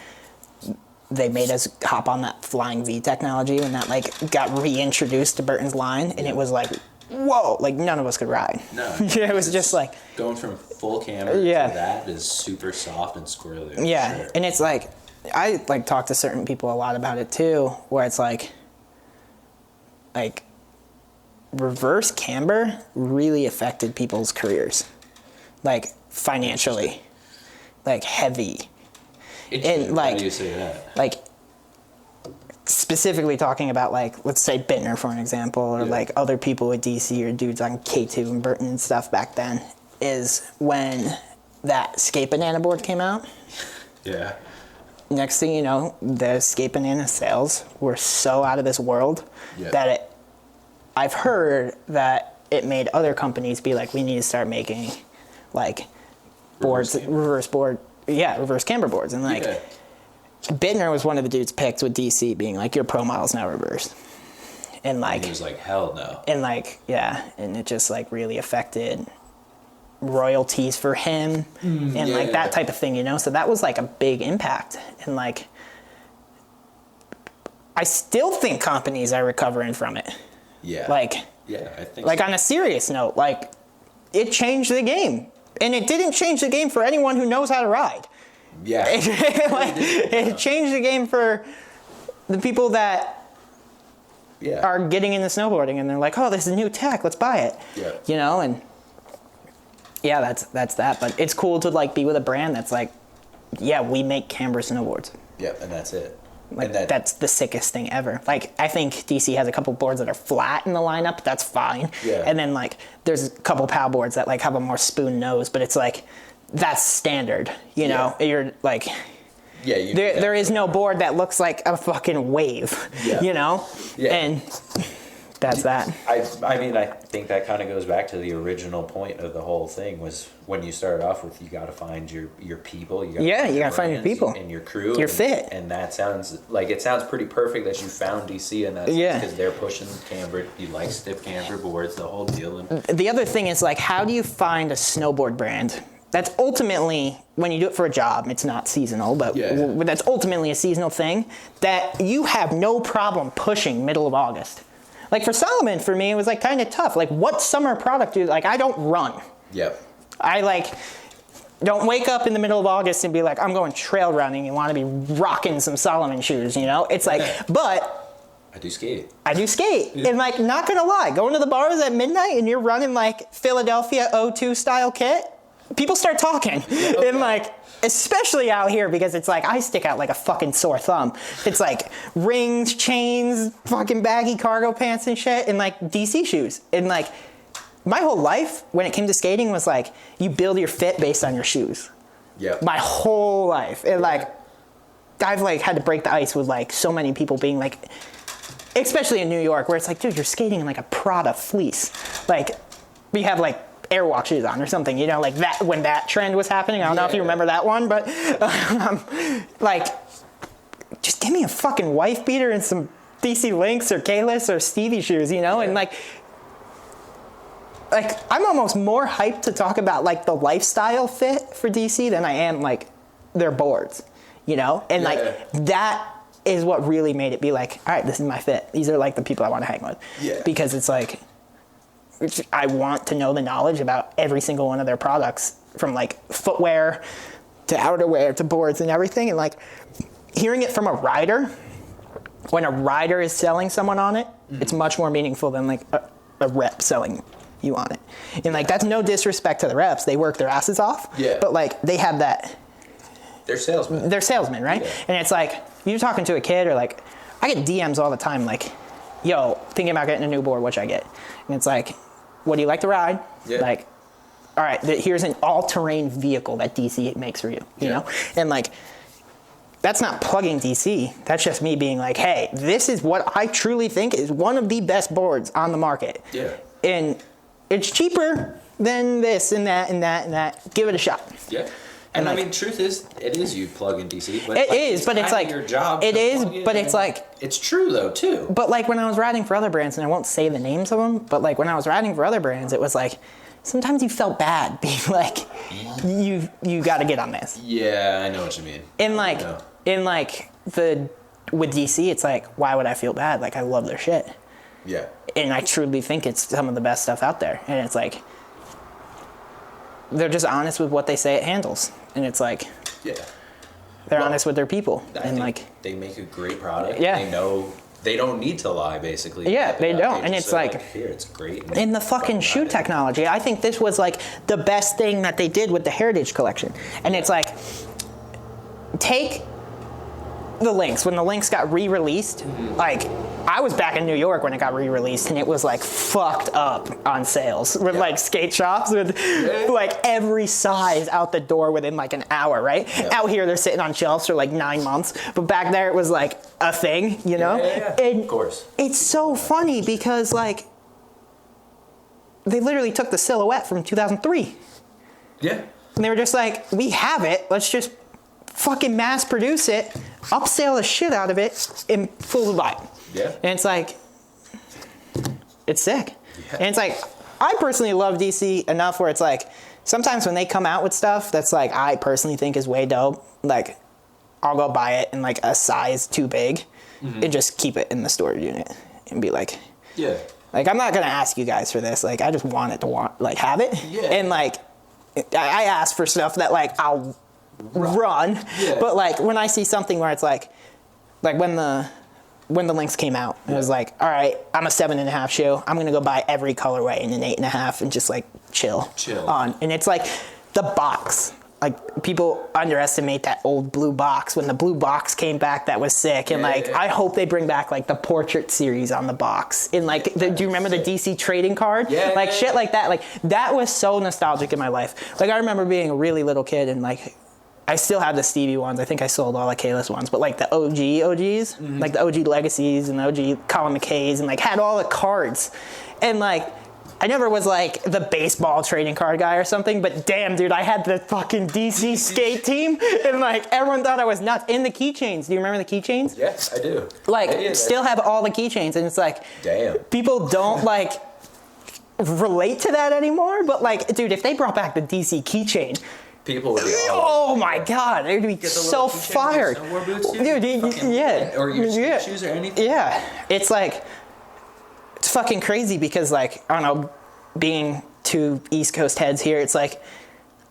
they made us hop on that Flying V technology when that like got reintroduced to Burton's line, and it was like, whoa, like none of us could ride. No. It was just like... Going from full camber to that is super soft and squirrely. Yeah, sure. And it's like, I like talk to certain people a lot about it too, where it's like reverse camber really affected people's careers. Like financially. Like heavy. And like, how do you say that? Like, specifically talking about like, let's say Bittner for an example, or like other people with DC or dudes on K2 and Burton and stuff back then, is when that Skate Banana board came out. Yeah. Next thing you know, the Skate Banana sales were so out of this world that I've heard that it made other companies be like, we need to start making like reverse camber boards. And like, Bittner was one of the dudes picked with DC being like, your pro model's now reversed. And like, and he was like, hell no. And like, and it just like really affected royalties for him and like that type of thing, you know? So that was like a big impact. And like, I still think companies are recovering from it. Yeah. Like, yeah, I think like so. On a serious note, like, it changed the game. And it didn't change the game for anyone who knows how to ride. Yeah. It changed the game for the people that are getting into snowboarding and they're like, oh, this is new tech, let's buy it. Yeah. You know, and yeah, that's that. But it's cool to like be with a brand that's like, yeah, we make camber snowboards. Yeah, and that's it. Like, that's the sickest thing ever. Like, I think DC has a couple boards that are flat in the lineup. That's fine. Yeah. And then, like, there's a couple PAL boards that, like, have a more spoon nose. But it's, like, that's standard, you know? You're, like... Yeah, there is no board that looks like a fucking wave, you know? Yeah. And that's that. I mean, I think that kind of goes back to the original point of the whole thing was when you started off with, you got to find your people. You gotta find your people. And your crew. Your fit. And that sounds pretty perfect that you found DC and that's because they're pushing camber. You like stiff camber boards, the whole deal. And the other thing is, like, how do you find a snowboard brand that's ultimately, when you do it for a job, it's not seasonal, but that's ultimately a seasonal thing that you have no problem pushing middle of August. Like for Solomon, for me, it was like kind of tough. Like, what summer product do, like, I don't run. Yep. I like don't wake up in the middle of August and be like, I'm going trail running and want to be rocking some Solomon shoes, you know? It's like, but I do skate. And like, not gonna lie, going to the bars at midnight and you're running like Philadelphia O2 style kit, people start talking. And like, especially out here, because it's like, I stick out like a fucking sore thumb. It's like rings, chains, fucking baggy cargo pants and shit, and like DC shoes. And like, my whole life, when it came to skating, was like, you build your fit based on your shoes. Yeah. My whole life. And like, I've like had to break the ice with like so many people being like, especially in New York, where it's like, dude, you're skating in like a Prada fleece. Like, we have like Airwalk shoes on or something, you know, like that, when that trend was happening. I don't know if you remember that one, but like, just give me a fucking wife beater and some DC Lynx or Kalis or Stevie shoes, you know, and like I'm almost more hyped to talk about like the lifestyle fit for DC than I am like their boards, you know, and like that is what really made it be like, all right, this is my fit. These are like the people I want to hang with, because it's like, I want to know the knowledge about every single one of their products, from like footwear to outerwear to boards and everything. And like hearing it from a rider, when a rider is selling someone on it, it's much more meaningful than like a rep selling you on it. And like, that's no disrespect to the reps. They work their asses off. Yeah. But like, they have that. They're salesmen. They're salesmen, right? Yeah. And it's like, you're talking to a kid, or like, I get DMs all the time like, yo, thinking about getting a new board, what should I get? And it's like, what do you like to ride? Yeah. Like, all right, here's an all-terrain vehicle that DC makes for you, you know? And like, that's not plugging DC. That's just me being like, hey, this is what I truly think is one of the best boards on the market. Yeah. And it's cheaper than this and that and that and that. Give it a shot. Yeah. And like, I mean, truth is, it is you plug in DC. But it like, is, but it's like your job. It is, but it's like it's true though too. But like when I was riding for other brands, and I won't say the names of them, but like when I was riding for other brands, it was like sometimes you felt bad being like, you got to get on this. Yeah, I know what you mean. In like with DC, it's like, why would I feel bad? Like, I love their shit. Yeah. And I truly think it's some of the best stuff out there. And it's like, they're just honest with what they say it handles. And it's like, they're honest with their people. And like, they make a great product. Yeah. They know they don't need to lie, basically. Yeah, they don't. And it's like, here, it's great. And the fucking shoe technology. I think this was like the best thing that they did with the Heritage Collection. And it's like, take the Lynx. When the Lynx got re-released, like, I was back in New York when it got re-released, and it was like fucked up on sales with like skate shops with like every size out the door within like an hour, right? Out here they're sitting on shelves for like 9 months, but back there it was like a thing, you know? And of course. It's so funny because like they literally took the silhouette from 2003. Yeah. And they were just like, we have it, let's just fucking mass produce it, upsell the shit out of it, and full buy it. Yeah. And it's like, it's sick. Yeah. And it's like, I personally love DC enough where it's like, sometimes when they come out with stuff that's like, I personally think is way dope, like, I'll go buy it in like a size too big. and just keep it in the storage unit and be like, yeah. Like, I'm not going to ask you guys for this. Like, I just want it to have it. Yeah. And, like, I ask for stuff that, like, I'll run. Yeah. But, like, when I see something where it's like when the Lynx came out, it was like, all right, I'm a 7.5 shoe. I'm going to go buy every colorway in an 8.5 and just, like, chill on. And it's like the box. Like, people underestimate that old blue box. When the blue box came back, that was sick. And, I hope they bring back, like, the portrait series on the box. And, like, do you remember the DC trading card? Yeah. Shit like that. Like, that was so nostalgic in my life. Like, I remember being a really little kid and, like, I still have the Stevie ones. I think I sold all the Kalis ones. But, like, the OGs, like, the OG Legacies and the OG Colin McKays and, like, had all the cards. And, like, I never was like the baseball trading card guy or something, but damn, dude, I had the fucking DC skate team, and like everyone thought I was nuts. And the keychains. Do you remember the keychains? Yes, I do. Like, still have all the keychains, and it's like, damn, people don't like relate to that anymore. But like, dude, if they brought back the DC keychain, people would be oh my god, they'd be so fired. Dude, yeah, or your skate shoes or anything. Yeah, it's like. It's fucking crazy because, like, I don't know, being two East Coast heads here, it's like,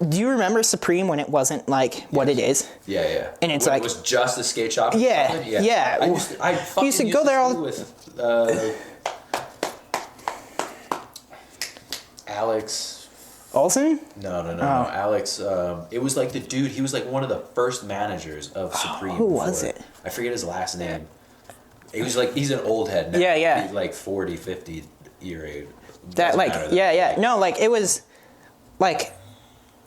do you remember Supreme when it wasn't, like, what it is? Yeah, yeah. And it's when like... it was just a skate shop? Yeah. I used to go there all... with Alex... Olsen? No. Alex, it was like the dude, he was like one of the first managers of Supreme. Who was it? I forget his last name. He was like, he's an old head now. Yeah. He's like 40, 50 year age. That, like, No, like, it was, like,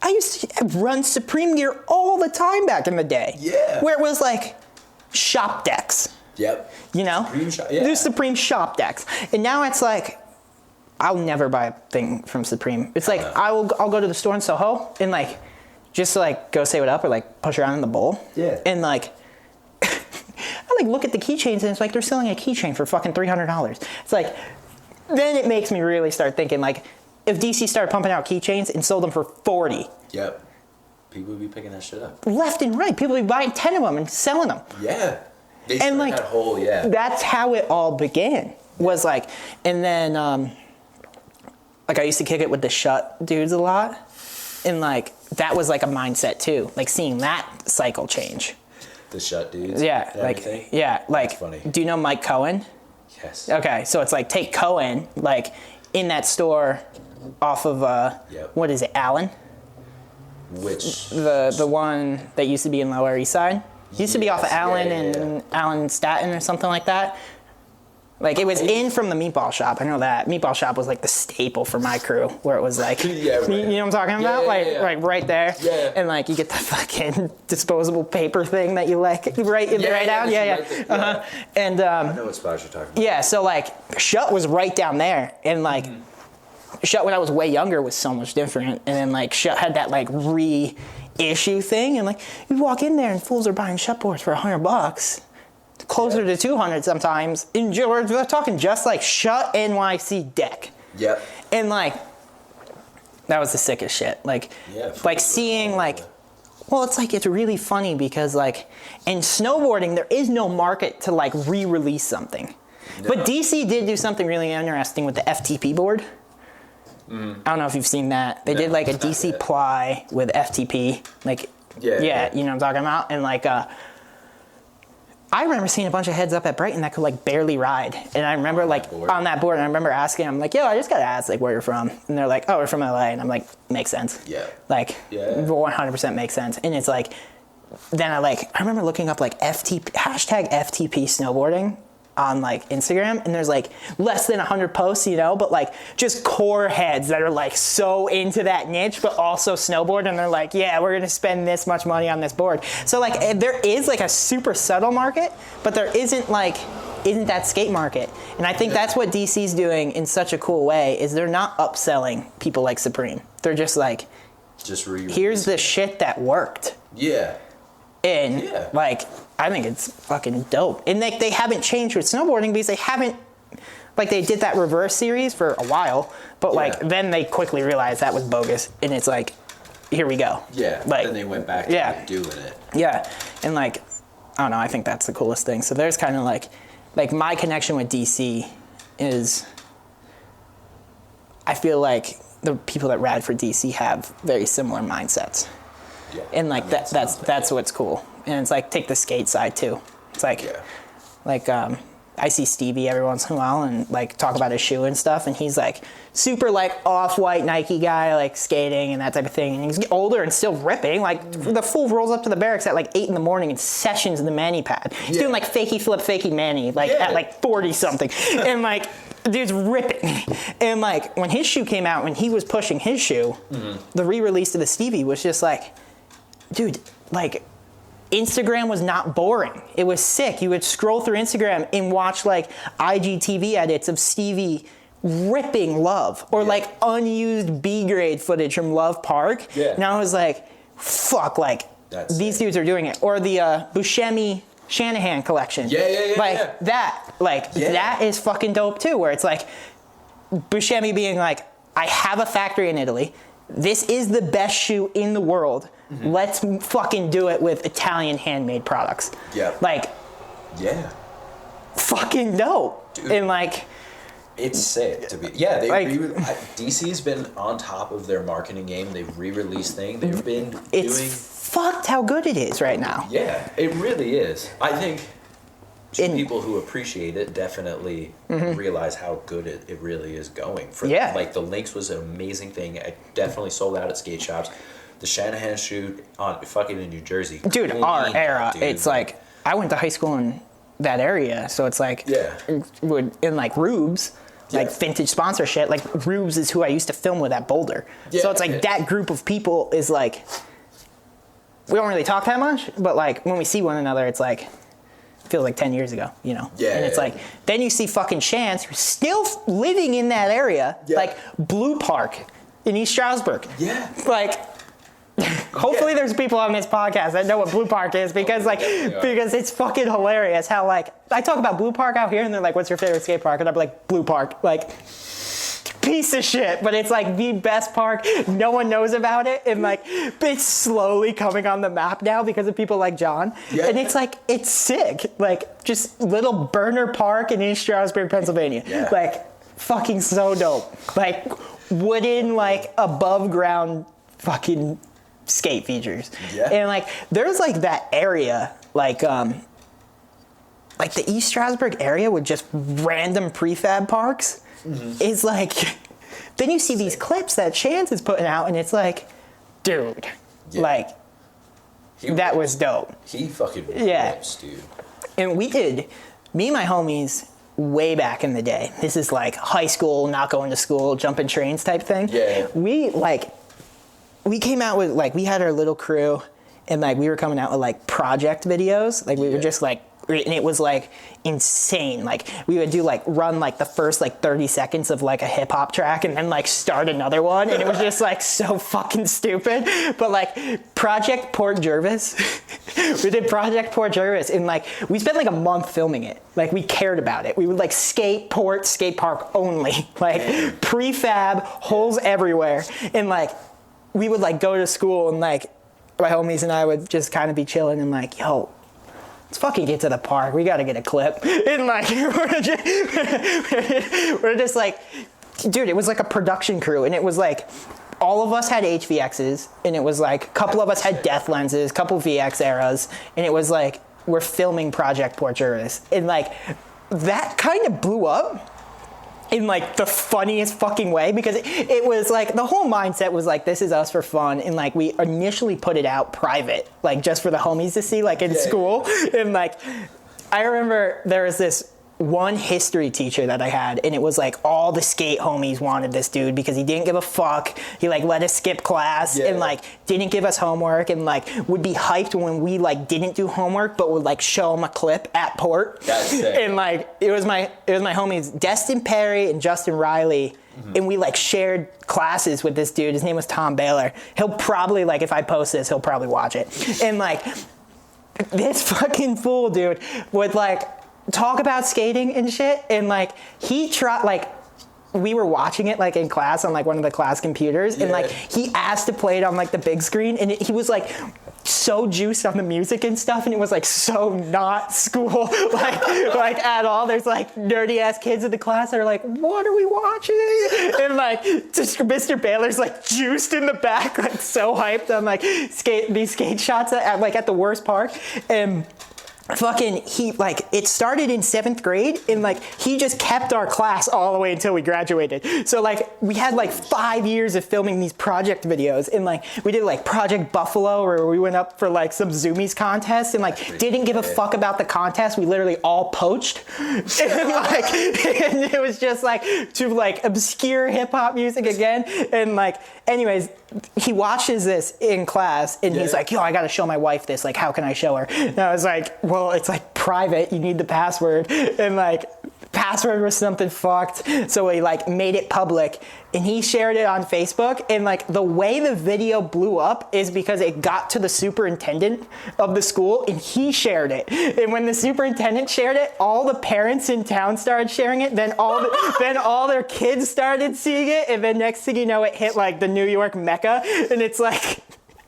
I used to run Supreme gear all the time back in the day. Yeah. Where it was, like, shop decks. Yep. You know? There's Supreme shop decks. And now it's like, I'll never buy a thing from Supreme. It's like, I'll go to the store in Soho and, like, just, like, go say what up or, like, push around in the bowl. Yeah. And, like... I like look at the keychains and it's like they're selling a keychain for fucking $300. It's like, then it makes me really start thinking like, if DC started pumping out keychains and sold them for 40. Yep. People would be picking that shit up. Left and right. People would be buying 10 of them and selling them. Yeah. And like, that whole, that's how it all began. Was like, and then, like I used to kick it with the shut dudes a lot. And like, that was like a mindset too. Like seeing that cycle change. The shut dudes. Yeah, like That's funny. Do you know Mike Cohen? Yes. Okay, so it's like take Cohen, like in that store off of what is it, Allen? Which the one that used to be in Lower East Side? Used to be off of Allen and Allen Staten or something like that. Like it was in from the meatball shop. I know that meatball shop was like the staple for my crew, where it was like, you know what I'm talking about, like right there, and like you get the fucking disposable paper thing that you like write down, and I know what spot you're talking about. Yeah, so like Shut was right down there, and like Shut when I was way younger was so much different, and then like Shut had that like reissue thing, and like you walk in there and fools are buying Shut boards for $100. Closer to 200 sometimes. We're talking just like Shut NYC deck. Yep. And like, that was the sickest shit. Like, like seeing like, well, it's like, it's really funny because like, in snowboarding, there is no market to like re-release something. No. But DC did do something really interesting with the FTP board. I don't know if you've seen that. They did like a DC ply with FTP. Like, you know what I'm talking about? And like, I remember seeing a bunch of heads up at Brighton that could like barely ride. And I remember like on that board, and I remember asking them like, yo, I just got to ask like where you're from. And they're like, oh, we're from LA. And I'm like, makes sense. Yeah. Like 100% makes sense. And it's like, then I remember looking up like hashtag FTP snowboarding on like Instagram, and there's like less than 100 posts, you know, but like just core heads that are like so into that niche, but also snowboard, and they're like, yeah, we're gonna spend this much money on this board. So like there is like a super subtle market, but there isn't that skate market. And I think that's what DC's doing in such a cool way, is they're not upselling people like Supreme. They're just like, here's the shit that worked. Yeah. And like, I think it's fucking dope. And they haven't changed with snowboarding because they haven't, like they did that reverse series for a while, but like then they quickly realized that was bogus, and it's like, here we go. Yeah. Like, then they went back to like, doing it. Yeah. And like, I don't know, I think that's the coolest thing. So there's kind of like my connection with DC is, I feel like the people that ride for DC have very similar mindsets. Yeah. And like that's what's cool. And it's like, take the skate side too. It's like, I see Stevie every once in a while and like talk about his shoe and stuff, and he's like super like off-white Nike guy, like skating and that type of thing, and he's older and still ripping. Like the fool rolls up to the barracks at like 8 in the morning and sessions in the Manny pad. He's doing like fakie flip, fakie Manny, like at like 40 something, and like dude's ripping. And like when his shoe came out, when he was pushing his shoe, the re-release of the Stevie was just like, dude, like, Instagram was not boring. It was sick. You would scroll through Instagram and watch like IGTV edits of Stevie ripping Love, or like unused B grade footage from Love Park. Yeah. And I was like, fuck, like these dudes are doing it. Or the Buscemi Shanahan collection. Like that is fucking dope too, where it's like Buscemi being like, I have a factory in Italy. This is the best shoe in the world. Let's fucking do it with Italian handmade products. Yeah. Like, fucking dope. Dude, and like, it's sick to be. Yeah, they like, DC's been on top of their marketing game. They've re-released things. They've been doing. It's fucked how good it is right now. Yeah, it really is. I think people who appreciate it definitely realize how good it really is going. Like the Lynx was an amazing thing. It definitely sold out at skate shops. The Shanahan shoot on fucking in New Jersey. Dude, our era, dude. It's like, I went to high school in that area, so it's like, in like Rubes, like vintage sponsor shit, like Rubes is who I used to film with at Boulder. So it's like that group of people is like, we don't really talk that much, but like when we see one another, it's like, feels like 10 years ago, you know? And it's like, then you see fucking Chance, who's still living in that area, like Blue Park in East Stroudsburg. Like, hopefully there's people on this podcast that know what Blue Park is, because like, because it's fucking hilarious how like, I talk about Blue Park out here and they're like, what's your favorite skate park? And I'm like, Blue Park. Like, piece of shit, but it's like the best park. No one knows about it, and like it's slowly coming on the map now because of people like John. And it's like, it's sick. Like just little burner park in East Stroudsburg, Pennsylvania. Like fucking so dope. Like wooden, like above ground fucking skate features. And like there's like that area, like the East Stroudsburg area with just random prefab parks. Is like, then you see these clips that Chance is putting out, and it's like, dude, like, that was dope. He fucking rips, dude. And we did, me and my homies, way back in the day. This is like high school, not going to school, jumping trains type thing. We came out with, like, we had our little crew, and like we were coming out with like project videos. Like we were just like, and it was like insane. Like we would do like run like the first like 30 seconds of like a hip hop track and then like start another one, and it was just like so fucking stupid. But like Project Port Jervis, we did Project Port Jervis, and like we spent like a month filming it. Like we cared about it. We would like skate park only, like prefab, holes everywhere, and like we would like go to school, and like my homies and I would just kind of be chilling and like, yo, let's fucking get to the park. We got to get a clip. And like, we're just like, dude, it was like a production crew. And it was like, all of us had HVXs. And it was like, a couple of us had Death lenses, a couple VX eras. And it was like, we're filming Project Port Jervis. And like, that kind of blew up in like the funniest fucking way, because it was like, the whole mindset was like, this is us for fun. And like, we initially put it out private, like just for the homies to see, like in school. And like, I remember there was this one history teacher that I had, and it was like all the skate homies wanted this dude because he didn't give a fuck. He like let us skip class and like didn't give us homework, and like would be hyped when we like didn't do homework, but would like show him a clip at Port. That's sick. And like it was my homies Destin Perry and Justin Riley. And we like shared classes with this dude. His name was Tom Baylor. He'll probably, like, if I post this, he'll probably watch it. And like this fucking fool dude would like talk about skating and shit, and like he tried, like we were watching it like in class on like one of the class computers, and like he asked to play it on like the big screen, and he was like so juiced on the music and stuff, and it was like so not school like at all. There's like nerdy ass kids in the class that are like, what are we watching? And like just Mr. Baylor's like juiced in the back, like so hyped on like these skate shots at the worst park. And fucking he like it started in 7th grade, and like he just kept our class all the way until we graduated. So like we had like 5 years of filming these project videos, and like we did like Project Buffalo, where we went up for like some Zoomies contest and like didn't give a fuck about the contest. We literally all poached and like and it was just like to like obscure hip-hop music again. And like anyways, he watches this in class, and he's like, yo, I gotta show my wife this, like how can I show her? And I was like, well, it's like private, you need the password. And like password was something fucked, so we like made it public, and he shared it on Facebook. And like the way the video blew up is because it got to the superintendent of the school, and he shared it. And when the superintendent shared it, all the parents in town started sharing it, then all their kids started seeing it, and then next thing you know, it hit like the New York Mecca. And it's like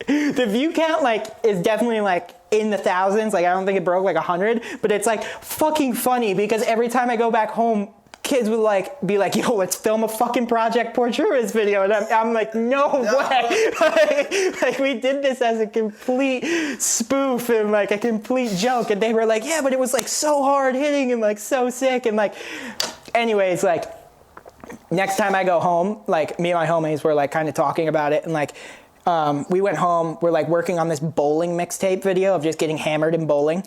the view count like is definitely like in the thousands. Like I don't think it broke like 100, but it's like fucking funny because every time I go back home, kids would like be like, yo, let's film a fucking Project Porturis video. And I'm like, no way. like we did this as a complete spoof and like a complete joke. And they were like, yeah, but it was like so hard hitting and like so sick. And like, anyways, like next time I go home, like me and my homies were like kind of talking about it, and like we went home, we're like working on this bowling mixtape video of just getting hammered in bowling.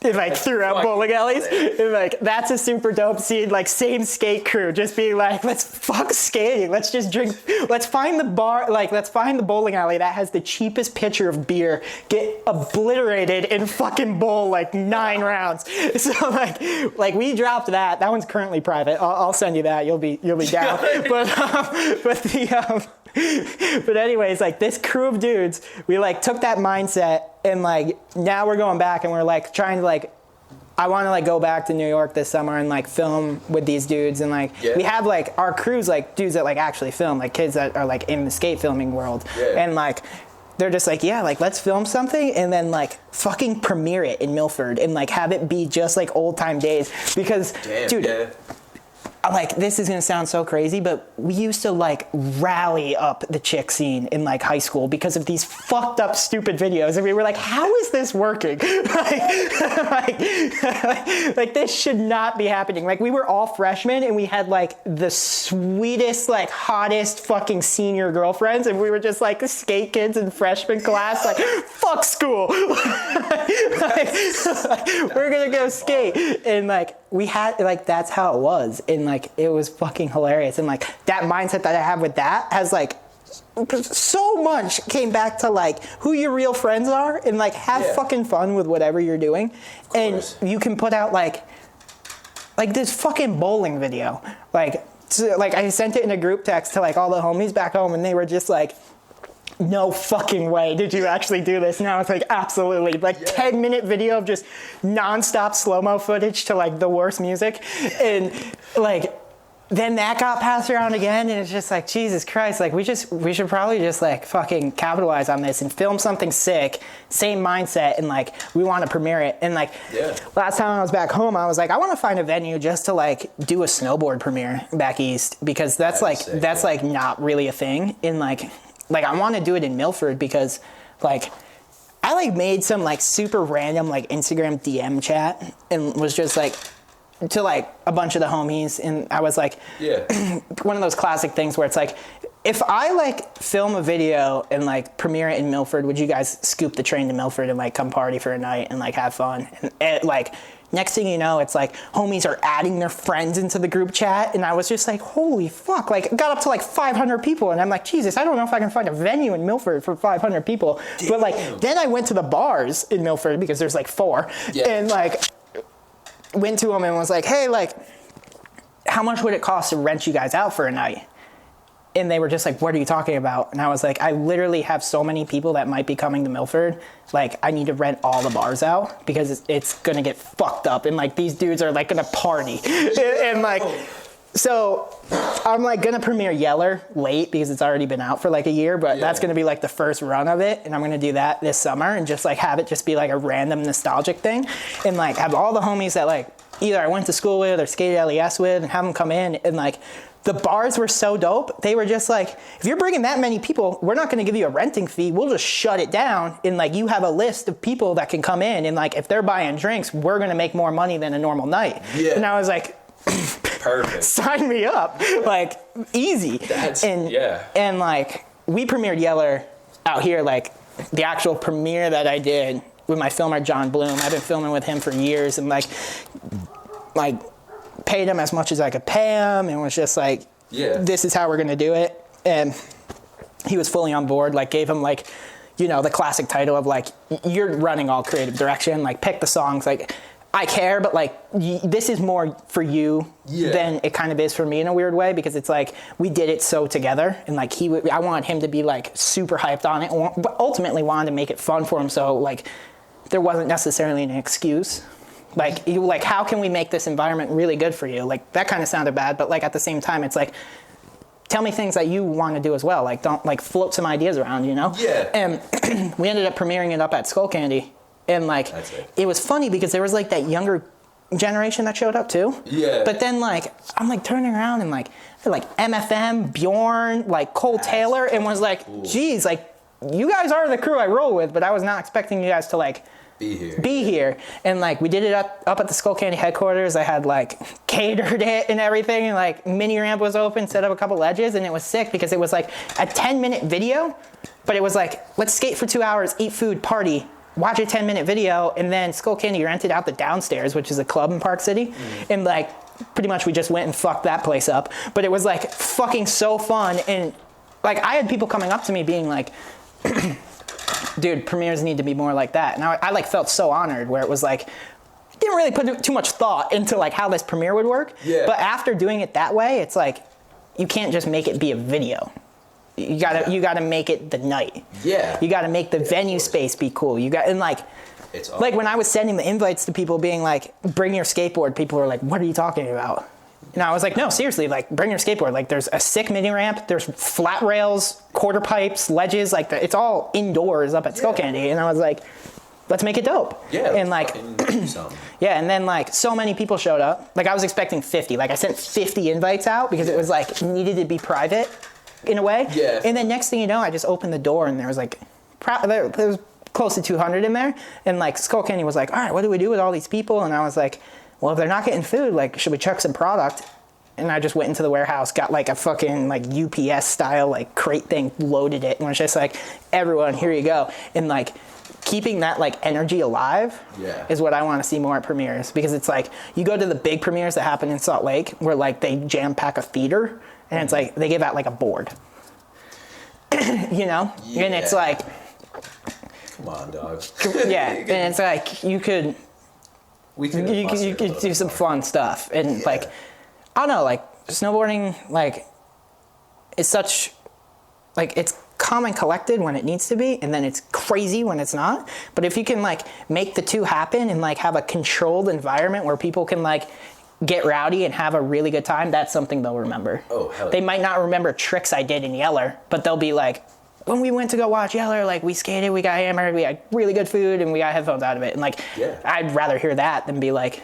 And like throughout bowling alleys. And like that's a super dope scene, like same skate crew, just being like, let's fuck skating, let's just drink, let's find the bar, like let's find the bowling alley that has the cheapest pitcher of beer, get obliterated and fucking bowl like 9 rounds. So like we dropped that one's currently private. I'll send you that, you'll be down. But anyways, like this crew of dudes, we like took that mindset, and like now we're going back and we're like trying to like, I want to like go back to New York this summer and like film with these dudes. And like we have like our crews, like dudes that like actually film, like kids that are like in the skate filming world. And like they're just like, yeah, like let's film something and then like fucking premiere it in Milford and like have it be just like old time days. Because dude, like this is gonna sound so crazy, but we used to like rally up the chick scene in like high school because of these fucked up stupid videos, and we were like, how is this working? like this should not be happening. Like we were all freshmen and we had like the sweetest, like hottest fucking senior girlfriends, and we were just like the skate kids in freshman class, like fuck school. We're gonna go skate. And like we had like that's how it was, and like it was fucking hilarious. And like that mindset that I have with that has like so much came back to like who your real friends are, and like have fucking fun with whatever you're doing. And you can put out like this fucking bowling video, like I sent it in a group text to like all the homies back home, and they were just like, no fucking way did you actually do this? Now it's like absolutely, like 10-minute video of just nonstop slow-mo footage to like the worst music. And like then that got passed around again, and it's just like, Jesus Christ, like we should probably just like fucking capitalize on this and film something sick, same mindset, and like we want to premiere it. And like last time I was back home, I was like, I want to find a venue just to like do a snowboard premiere back east, because that's like not really a thing. In like I want to do it in Milford because like I like made some like super random like Instagram DM chat and was just like to like a bunch of the homies, and I was like, one of those classic things where it's like, if I like film a video and like premiere it in Milford, would you guys scoop the train to Milford and like come party for a night and like have fun? And like next thing you know, it's like homies are adding their friends into the group chat, and I was just like, holy fuck, like it got up to like 500 people, and I'm like, Jesus, I don't know if I can find a venue in Milford for 500 people. Damn. But like then I went to the bars in Milford because there's like 4, and like went to them and was like, hey, like how much would it cost to rent you guys out for a night? And they were just like, what are you talking about? And I was like, I literally have so many people that might be coming to Milford. Like, I need to rent all the bars out because it's going to get fucked up. And like, these dudes are like going to party. And like, So I'm like gonna premiere Yeller late because it's already been out for like a year, but that's gonna be like the first run of it, and I'm gonna do that this summer and just like have it just be like a random nostalgic thing, and like have all the homies that like either I went to school with or skated LES with, and have them come in, and like the bars were so dope. They were just like, if you're bringing that many people, we're not gonna give you a renting fee. We'll just shut it down, and like you have a list of people that can come in, and like if they're buying drinks, we're gonna make more money than a normal night. Yeah. And I was like, perfect. Sign me up. Like, easy. And like, we premiered Yeller out here, like, the actual premiere that I did with my filmer, John Bloom. I've been filming with him for years, and like, paid him as much as I could pay him, and was just like, this is how we're gonna do it. And he was fully on board, like, gave him, like, you know, the classic title of, like, you're running all creative direction, like, pick the songs, like, I care, but like this is more for you than it kind of is for me in a weird way, because it's like we did it so together, and like I wanted him to be like super hyped on it, but ultimately wanted to make it fun for him, so like there wasn't necessarily an excuse. Like how can we make this environment really good for you? Like that kind of sounded bad, but like at the same time, it's like tell me things that you want to do as well. Like don't like float some ideas around, you know? Yeah. And we ended up premiering it up at Skull Candy. And like, it was funny because there was like that younger generation that showed up too. Yeah. But then like, I'm like turning around and like MFM, Bjorn, like Cole Taylor, and was like, geez, like you guys are the crew I roll with, but I was not expecting you guys to like be here. And like, we did it up at the Skull Candy headquarters. I had like catered it and everything, and like mini ramp was open, set up a couple ledges, and it was sick because it was like a 10-minute video, but it was like, let's skate for 2 hours, eat food, party, watch a 10-minute video, and then Skull Candy rented out the downstairs, which is a club in Park City, and like pretty much we just went and fucked that place up. But it was like fucking so fun, and like I had people coming up to me being like, dude, premieres need to be more like that. And I like felt so honored, where it was like, didn't really put too much thought into like how this premiere would work. Yeah. But after doing it that way, it's like, you can't just make it be a video. You gotta make it the night. Yeah. You gotta make the venue space be cool. And like, it's like when I was sending the invites to people being like, bring your skateboard, people were like, what are you talking about? And I was like, no, seriously, like bring your skateboard. Like there's a sick mini ramp, there's flat rails, quarter pipes, ledges, like it's all indoors up at Skull Candy. And I was like, let's make it dope. Yeah. And like, yeah. And then like so many people showed up. Like I was expecting 50. Like I sent 50 invites out because it was like needed to be private in a way. Yeah. And then next thing you know, I just opened the door and there was like, there was close to 200 in there. And like Skull Candy was like, all right, what do we do with all these people? And I was like, well, if they're not getting food, like, should we chuck some product? And I just went into the warehouse, got like a fucking like UPS style like crate thing, loaded it, and was just like, everyone, here you go. And like keeping that like energy alive is what I want to see more at premieres, because it's like you go to the big premieres that happen in Salt Lake where like they jam pack a theater, and it's like they give out like a board, you know? Yeah. And it's like, come on, dog. Yeah, and it's like you could do some fun stuff, and like I don't know, like snowboarding, like it's such like it's calm and collected when it needs to be, and then it's crazy when it's not. But if you can like make the two happen and like have a controlled environment where people can like get rowdy and have a really good time, that's something they'll remember. Oh, hell yeah. They might not remember tricks I did in Yeller, but they'll be like, when we went to go watch Yeller, like we skated, we got hammered, we had really good food, and we got headphones out of it. And like, I'd rather hear that than be like,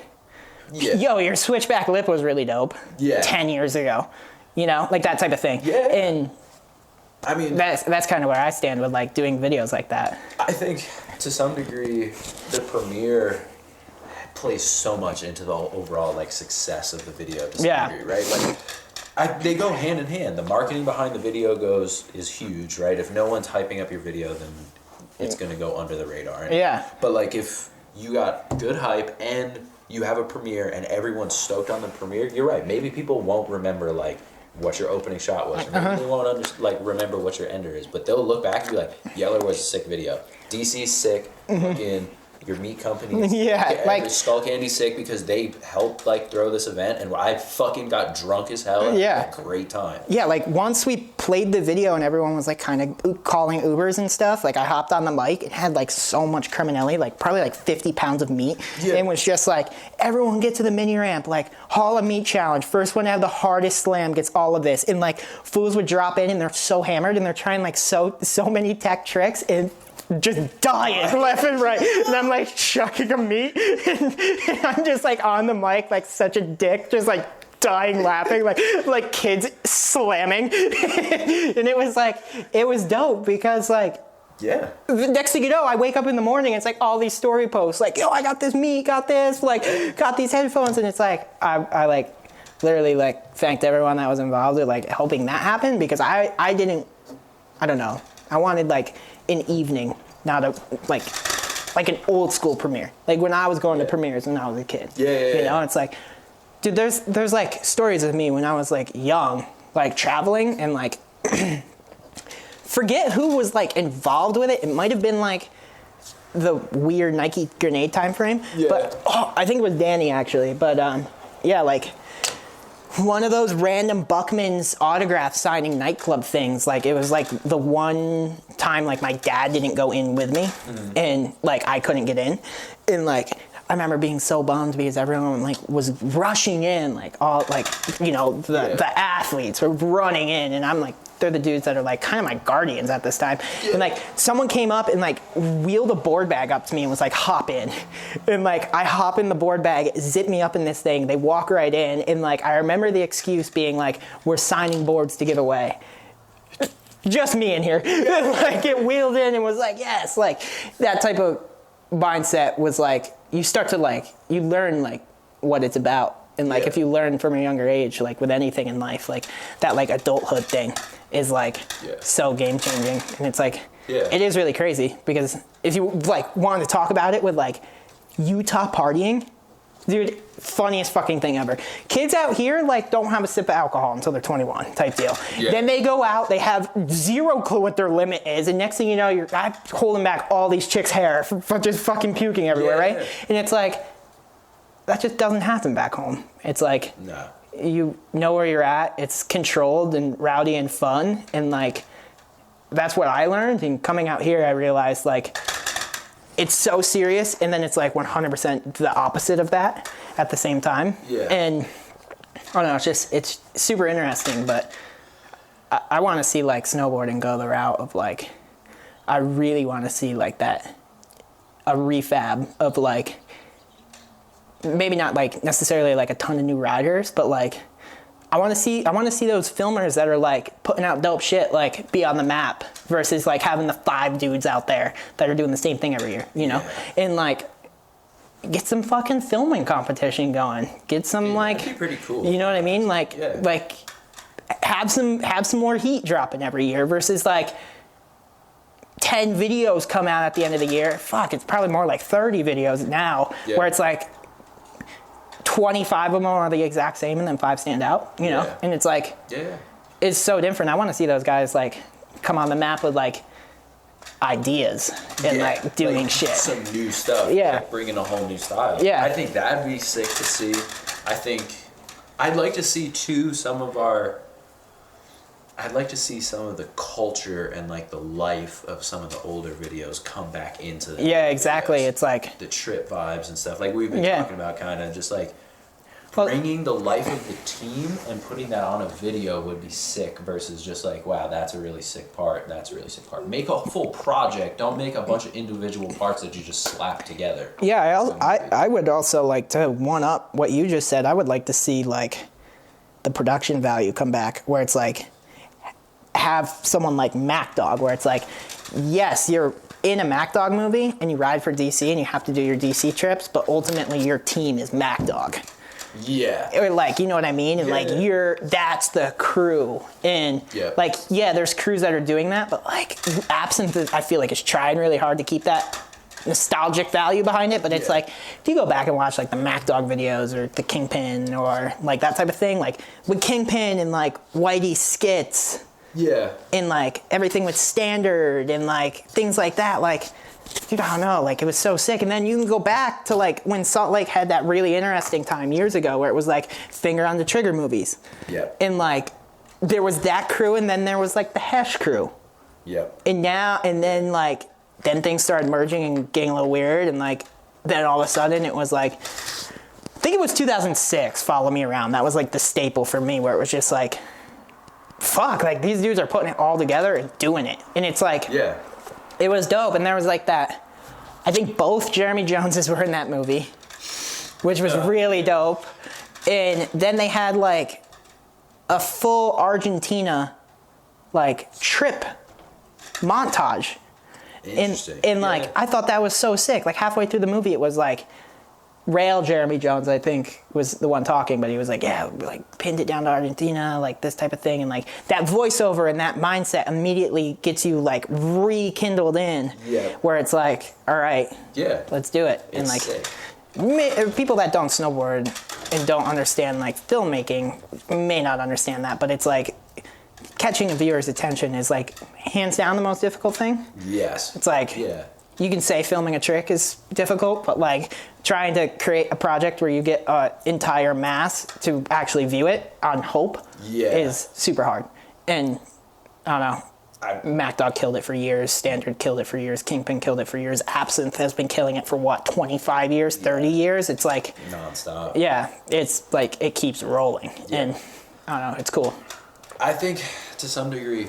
yo, your switchback lip was really dope 10 years ago. You know, like that type of thing. Yeah. And I mean, that's kind of where I stand with like doing videos like that. I think to some degree, the premiere plays so much into the overall like success of the video to some degree, right? Like they go hand in hand. The marketing behind the video is huge, right? If no one's hyping up your video, then it's gonna go under the radar. But like if you got good hype and you have a premiere and everyone's stoked on the premiere, you're right. Maybe people won't remember like what your opening shot was. Or maybe they won't remember what your ender is, but they'll look back and be like, Yeller was a sick video. DC's sick. Fucking your meat company. Yeah, like Skull Candy's sick because they helped like throw this event, and I fucking got drunk as hell. And yeah, had a great time. Yeah, like once we played the video and everyone was like kind of calling Ubers and stuff, like I hopped on the mic. It had like so much criminelli, like probably like 50 pounds of meat. Yeah. And it was just like, everyone get to the mini ramp, like haul a meat challenge. First one to have the hardest slam gets all of this. And like fools would drop in and they're so hammered and they're trying like so many tech tricks and just dying left and right. And I'm like chucking a meat and I'm just like on the mic like such a dick, just like dying laughing, like kids slamming. And it was dope because like, yeah. The next thing you know, I wake up in the morning, it's like all these story posts, like, yo, I got this meat, got this, like, got these headphones, and it's like, I like, literally, like, thanked everyone that was involved with, like, helping that happen, because I don't know, I wanted, like, an evening, not a, like an old school premiere, like, when I was going to premieres when I was a kid. Yeah. You know, it's like, dude, there's, like, stories of me when I was, like, young, like, traveling, and, like, forget who was like involved with it. It might have been like the weird Nike grenade time frame. Yeah. But I think it was Danny actually. But yeah, like one of those random Buckman's autograph signing nightclub things. Like it was like the one time like my dad didn't go in with me, and like I couldn't get in, and like I remember being so bummed because everyone like was rushing in, like all like, you know, the athletes were running in, and I'm like, they're the dudes that are like kind of my guardians at this time. Yeah. And like someone came up and like wheeled a board bag up to me and was like, hop in. And like I hop in the board bag, zip me up in this thing, they walk right in, and like I remember the excuse being like, we're signing boards to give away. Just me in here. Like it wheeled in and was like, yes, like that type of mindset was like, you start to like, you learn like what it's about. And like if you learn from a younger age, like with anything in life, like that like adulthood thing is like so game changing. And it's like, it is really crazy because if you like want to talk about it with like Utah partying, dude, funniest fucking thing ever. Kids out here like don't have a sip of alcohol until they're 21 type deal. Yeah. Then they go out, they have zero clue what their limit is, and next thing you know, you're holding back all these chicks' hair from just fucking puking everywhere, right? And it's like, that just doesn't happen back home. It's like, you know where you're at. It's controlled and rowdy and fun. And like, that's what I learned. And coming out here, I realized like, it's so serious. And then it's like 100% the opposite of that at the same time. Yeah. And I don't know, it's super interesting, but I want to see like snowboarding go the route of like, I really want to see like that, a refab of like, maybe not like necessarily like a ton of new riders, but like I want to see those filmers that are like putting out dope shit like be on the map versus like having the 5 dudes out there that are doing the same thing every year, you know? And like get some fucking filming competition going. Get some like, that'd be pretty cool. You know what I mean? Like like have some more heat dropping every year versus like 10 videos come out at the end of the year. Fuck, it's probably more like 30 videos now where it's like 25 of them are the exact same and then 5 stand out, you know? And it's like, it's so different. I want to see those guys like come on the map with like ideas and like doing like shit. Some new stuff. Yeah. Like bringing a whole new style. Yeah. I think that'd be sick to see. I think I'd like to see too I'd like to see some of the culture and like the life of some of the older videos come back into the exactly. Videos. It's like the trip vibes and stuff like we've been talking about, kind of just like bringing the life of the team and putting that on a video would be sick versus just like, wow, that's a really sick part. That's a really sick part. Make a full project. Don't make a bunch of individual parts that you just slap together. Yeah, I would also like to one up what you just said. I would like to see like the production value come back where it's like, have someone like Mac Dog where it's like, yes, you're in a Mac Dog movie and you ride for DC and you have to do your DC trips, but ultimately your team is Mac Dog. Yeah. Or like, you know what I mean? And like that's the crew. And like, there's crews that are doing that, but like Absinthe, I feel like is trying really hard to keep that nostalgic value behind it, but it's like if you go back and watch like the Mac Dog videos or the Kingpin or like that type of thing, like with Kingpin and like Whitey skits, Yeah. And like everything was standard and like things like that. Like, dude, I don't know. Like it was so sick. And then you can go back to like when Salt Lake had that really interesting time years ago where it was like finger on the trigger movies. Yep. And like there was that crew and then there was like the Hesh crew. Yep. And then things started merging and getting a little weird. And like then all of a sudden it was like, I think it was 2006, Follow Me Around. That was like the staple for me where it was just like, fuck, like these dudes are putting it all together and doing it. And it's like, yeah, it was dope. And there was like that, I think both Jeremy Joneses were in that movie, which was really dope. And then they had like a full Argentina like trip montage. interesting. And like, I thought that was so sick. Like halfway through the movie, it was like, Rail Jeremy Jones, I think, was the one talking, but he was like, yeah, we like pinned it down to Argentina, like this type of thing. And like that voiceover and that mindset immediately gets you like rekindled in where it's like, all right, let's do it. It's and like sick. People that don't snowboard and don't understand like filmmaking may not understand that, but it's like catching a viewer's attention is like hands down the most difficult thing. Yes. It's like, you can say filming a trick is difficult, but like trying to create a project where you get an entire mass to actually view it on hope is super hard. And I don't know, Mac Dog killed it for years, Standard killed it for years, Kingpin killed it for years, Absinthe has been killing it for what, 25 years, 30 years? It's like nonstop. Yeah, it's like it keeps rolling. And I don't know, it's cool. I think to some degree,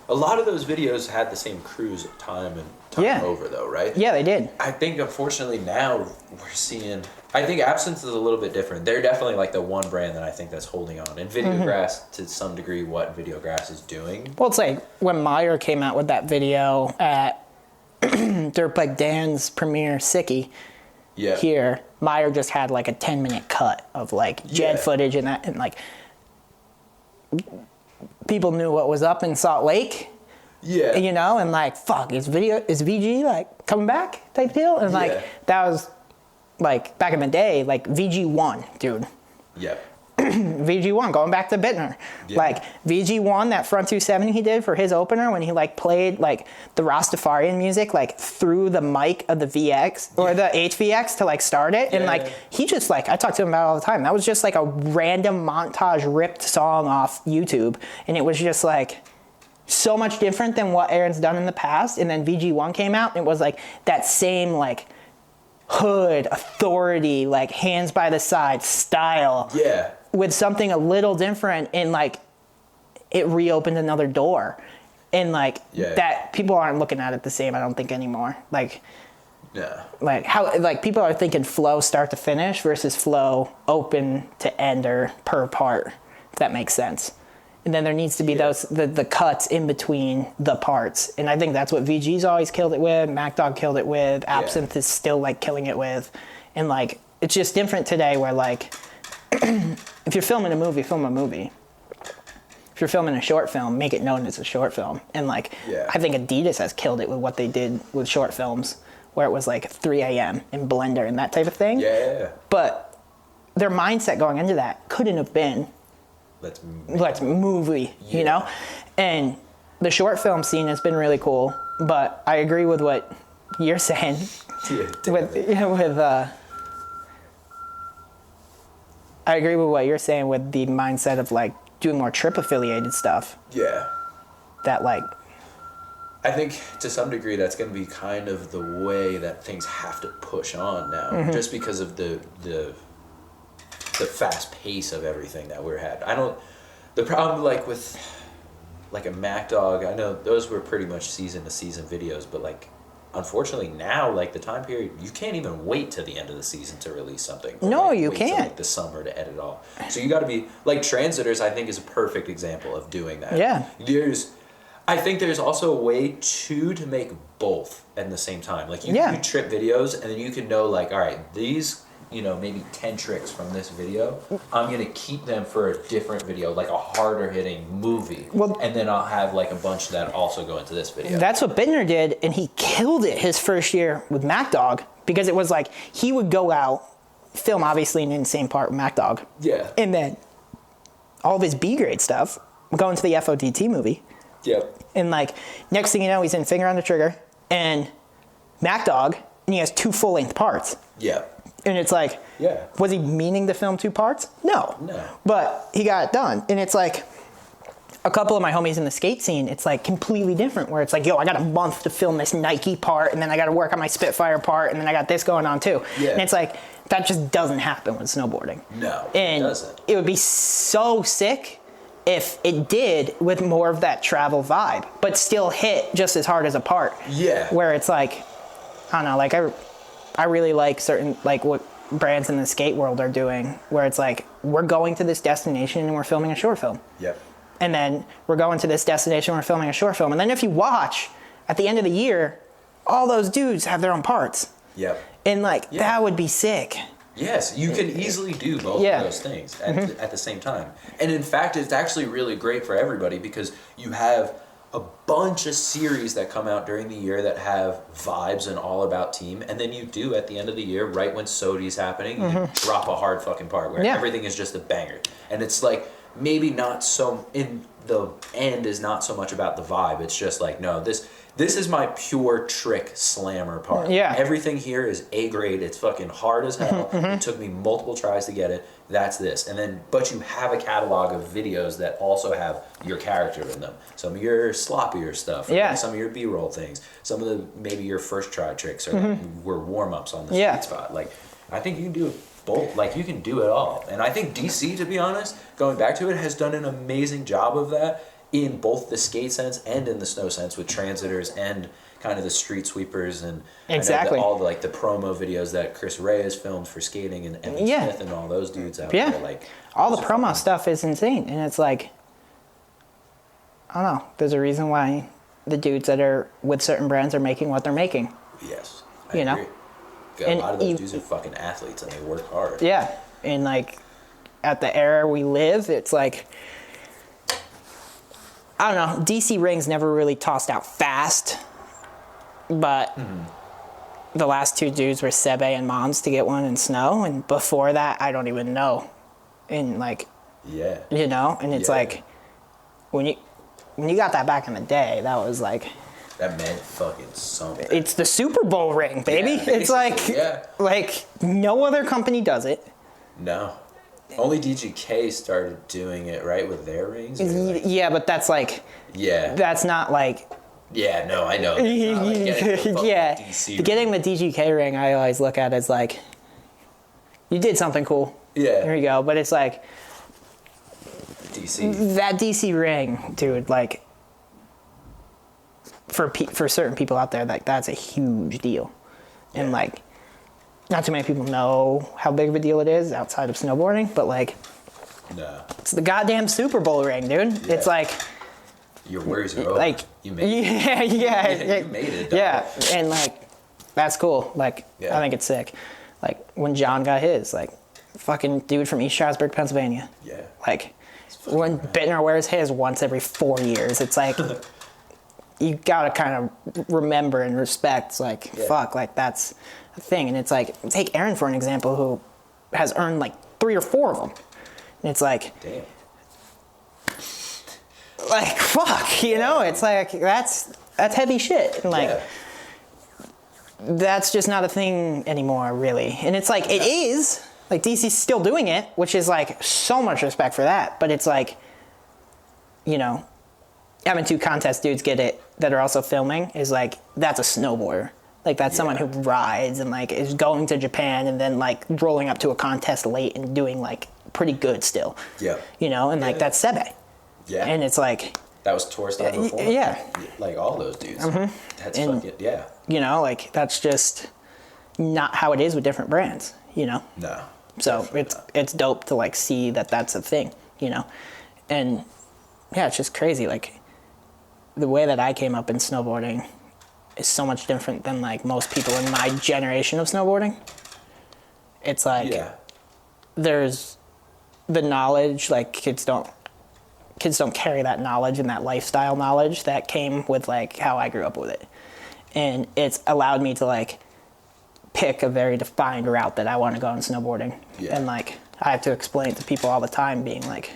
a lot of those videos had the same crews time over though, right? Yeah, they did. I think unfortunately now we're seeing, I think Absinthe is a little bit different. They're definitely like the one brand that I think that's holding on. And Videograss to some degree what Videograss is doing. Well, it's like when Meyer came out with that video at Dirtbag Dan's premiere Sicky here, Meyer just had like a 10-minute cut of like Jed footage and that, and like people knew what was up in Salt Lake. Yeah. You know, and like, fuck, is VG like coming back type deal? And like, that was like back in the day, like VG1, dude. Yep. VG1, going back to Bittner. Like VG1, that front 270 he did for his opener when he like played like the Rastafarian music like through the mic of the VX or the HVX to like start it. And like, he just like, I talk to him about it all the time. That was just like a random montage ripped song off YouTube. And it was just like, so much different than what Aaron's done in the past. And then VG1 came out and it was like that same like hood, authority, like hands by the side style. Yeah. With something a little different, and like it reopened another door. And like that people aren't looking at it the same, I don't think, anymore. Like like how like people are thinking flow start to finish versus flow open to end or per part, if that makes sense. And then there needs to be those the cuts in between the parts. And I think that's what VG's always killed it with, Mac Dog killed it with, Absinthe is still like killing it with. And like it's just different today where like if you're filming a movie, film a movie. If you're filming a short film, make it known as a short film. And like I think Adidas has killed it with what they did with short films where it was like 3 a.m. in Blender and that type of thing. Yeah. But their mindset going into that couldn't have been let's movie, you know? And the short film scene has been really cool, but I agree with what you're saying. I agree with what you're saying with the mindset of like doing more trip affiliated stuff. Yeah. That like, I think to some degree that's going to be kind of the way that things have to push on now, just because of the fast pace of everything that we're had. The problem like with like a Mac Dog, I know those were pretty much season to season videos, but like unfortunately now like the time period, you can't even wait till the end of the season to release something. No, like, you wait can't. Till, like the summer to edit all. So you got to be like Transitors, I think is a perfect example of doing that. Yeah. I think there's also a way to make both at the same time. Like you can do trip videos and then you can know like, all right, these, you know, maybe 10 tricks from this video, I'm going to keep them for a different video, like a harder hitting movie. Well, and then I'll have like a bunch that also go into this video. That's what Bittner did, and he killed it his first year with Mac Dog, because it was like he would go out, film obviously an insane part with Mac Dog. Yeah. And then all of his B grade stuff going to the FODT movie. Yep. And like, next thing you know, he's in Finger on the Trigger and Mac Dog, and he has 2 full-length parts. Yeah. And it's like, yeah. Was he meaning to film 2 parts? No. But he got it done. And it's like, a couple of my homies in the skate scene, it's like completely different, where it's like, yo, I got a month to film this Nike part, and then I got to work on my Spitfire part, and then I got this going on too. Yeah. And it's like, that just doesn't happen with snowboarding. No, and it doesn't. It would be so sick if it did, with more of that travel vibe, but still hit just as hard as a part. Yeah. Where it's like, I don't know, like I really like certain, like what brands in the skate world are doing, where it's like, we're going to this destination and we're filming a short film. Yep. And then we're going to this destination, we're filming a short film. And then if you watch, at the end of the year, all those dudes have their own parts. Yep. And like, that would be sick. Yes, you can easily do both of those things at the same time. And in fact, it's actually really great for everybody, because you have a bunch of series that come out during the year that have vibes and all about team. And then you do, at the end of the year, right when SOTY's happening, you drop a hard fucking part where everything is just a banger. And it's like, maybe not so, in the end is not so much about the vibe. It's just like, no, this is my pure trick slammer part. Yeah. Everything here is A grade. It's fucking hard as hell. It took me multiple tries to get it. That's this. And then, but you have a catalog of videos that also have your character in them. Some of your sloppier stuff. Like some of your B-roll things. Some of the, maybe your first try tricks were warm-ups on the sweet spot. Like, I think you can do both. Like, you can do it all. And I think DC, to be honest, going back to it, has done an amazing job of that in both the skate sense and in the snow sense, with transitors and kind of the street sweepers, and exactly all the, like, the promo videos that Chris Ray has filmed for skating, and Evan Smith and all those dudes out there. Like, all the promo stuff is insane. And it's like, I don't know, there's a reason why the dudes that are with certain brands are making what they're making. Yes, I agree. A lot of those dudes are fucking athletes, and they work hard. Yeah, and like, at the era we live, it's like, I don't know, DC rings never really tossed out fast, but the last 2 dudes were Sebe and Mons to get one in snow, and before that, I don't even know. And like, you know, and it's like, when you got that back in the day, that was like, that meant fucking something. It's the Super Bowl ring, baby. Yeah, it's like no other company does it. No. Only DGK started doing it, right, with their rings? Like, yeah, but that's like, that's not like, yeah, no, I know. Like getting the DGK ring, I always look at as like, you did something cool. Yeah. There you go. But it's like, DC. That DC ring, dude, like, for certain people out there, like, that's a huge deal. And like, not too many people know how big of a deal it is outside of snowboarding, but like, it's the goddamn Super Bowl ring, dude. Yeah. It's like, your worries are over. Like, you made it. You made it. Dog. Yeah, and like, that's cool. Like, I think it's sick. Like, when John got his, like, fucking dude from East Stroudsburg, Pennsylvania. Yeah. Like, when Bittner wears his once every 4 years, it's like, you gotta kind of remember and respect, like, fuck, like, that's a thing. And it's like, take Aaron for an example, who has earned like 3 or 4 of them. And it's like, damn. Like, fuck, you know? It's like, that's heavy shit. And like, that's just not a thing anymore, really. And it's like, it is. Like, DC's still doing it, which is like, so much respect for that. But it's like, you know, having 2 contest dudes get it that are also filming is like, that's a snowboarder. Like, that's someone who rides and like is going to Japan and then like rolling up to a contest late and doing like pretty good still. Yeah. You know, and like, that's Sebe. Yeah. And it's like, that was Torstein before. Yeah. Like, all those dudes. That's and, fucking, yeah. You know, like, that's just not how it is with different brands, you know? No. So it's dope to like see that that's a thing, you know? And yeah, it's just crazy. Like, the way that I came up in snowboarding is so much different than like most people in my generation of snowboarding. It's like, there's the knowledge, like, kids don't carry that knowledge and that lifestyle knowledge that came with like how I grew up with it. And it's allowed me to like pick a very defined route that I want to go on snowboarding. And like, I have to explain it to people all the time, being like,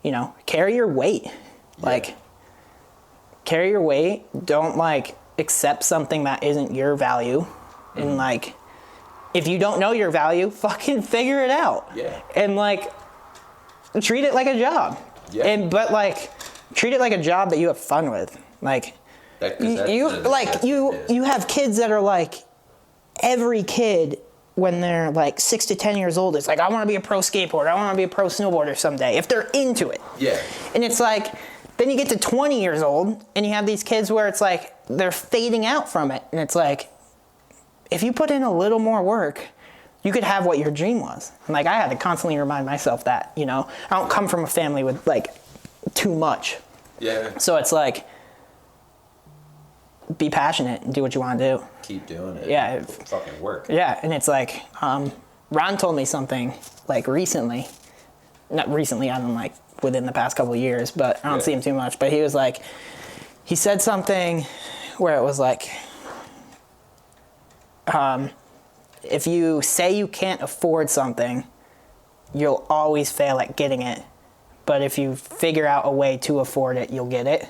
you know, carry your weight. Like, carry your weight. Don't, like, accept something that isn't your value. And, like, if you don't know your value, fucking figure it out. Yeah. And, like, treat it like a job. Yeah. But, like, treat it like a job that you have fun with. Like, you have kids that are, like, every kid when they're like 6 to 10 years old, it's like, I want to be a pro skateboarder. I want to be a pro snowboarder someday, if they're into it. Yeah. And it's like, then you get to 20 years old and you have these kids where it's like, they're fading out from it. And it's like, if you put in a little more work, you could have what your dream was. And like, I had to constantly remind myself that, you know, I don't come from a family with like too much. Yeah. So it's like, be passionate and do what you want to do. Keep doing it. Yeah. Fucking work. Yeah. And it's like, Ron told me something like recently, not recently, I don't like within the past couple of years, but I don't see him too much, but he was like, he said something where it was like, if you say you can't afford something, you'll always fail at getting it. But if you figure out a way to afford it, you'll get it.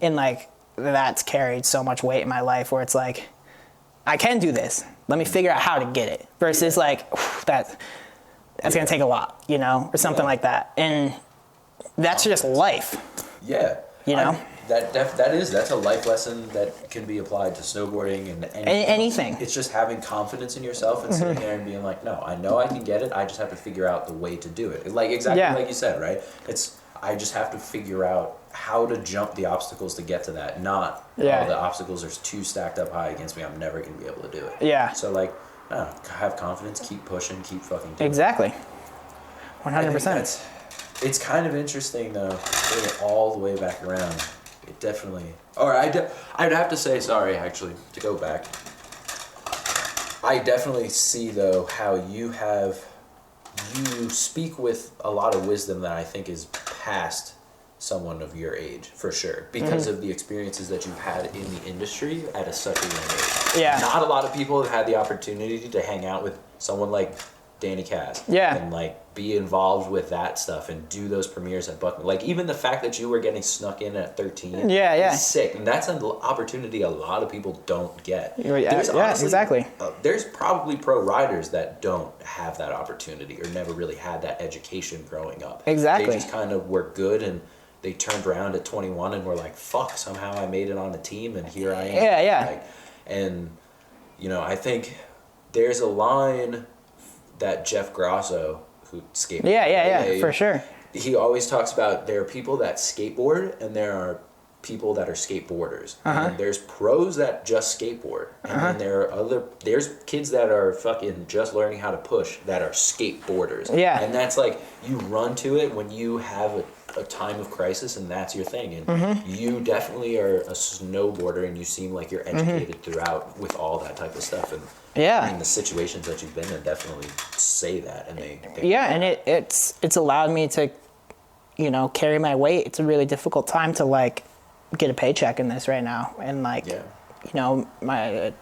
And like, that's carried so much weight in my life where it's like, I can do this. Let me figure out how to get it. Versus like, that's going to take a lot, you know, or something like that. And that's just life. Yeah. You know? That's a life lesson that can be applied to snowboarding and anything. It's just having confidence in yourself and sitting there and being like, no, I know I can get it. I just have to figure out the way to do it. Like exactly like you said, right? I just have to figure out how to jump the obstacles to get to that. Not, the obstacles are too stacked up high against me. I'm never going to be able to do it. Yeah. So like, have confidence, keep pushing, keep fucking doing it. 100%. It's kind of interesting though, bring it all the way back around. It definitely, I'd have to say, sorry, actually, to go back. I definitely see though how you speak with a lot of wisdom that I think is past someone of your age, for sure, because of the experiences that you've had in the industry at such a young age. Yeah. Not a lot of people have had the opportunity to hang out with someone like Danny Cass. Yeah. And like be involved with that stuff and do those premieres at Buckman. Like even the fact that you were getting snuck in at 13 is sick. And that's an opportunity a lot of people don't get. Exactly. There's probably pro riders that don't have that opportunity or never really had that education growing up. Exactly. They just kind of were good and they turned around at 21 and were like, fuck, somehow I made it on the team and here I am. Yeah, yeah. Like, and, you know, I think there's a line that Jeff Grosso, who skateboards. Yeah, for sure. He always talks about there are people that skateboard and there are people that are skateboarders. And there's pros that just skateboard. And then there's kids that are fucking just learning how to push that are skateboarders. Yeah. And that's like, you run to it when you have a time of crisis and that's your thing. And you definitely are a snowboarder and you seem like you're educated throughout with all that type of stuff. And I mean, the situations that you've been in definitely say that. And and it's allowed me to, you know, carry my weight. It's a really difficult time to like get a paycheck in this right now. And like, you know, it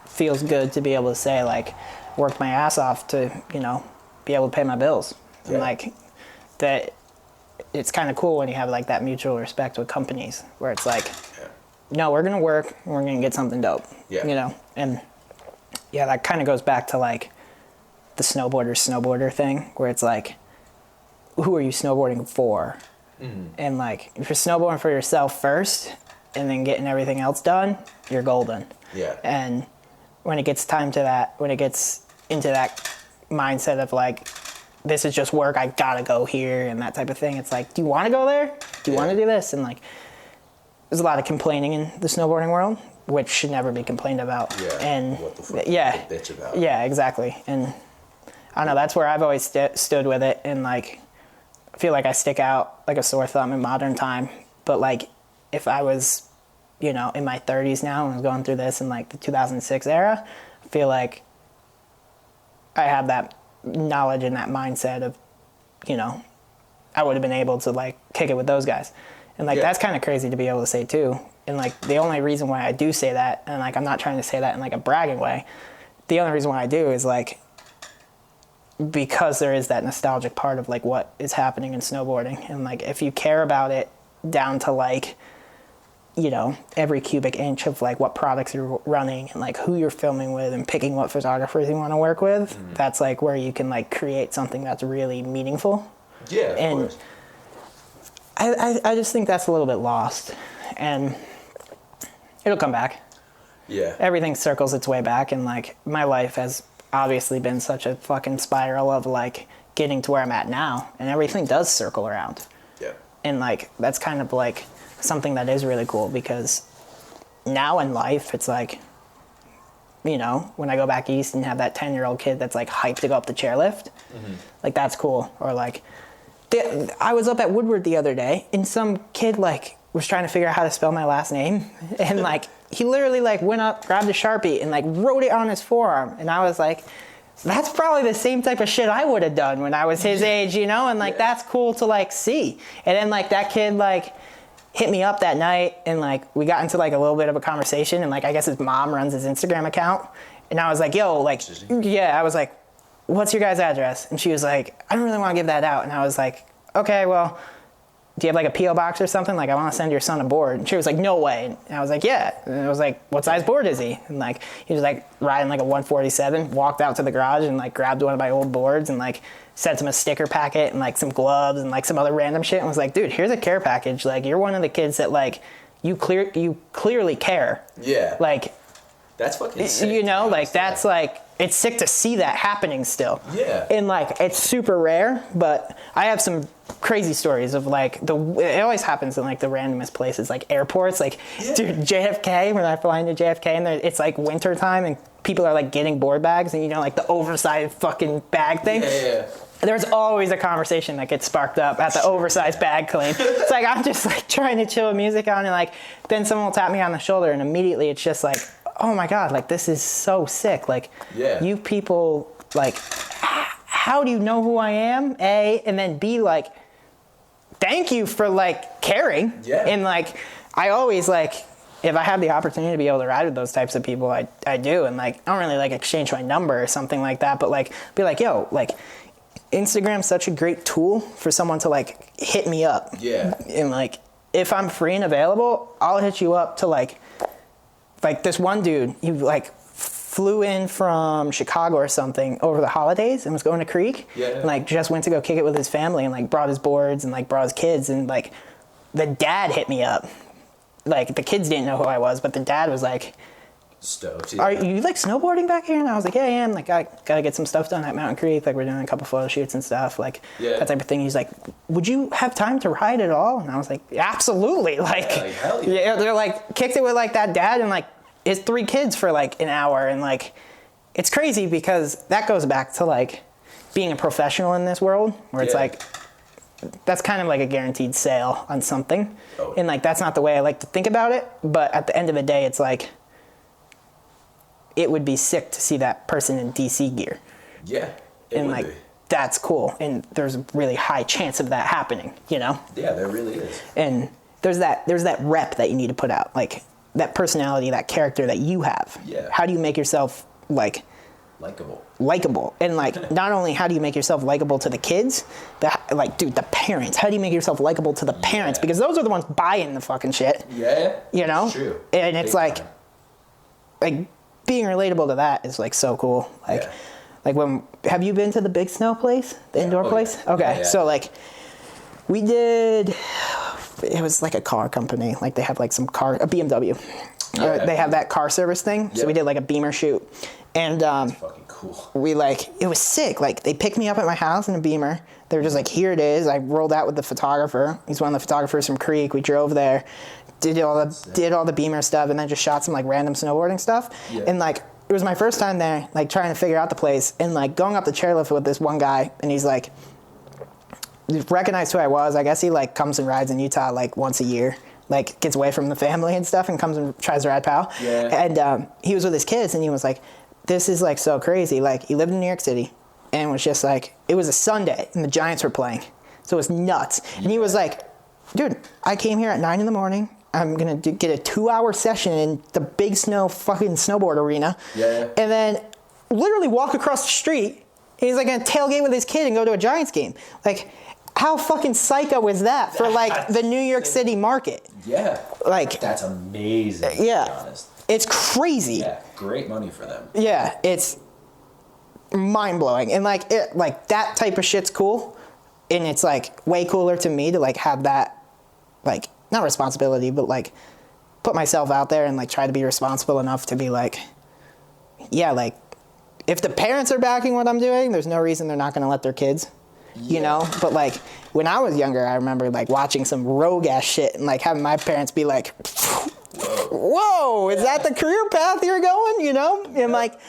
feels good to be able to say like, worked my ass off to, you know, be able to pay my bills. And like that, it's kind of cool when you have like that mutual respect with companies where it's like, no, we're going to work and we're going to get something dope, you know? And that kind of goes back to like the snowboarder thing where it's like, who are you snowboarding for? And like, if you're snowboarding for yourself first and then getting everything else done, you're golden. Yeah. And when it gets time to that, when it gets into that mindset of like, this is just work, I gotta go here and that type of thing. It's like, do you want to go there? Do you want to do this? And like, there's a lot of complaining in the snowboarding world, which should never be complained about. Yeah. And what the fuck bitch about? Yeah, exactly. And I don't know, that's where I've always stood with it. And like, I feel like I stick out like a sore thumb in modern time. But like, if I was, you know, in my 30s now and was going through this in like the 2006 era, I feel like I have that knowledge and that mindset of, you know, I would have been able to like kick it with those guys. And like, that's kind of crazy to be able to say too. And like, the only reason why I do say that, and like, I'm not trying to say that in like a bragging way. The only reason why I do is like, because there is that nostalgic part of like what is happening in snowboarding, and like if you care about it down to like, you know, every cubic inch of like what products you're running and like who you're filming with and picking what photographers you want to work with, that's like where you can like create something that's really meaningful. Yeah, of and course. I just think that's a little bit lost, and it'll come back. Yeah. Everything circles its way back, and like my life has obviously been such a fucking spiral of like getting to where I'm at now, and everything does circle around. Yeah. And like that's kind of like something that is really cool, because now in life it's like, you know, when I go back east and have that 10-year-old kid that's like hyped to go up the chairlift, like that's cool. Or like I was up at Woodward the other day and some kid like was trying to figure out how to spell my last name, and like he literally like went up, grabbed a Sharpie and like wrote it on his forearm, and I was like, that's probably the same type of shit I would have done when I was his age, you know? And like that's cool to like see. And then like that kid like hit me up that night, and like we got into like a little bit of a conversation, and like I guess his mom runs his Instagram account, and I was like, yo, like, yeah, I was like, what's your guys' address? And she was like, I don't really want to give that out. And I was like, okay, well, do you have like a P.O. box or something? Like, I want to send your son a board. And she was like, no way. And I was like, yeah. And I was like, what size board is he? And like, he was like riding like a 147, walked out to the garage and like grabbed one of my old boards and like sent him a sticker packet and like some gloves and like some other random shit, and was like, dude, here's a care package. Like, you're one of the kids that like, you clearly care. Yeah. Like, that's fucking sick. You know, like that's like, it's sick to see that happening still. Yeah. And like, it's super rare, but I have some crazy stories of like it always happens in like the randomest places, like airports, like dude, JFK, when I fly into JFK and it's like winter time and people are like getting board bags, and you know, like the oversized fucking bag thing. Yeah. There's always a conversation that gets sparked up at the oversized bag claim. It's like, I'm just like trying to chill with music on, and like then someone will tap me on the shoulder and immediately it's just like, oh my God, like this is so sick. Like, you people, like, how do you know who I am? A, and then B, like, thank you for like caring. Yeah. And like, I always like, if I have the opportunity to be able to ride with those types of people, I do. And like, I don't really like exchange my number or something like that, but like, be like, yo, like, Instagram's such a great tool for someone to like hit me up. Yeah. And like, if I'm free and available, I'll hit you up to like this one dude, he like flew in from Chicago or something over the holidays and was going to Creek. Yeah. And like just went to go kick it with his family and like brought his boards and like brought his kids, and like the dad hit me up. Like the kids didn't know who I was, but the dad was like, stoked. are you like snowboarding back here? And I was like, yeah, I am. Like, I gotta get some stuff done at Mountain Creek. Like, we're doing a couple photo shoots and stuff. Like, that type of thing. He's like, would you have time to ride at all? And I was like, absolutely. Like, hell yeah. Yeah, they're like, kicked it with like that dad and like his 3 kids for like an hour. And like, it's crazy because that goes back to like being a professional in this world, where it's like, that's kind of like a guaranteed sale on something. Oh. And like, that's not the way I like to think about it. But at the end of the day, it's like, it would be sick to see that person in DC gear. Yeah. And like, that's cool. And there's a really high chance of that happening, you know? Yeah, there really is. And there's that rep that you need to put out, like that personality, that character that you have. Yeah. How do you make yourself like likable? And like, not only how do you make yourself likable to the kids, like, dude, the parents, how do you make yourself likable to the parents? Because those are the ones buying the fucking shit. Yeah. You know? It's true. And it's like being relatable to that is like so cool. Like, have you been to the Big Snow place, the indoor place? Yeah. Okay, so like, we did. It was like a car company. Like they have like some car, a BMW. They have that car service thing. So we did like a Beamer shoot, and that's fucking cool. We like, it was sick. Like they picked me up at my house in a Beamer. They were just like, here it is. I rolled out with the photographer. He's one of the photographers from Creek. We drove there. Did all the Beamer stuff, and then just shot some like random snowboarding stuff. Yeah. And like, it was my first time there, like trying to figure out the place, and like going up the chairlift with this one guy, and he's like, he recognized who I was. I guess he like comes and rides in Utah like once a year, like gets away from the family and stuff, and comes and tries to ride POW. Yeah. And he was with his kids, and he was like, this is like so crazy. Like, he lived in New York City, and was just like, it was a Sunday, and the Giants were playing, so it was nuts. Yeah. And he was like, dude, I came here at 9 a.m. I'm going to get a 2-hour session in the Big Snow fucking snowboard arena. Yeah. And then literally walk across the street And he's like gonna tailgate with his kid and go to a Giants game. Like, how fucking psycho is that for like the New York City market? Yeah. Like, that's amazing. Yeah. To be honest. It's crazy. Yeah. Great money for them. Yeah. It's mind blowing. And like, that type of shit's cool. And it's like way cooler to me to like have that, like, not responsibility, but like put myself out there and like try to be responsible enough to be like, yeah, like if the parents are backing what I'm doing, there's no reason they're not going to let their kids, you know? But like when I was younger, I remember like watching some rogue ass shit and like having my parents be like, whoa, is that the career path you're going? You know? And like,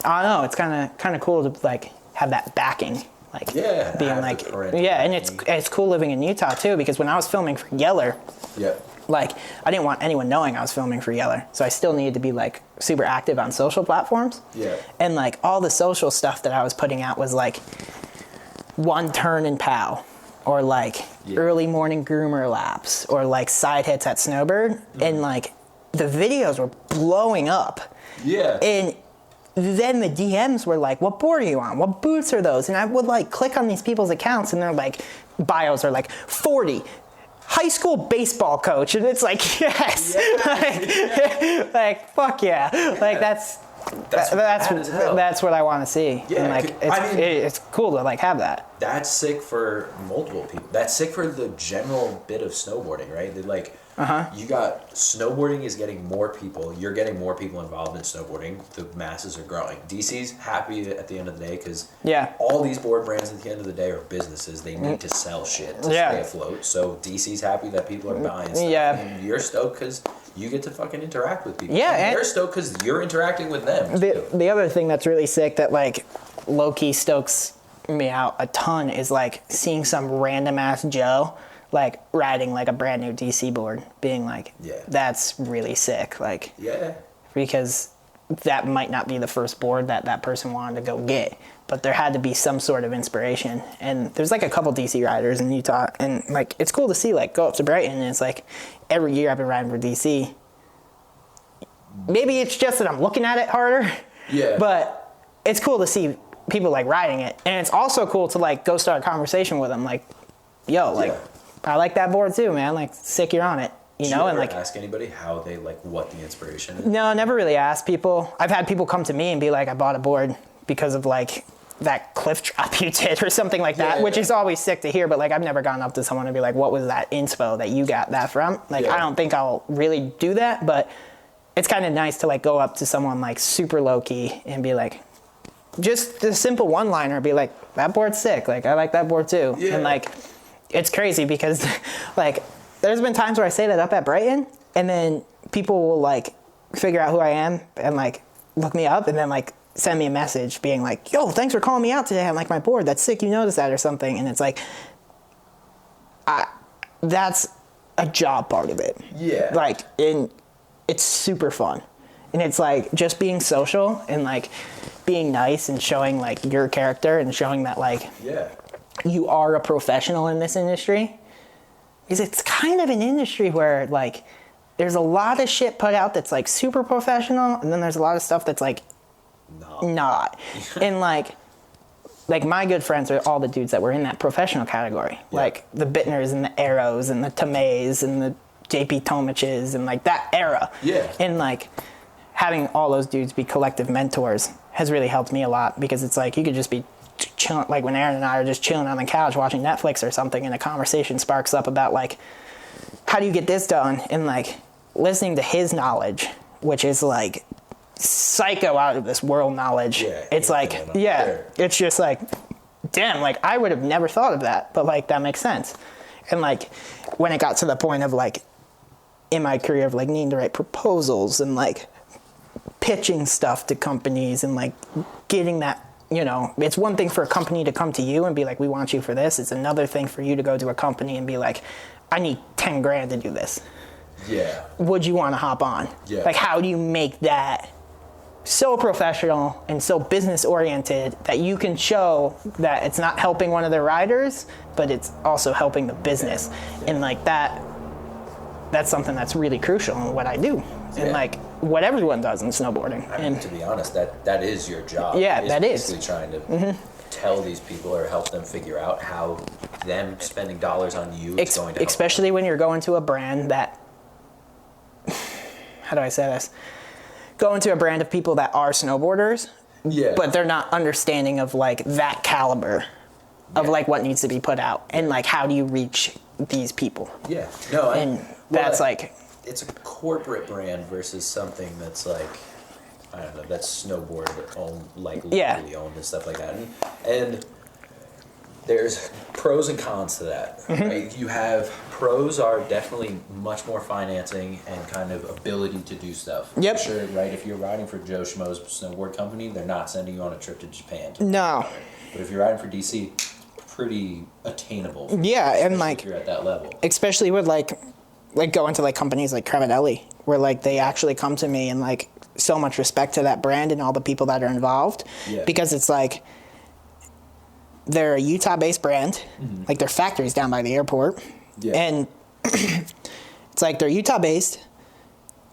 I don't know, it's kind of cool to like have that backing. Like being like, yeah, and it's cool living in Utah too, because when I was filming for Yeller, like I didn't want anyone knowing I was filming for Yeller, so I still needed to be like super active on social platforms. And like all the social stuff that I was putting out was like one turn and pow, or like early morning groomer laps, or like side hits at Snowbird, and like the videos were blowing up. And then the DMs were like, what board are you on? What boots are those? And I would like click on these people's accounts and they're like, bios are like 40, high school baseball coach. And it's like, yes, like fuck yeah. Like that's what I want to see. And like, it's cool to like have that. That's sick for multiple people. That's sick for the general bit of snowboarding, right? That like, you got snowboarding is getting more people. You're getting more people involved in snowboarding. The masses are growing. DC's happy at the end of the day because all these board brands at the end of the day are businesses. They need to sell shit to stay afloat. So DC's happy that people are buying stuff. And you're stoked because you get to fucking interact with people. And they're stoked because you're interacting with them. The other thing that's really sick that like low-key stokes me out a ton is like seeing some random ass Joe like riding like a brand new DC board, being like, that's really sick. Like, because that might not be the first board that person wanted to go get, but there had to be some sort of inspiration. And there's like a couple DC riders in Utah, and like it's cool to see like go up to Brighton, and it's like every year I've been riding for DC. Maybe it's just that I'm looking at it harder, but it's cool to see people like riding it, and it's also cool to like go start a conversation with them, like, yo, like I like that board too, man. Like, sick you're on it, you know? And like, ask anybody how they like what the inspiration is? No, never really asked people. I've had people come to me and be like, I bought a board because of like that cliff drop you did or something like that, which is always sick to hear. But like, I've never gone up to someone and be like, what was that inspo that you got that from? Like, I don't think I'll really do that, but it's kind of nice to like go up to someone like super low key and be like, just the simple one liner, be like, that board's sick. Like, I like that board too. And like, it's crazy because like there's been times where I say that up at Brighton, and then people will like figure out who I am and like look me up and then like send me a message being like, yo, thanks for calling me out today. I'm like, my board, that's sick, you noticed that or something. And it's like, that's a job part of it. Like, and it's super fun. And it's like just being social and like being nice and showing like your character and showing that like you are a professional in this industry. Because it's kind of an industry where like there's a lot of shit put out that's like super professional, and then there's a lot of stuff that's like not. And like my good friends are all the dudes that were in that professional category. Like the Bittners and the Arrows and the Tomays and the JP Tomiches and like that era. And like having all those dudes be collective mentors has really helped me a lot, because it's like you could just be chilling, like when Aaron and I are just chilling on the couch watching Netflix or something, and a conversation sparks up about like, how do you get this done? And like listening to his knowledge, which is like psycho out of this world knowledge. It's like, it's just like, damn, like I would have never thought of that, but like that makes sense. And like when it got to the point of like in my career of like needing to write proposals and like pitching stuff to companies and like getting that, you know, it's one thing for a company to come to you and be like, we want you for this. It's another thing for you to go to a company and be like, I need 10 grand to do this. Would you want to hop on? Like, how do you make that so professional and so business oriented that you can show that it's not helping one of their riders, but it's also helping the business? And like that, that's something that's really crucial in what I do, and like what everyone does in snowboarding. I mean, to be honest, that is your job. Yeah, that is basically trying to tell these people or help them figure out how them spending dollars on you is going to help especially them. when you're going to a brand that, how do I say this? Go into a brand of people that are snowboarders, but they're not understanding of like that caliber of like what needs to be put out and like how do you reach these people. That's like, it's a corporate brand versus something that's like, I don't know, that's snowboard owned, like locally owned and stuff like that. And there's pros and cons to that. Right? You have pros are definitely much more financing and kind of ability to do stuff. Yep. For sure, right? If you're riding for Joe Schmo's snowboard company, they're not sending you on a trip to Japan. No. But if you're riding for DC, pretty attainable. And like if you're at that level. Especially with like going to like companies like Creminelli, where like they actually come to me and like so much respect to that brand and all the people that are involved, because it's like they're a Utah-based brand, like their factory's down by the airport, and it's like they're Utah-based.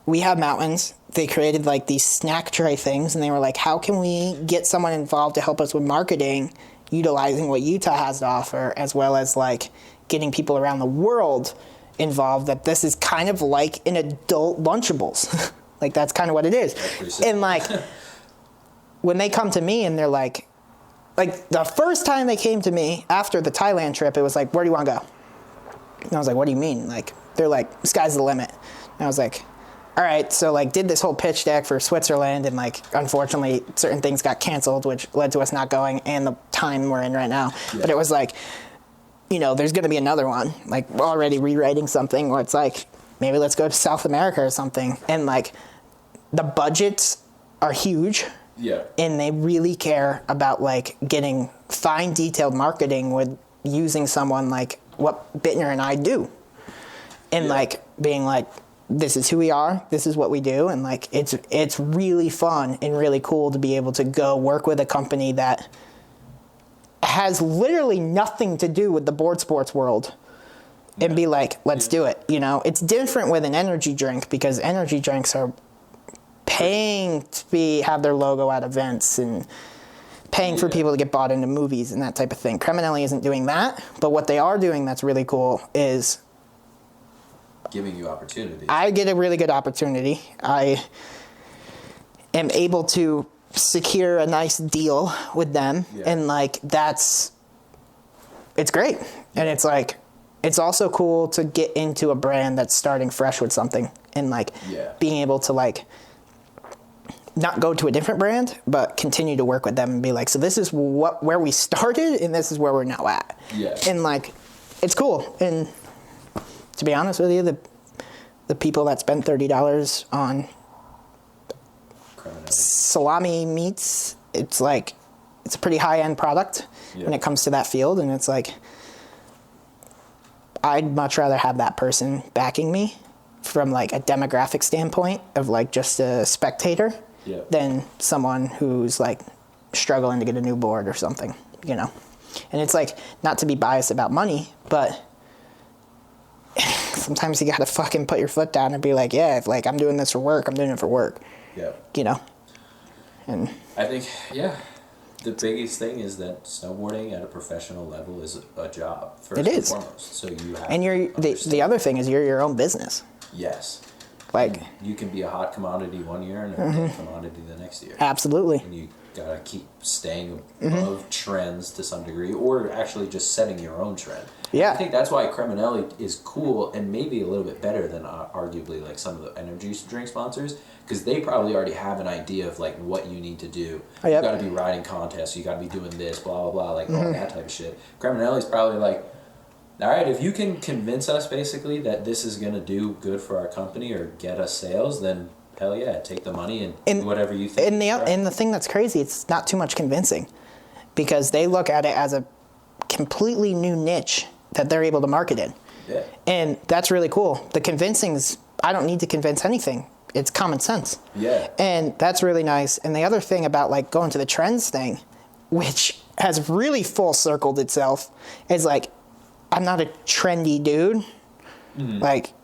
We have mountains. They created like these snack tray things, and they were like, how can we get someone involved to help us with marketing, utilizing what Utah has to offer, as well as like getting people around the world involved, that this is kind of like an adult Lunchables. Like that's kind of what it is. And like when they come to me and they're like the first time they came to me after the Thailand trip, it was like, where do you want to go? And I was like, what do you mean? Like, they're like, sky's the limit. And I was like, all right. So like did this whole pitch deck for Switzerland, and like unfortunately certain things got canceled, which led to us not going, and the time we're in right now. But it was like, you know, there's going to be another one. Like we're already rewriting something where it's like, maybe let's go to South America or something. And like the budgets are huge. And they really care about like getting fine detailed marketing with using someone like what Bittner and I do. And like being like, this is who we are, this is what we do. And like, it's really fun and really cool to be able to go work with a company that has literally nothing to do with the board sports world. And be like, let's do it. You know, it's different with an energy drink, because energy drinks are paying to have their logo at events and paying for people to get bought into movies and that type of thing. Creminelli isn't doing that, but what they are doing that's really cool is giving you opportunities. I get a really good opportunity. I am able to secure a nice deal with them, and like it's great. And it's like, it's also cool to get into a brand that's starting fresh with something, and like being able to like not go to a different brand, but continue to work with them and be like, so this is where we started and this is where we're now at. And like, it's cool. And to be honest with you, the people that spend $30 on salami meats, it's like, it's a pretty high-end product when it comes to that field. And it's like, I'd much rather have that person backing me from like a demographic standpoint of like just a spectator than someone who's like struggling to get a new board or something, you know. And it's like, not to be biased about money, but sometimes you gotta fucking put your foot down and be like, yeah, if like I'm doing this for work, I'm doing it for work. You know. And I think the biggest thing is that snowboarding at a professional level is a job first and foremost. So you have, and you're the other thing is you're your own business. Like, you can be a hot commodity one year and a dead commodity the next year. Absolutely. And you gotta keep staying above trends to some degree, or actually just setting your own trend. I think that's why Creminelli is cool and maybe a little bit better than arguably like some of the energy drink sponsors, because they probably already have an idea of like what you need to do. You gotta be riding contests, you gotta be doing this, blah blah blah, like all that type of shit. Creminelli's probably like, all right, if you can convince us basically that this is going to do good for our company or get us sales, then hell yeah, take the money and do whatever you think. And the thing that's crazy, it's not too much convincing, because they look at it as a completely new niche that they're able to market in. And that's really cool. The convincing's, I don't need to convince anything. It's common sense. And that's really nice. And the other thing about like going to the trends thing, which has really full circled itself, is like, I'm not a trendy dude. Like,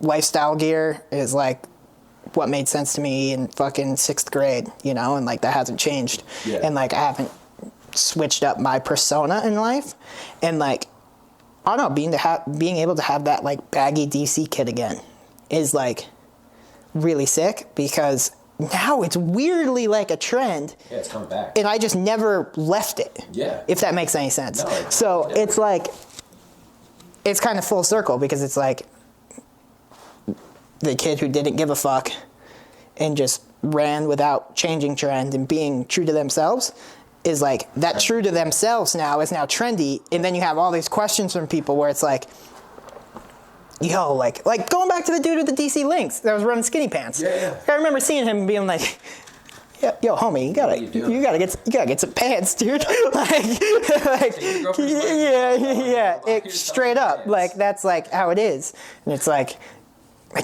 lifestyle gear is like what made sense to me in fucking 6th grade, you know, and like that hasn't changed. Yeah. And like I haven't switched up my persona in life. And like, I don't know, being able to have that like baggy DC kit again is like really sick, because now it's weirdly like a trend. Yeah, it's coming back. And I just never left it. Yeah. If that makes any sense. No, so it's like, it's kind of full circle, because it's like the kid who didn't give a fuck and just ran without changing trend and being true to themselves is like, that true to themselves now is now trendy. And then you have all these questions from people where it's like, yo, like going back to the dude with the DC Lynx that was running skinny pants. Yeah. I remember seeing him being like, yo, homie, you gotta get some pants, dude. Straight up, pants. like that's like how it is, and it's like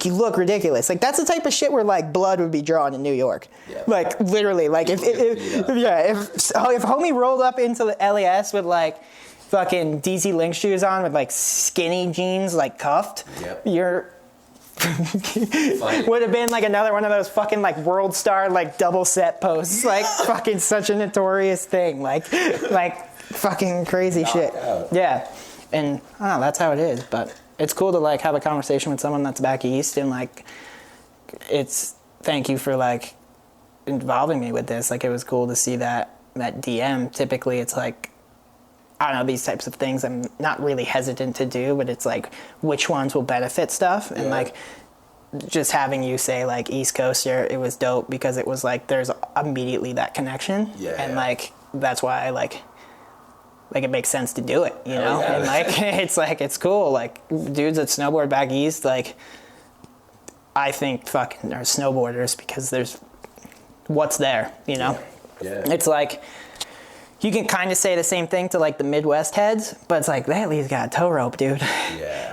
you look ridiculous. Like that's the type of shit where like blood would be drawn in New York. Yeah. Like literally, like if homie rolled up into the LAS with like fucking DC Lynx shoes on with like skinny jeans like cuffed, you're would have been like another one of those fucking like World Star like double set posts, like fucking such a notorious thing, like fucking crazy shit. Yeah, and I don't know, that's how it is. But it's cool to like have a conversation with someone that's back east, and like it's thank you for like involving me with this. Like it was cool to see that DM. Typically it's like, I don't know, these types of things I'm not really hesitant to do, but it's like which ones will benefit stuff. And like just having you say like East Coaster, it was dope because it was like there's immediately that connection. And like that's why I like it makes sense to do it, you know? And like it's like it's cool. Like dudes that snowboard back east, like I think fucking are snowboarders because there's what's there, you know? It's like you can kind of say the same thing to like the Midwest heads, but it's like they at least got a tow rope, dude.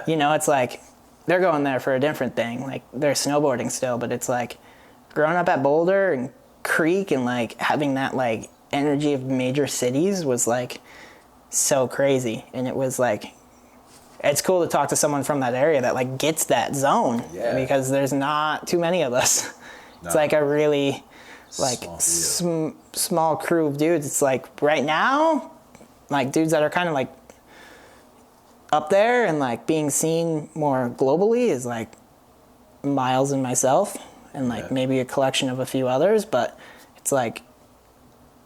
You know, it's like they're going there for a different thing. Like they're snowboarding still, but it's like growing up at Boulder and Creek and like having that like energy of major cities was like so crazy. And it was like, it's cool to talk to someone from that area that like gets that zone because there's not too many of us. It's like a really like small crew of dudes. It's like right now, like dudes that are kind of like up there and like being seen more globally is like Miles and myself and like maybe a collection of a few others, but it's like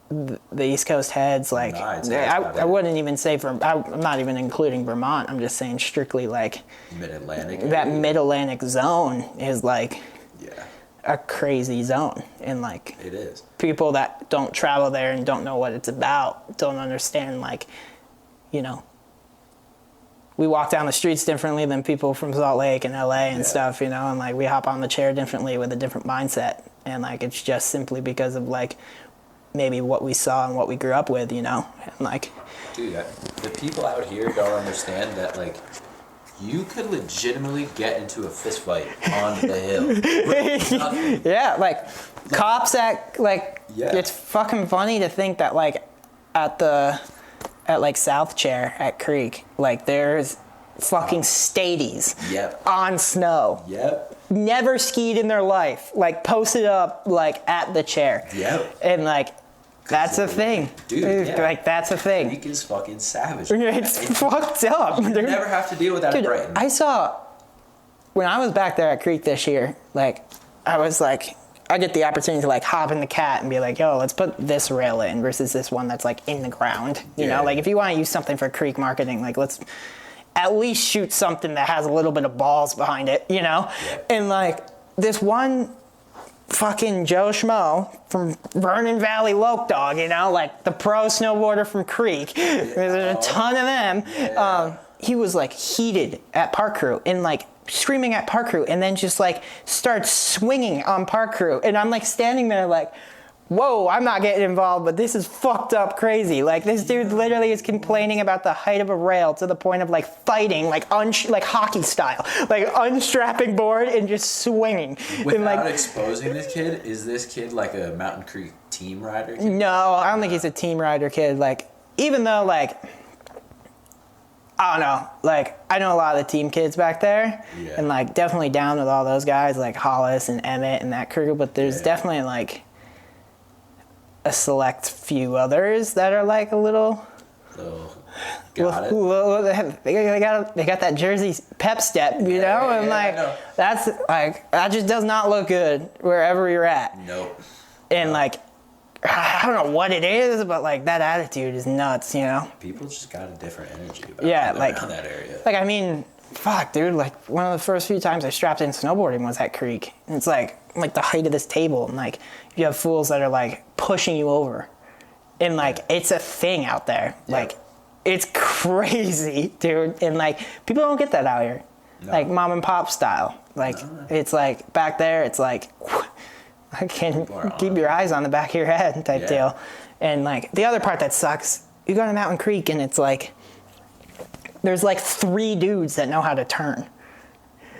the East Coast heads, like I wouldn't even say I'm not even including Vermont. I'm just saying strictly like Mid-Atlantic. That Mid-Atlantic zone is like a crazy zone, and like it is. People that don't travel there and don't know what it's about don't understand, like, you know, we walk down the streets differently than people from Salt Lake and LA and stuff, you know, and like we hop on the chair differently with a different mindset, and like it's just simply because of like maybe what we saw and what we grew up with, you know, and like dude, the people out here don't understand that like you could legitimately get into a fist fight on the hill. Like cops at like it's fucking funny to think that like at like South Chair at Creek, like there's fucking stadies on snow. Never skied in their life, like posted up like at the chair. And like that's a thing, dude. Like that's a thing. Creek is fucking savage. It's fucked up. You never have to deal with that in Brighton. I saw when I was back there at Creek this year, like I was like, I get the opportunity to like hop in the cat and be like, yo, let's put this rail in versus this one that's like in the ground. You know, like if you want to use something for Creek marketing, like let's at least shoot something that has a little bit of balls behind it, you know? And like this one fucking Joe Schmo from Vernon Valley Loke Dog, you know, like the pro snowboarder from Creek. There's a ton of them. He was like heated at park crew and like screaming at park crew, and then just like starts swinging on park crew, and I'm like standing there like, whoa, I'm not getting involved, but this is fucked up crazy. Like this dude literally is complaining about the height of a rail to the point of like fighting, like like hockey style, like unstrapping board and just swinging. Without and, like, exposing this kid, is this kid like a Mountain Creek team rider kid? No, I don't think he's a team rider kid. Like even though like I don't know. Like, I know a lot of the team kids back there, and like definitely down with all those guys like Hollis and Emmett and that crew. But there's definitely like a select few others that are like a little. Got it. They got that Jersey pep step, you know, and like that's like that just does not look good wherever you're at. Nope. And like, I don't know what it is, but like that attitude is nuts, you know. People just got a different energy about like around that area. Like, I mean, fuck, dude. Like one of the first few times I strapped in snowboarding was at Creek, and it's like the height of this table, and like you have fools that are like pushing you over, and like it's a thing out there, like. It's crazy, dude. And like people don't get that out here. No. Like mom and pop style. Like it's like back there it's like I can keep your eyes on the back of your head type deal. And like the other part that sucks, you go to Mountain Creek and it's like there's like 3 dudes that know how to turn.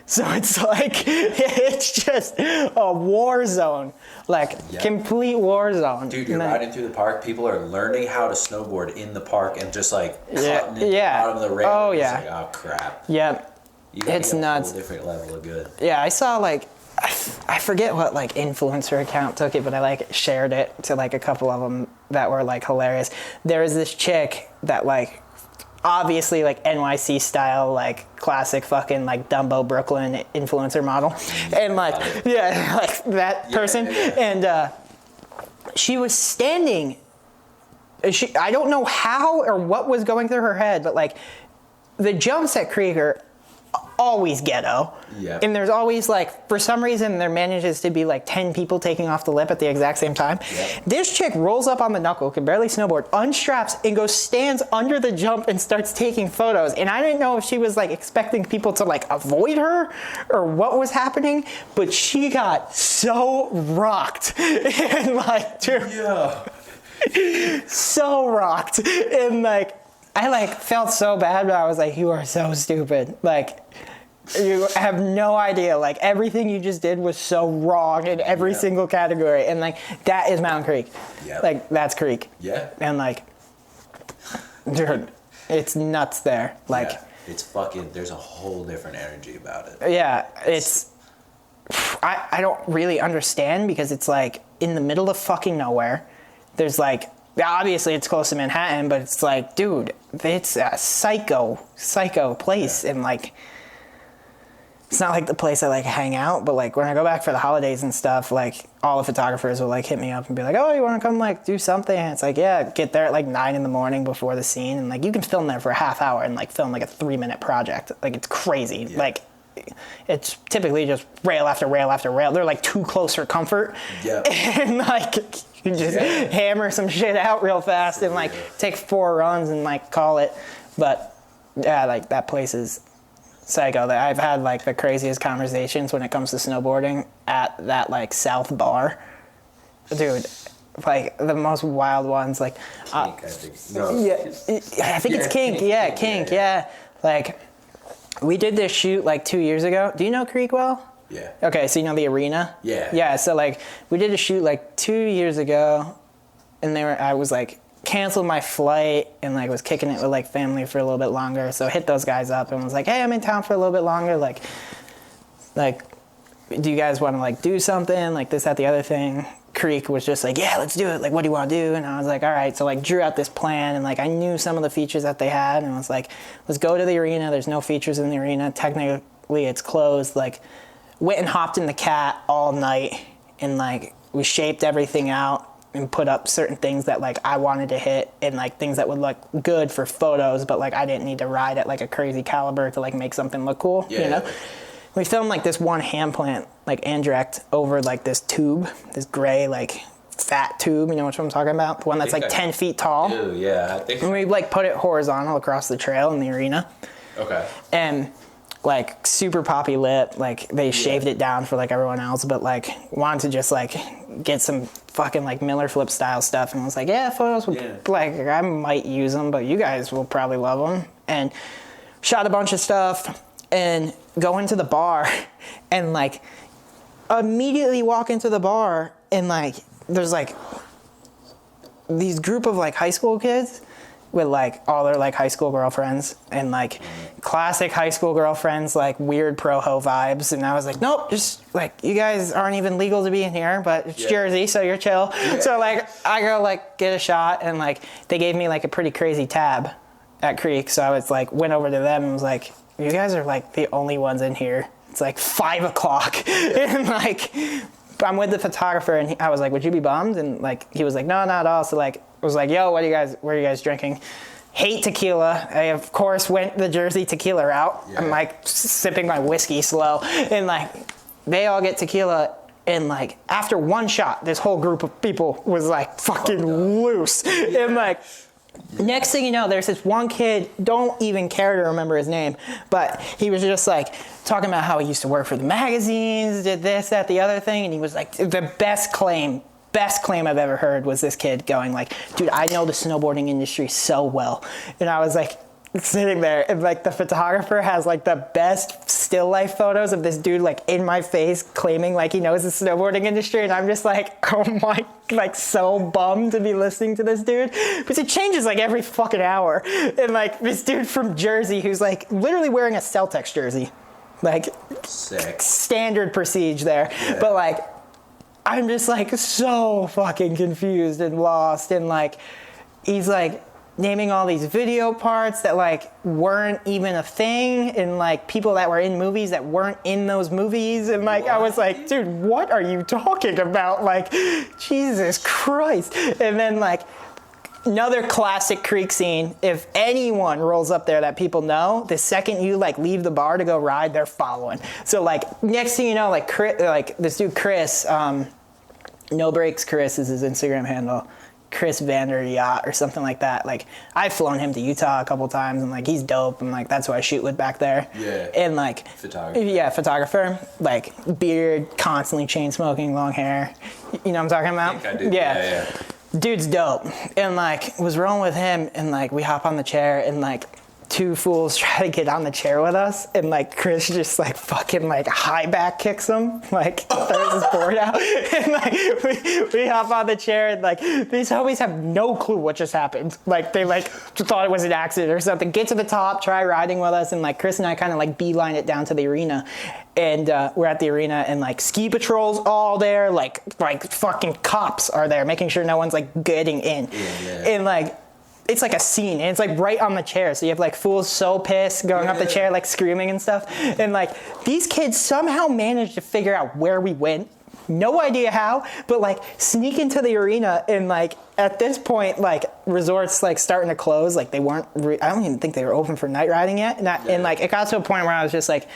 So it's like, it's just a war zone, like complete war zone. Dude, you're riding through the park. People are learning how to snowboard in the park and just like cutting in the bottom of the rail. Oh yeah. It's like, oh crap. Yep. It's nuts. A whole different level of good. Yeah, I saw like, I forget what like influencer account took it, but I like shared it to like a couple of them that were like hilarious. There was this chick that like, obviously like NYC style, like classic fucking like Dumbo Brooklyn influencer model. And like, like that person. And she was standing, I don't know how or what was going through her head, but like the jumps at Creek are always ghetto. And there's always like, for some reason there manages to be like 10 people taking off the lip at the exact same time. This chick rolls up on the knuckle, can barely snowboard, unstraps and goes stands under the jump and starts taking photos. And I didn't know if she was like expecting people to like avoid her or what was happening, but she got so rocked. And like, dude, so rocked. And like, I like felt so bad, but I was like, you are so stupid. Like, you have no idea. Like, everything you just did was so wrong in every single category. And like, that is Mountain Creek. Like, that's Creek. And like, dude, it's nuts there. Like, it's fucking, there's a whole different energy about it. It's, I don't really understand because it's like in the middle of fucking nowhere. There's like, obviously it's close to Manhattan, but it's like, dude, it's a psycho place. And like, it's not like the place I like hang out, but like when I go back for the holidays and stuff, like all the photographers will like hit me up and be like, oh, you want to come like do something? And it's like, yeah, get there at like 9 a.m. before the scene. And like, you can film there for a half hour and like film like a 3-minute project. Like, it's crazy. Like, it's typically just rail after rail after rail. They're like too close for comfort. And like, you just hammer some shit out real fast and like take 4 runs and like call it. But yeah, like that place is psycho. I've had like the craziest conversations when it comes to snowboarding at that like South Bar. Dude, like the most wild ones. Like, Kink, I think. No. I think it's Kink. Kink. Like, we did this shoot like 2 years ago. Do you know Creek well? Okay, so you know the arena? Yeah, so like we did a shoot like 2 years ago and I was like canceled my flight and like was kicking it with like family for a little bit longer. So I hit those guys up and was like, hey, I'm in town for a little bit longer. Like do you guys want to like do something? Like this, that, the other thing. Creek was just like, yeah, let's do it. Like, what do you want to do? And I was like, all right. So like drew out this plan and like I knew some of the features that they had and I was like, let's go to the arena. There's no features in the arena. Technically it's closed. Like, went and hopped in the cat all night and like we shaped everything out and put up certain things that like I wanted to hit and like things that would look good for photos, but like I didn't need to ride at like a crazy caliber to like make something look cool, you know? We filmed like this one hand plant, like indirect over like this tube, this gray like fat tube, you know what I'm talking about? The one that's like 10 feet tall. I think. And we like put it horizontal across the trail in the arena. And like super poppy lit, like they shaved it down for like everyone else, but like wanted to just like get some fucking like Miller flip style stuff and I was like, yeah, photos would like I might use them, but you guys will probably love them. And shot a bunch of stuff and go into the bar and like immediately walk into the bar and like there's like these group of like high school kids with like all their like high school girlfriends and like classic high school girlfriends, like weird pro-ho vibes. And I was like, nope, just like, you guys aren't even legal to be in here, but it's Jersey, so you're chill. So like I go like get a shot, and like they gave me like a pretty crazy tab at Creek. So I was like, went over to them and was like, you guys are like the only ones in here. It's like 5 o'clock and like I'm with the photographer, and I was like, would you be bummed? And like he was like, no, not at all. So like I was like, yo, what are you guys drinking? Hate tequila. I of course went the Jersey tequila route. I'm like sipping my whiskey slow, and like they all get tequila, and like after one shot this whole group of people was like fucking loose. And like next thing you know, there's this one kid, don't even care to remember his name, but he was just like talking about how he used to work for the magazines, did this, that, the other thing, and he was like, the best claim I've ever heard was this kid going like, dude, I know the snowboarding industry so well. And I was like sitting there, and like the photographer has like the best still life photos of this dude like in my face claiming like he knows the snowboarding industry, and I'm just like, oh my, like so bummed to be listening to this dude, because it changes like every fucking hour. And like this dude from Jersey who's like literally wearing a Celtics jersey, like sick standard procedure there. But like I'm just like so fucking confused and lost, and like he's like naming all these video parts that like weren't even a thing, and like people that were in movies that weren't in those movies, and like I was like, dude, what are you talking about? Like, Jesus Christ. And then like another classic Creek scene, if anyone rolls up there that people know, the second you like leave the bar to go ride, they're following. So like next thing you know, like Chris, like this dude Chris, No Breaks Chris is his Instagram handle, Chris Vander Yacht or something like that. Like I've flown him to Utah a couple times, and like he's dope, and like that's who I shoot with back there. And like photographer, like beard, constantly chain smoking, long hair. You know what I'm talking about? I think I do. Yeah. Dude's dope. And like was rolling with him, and like we hop on the chair, and like 2 fools try to get on the chair with us, and like Chris just like fucking like high back kicks him, like throws his board out, and like we hop on the chair, and like these homies have no clue what just happened. Like they like thought it was an accident or something. Get to the top, try riding with us, and like Chris and I kind of like beeline it down to the arena, and we're at the arena, and like ski patrol's all there, like fucking cops are there making sure no one's like getting in. And like it's like a scene, and it's like right on the chair, so you have like fools so pissed going up the chair like screaming and stuff, and like these kids somehow managed to figure out where we went, no idea how, but like sneak into the arena, and like at this point like resorts like starting to close, like they weren't I don't even think they were open for night riding yet, and like it got to a point where I was just like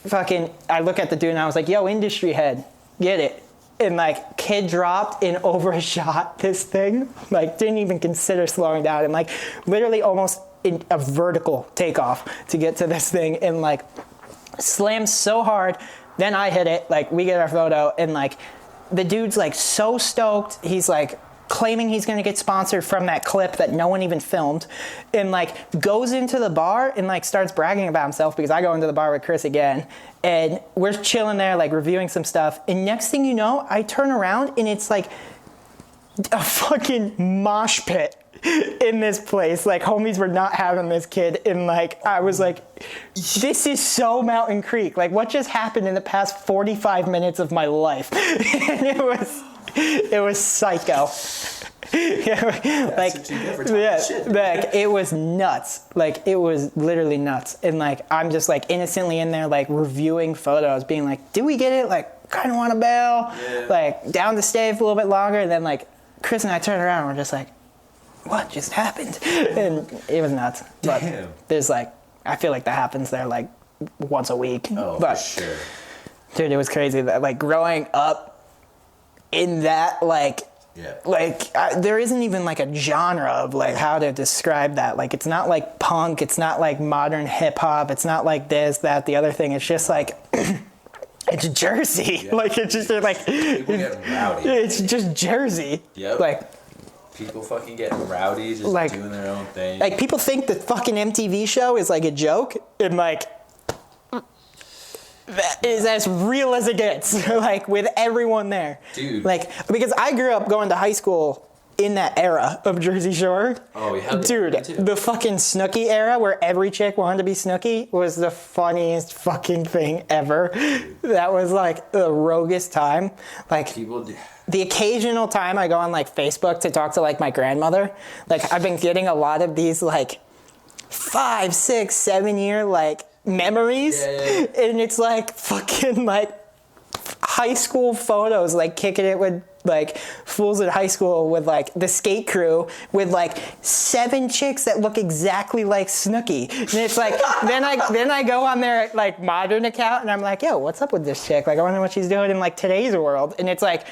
fucking, I look at the dude and I was like, yo, industry head, get it. And like kid dropped and overshot this thing, like didn't even consider slowing down, and like literally almost in a vertical takeoff to get to this thing, and like slammed so hard. Then I hit it, like we get our photo, and like the dude's like so stoked, he's like claiming he's gonna get sponsored from that clip that no one even filmed, and like goes into the bar and like starts bragging about himself, because I go into the bar with Chris again, and we're chilling there like reviewing some stuff, and next thing you know, I turn around and it's like a fucking mosh pit in this place. Like homies were not having this kid, and like I was like, this is so Mountain Creek, like what just happened in the past 45 minutes of my life? And it was psycho. Like it was nuts. Like it was literally nuts. And like I'm just like innocently in there like reviewing photos, being like, did we get it? Like kind of want to bail, like down to stay for a little bit longer. And then like Chris and I turned around and we're just like, what just happened? And it was nuts. But there's like, I feel like that happens there like once a week. But, for sure. Dude, it was crazy that like growing up in that like there isn't even like a genre of like how to describe that. Like it's not like punk, it's not like modern hip hop, it's not like this, that, the other thing. It's just like it's Jersey. Like it's just like people getting rowdy. It's just Jersey. Like people fucking getting rowdy, just like, doing their own thing. Like people think the fucking MTV show is like a joke, and like that is as real as it gets. Like with everyone there, dude. Like because I grew up going to high school in that era of Jersey Shore. Oh, yeah. Dude, the fucking Snooki era where every chick wanted to be Snooki was the funniest fucking thing ever. That was like the roguest time. Like, the occasional time I go on like Facebook to talk to like my grandmother, like I've been getting a lot of these like 5, 6, 7 year like memories. And it's like fucking like high school photos, like kicking it with like fools in high school with like the skate crew with like 7 chicks that look exactly like Snooki. And it's like then I go on their like modern account and I'm like, yo, what's up with this chick? Like I wonder what she's doing in like today's world. And it's like,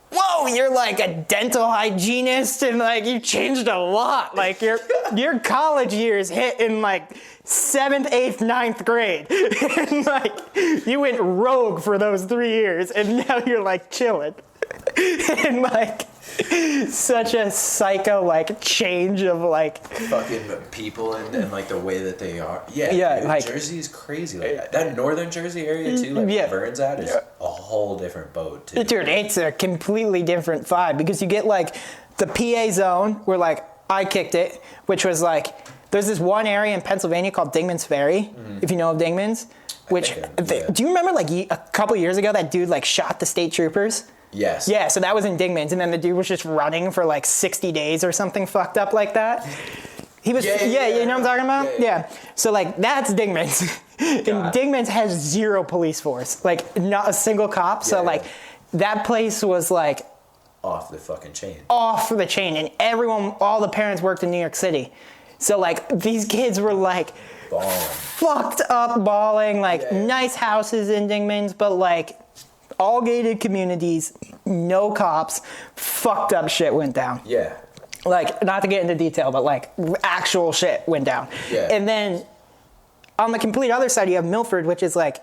whoa, you're like a dental hygienist and like you changed a lot. Like your college years hit in like 7th, 8th, 9th grade. And like you went rogue for those 3 years and now you're like chilling. And like such a psycho like change of like fucking people and like the way that they are. Yeah, dude, like Jersey is crazy like that. That northern Jersey area too, like where Vern's at, is a whole different boat too. Dude, it's a completely different vibe because you get like the PA zone where like I kicked it, which was like there's this one area in Pennsylvania called Dingman's Ferry, if you know of Dingman's. Which do you remember like a couple years ago that dude like shot the state troopers? Yes. Yeah, so that was in Dingman's, and then the dude was just running for like 60 days or something fucked up like that. He was, you know what I'm talking about? Yeah. So like that's Dingman's. And Dingman's has 0 police force, like not a single cop. So like that place was like off the fucking chain. Off the chain, and all the parents worked in New York City. So like these kids were like fucked up balling, like nice houses in Dingman's, but like all gated communities, no cops, fucked up shit went down. Yeah. Like, not to get into detail, but like actual shit went down. Yeah. And then on the complete other side, you have Milford, which is like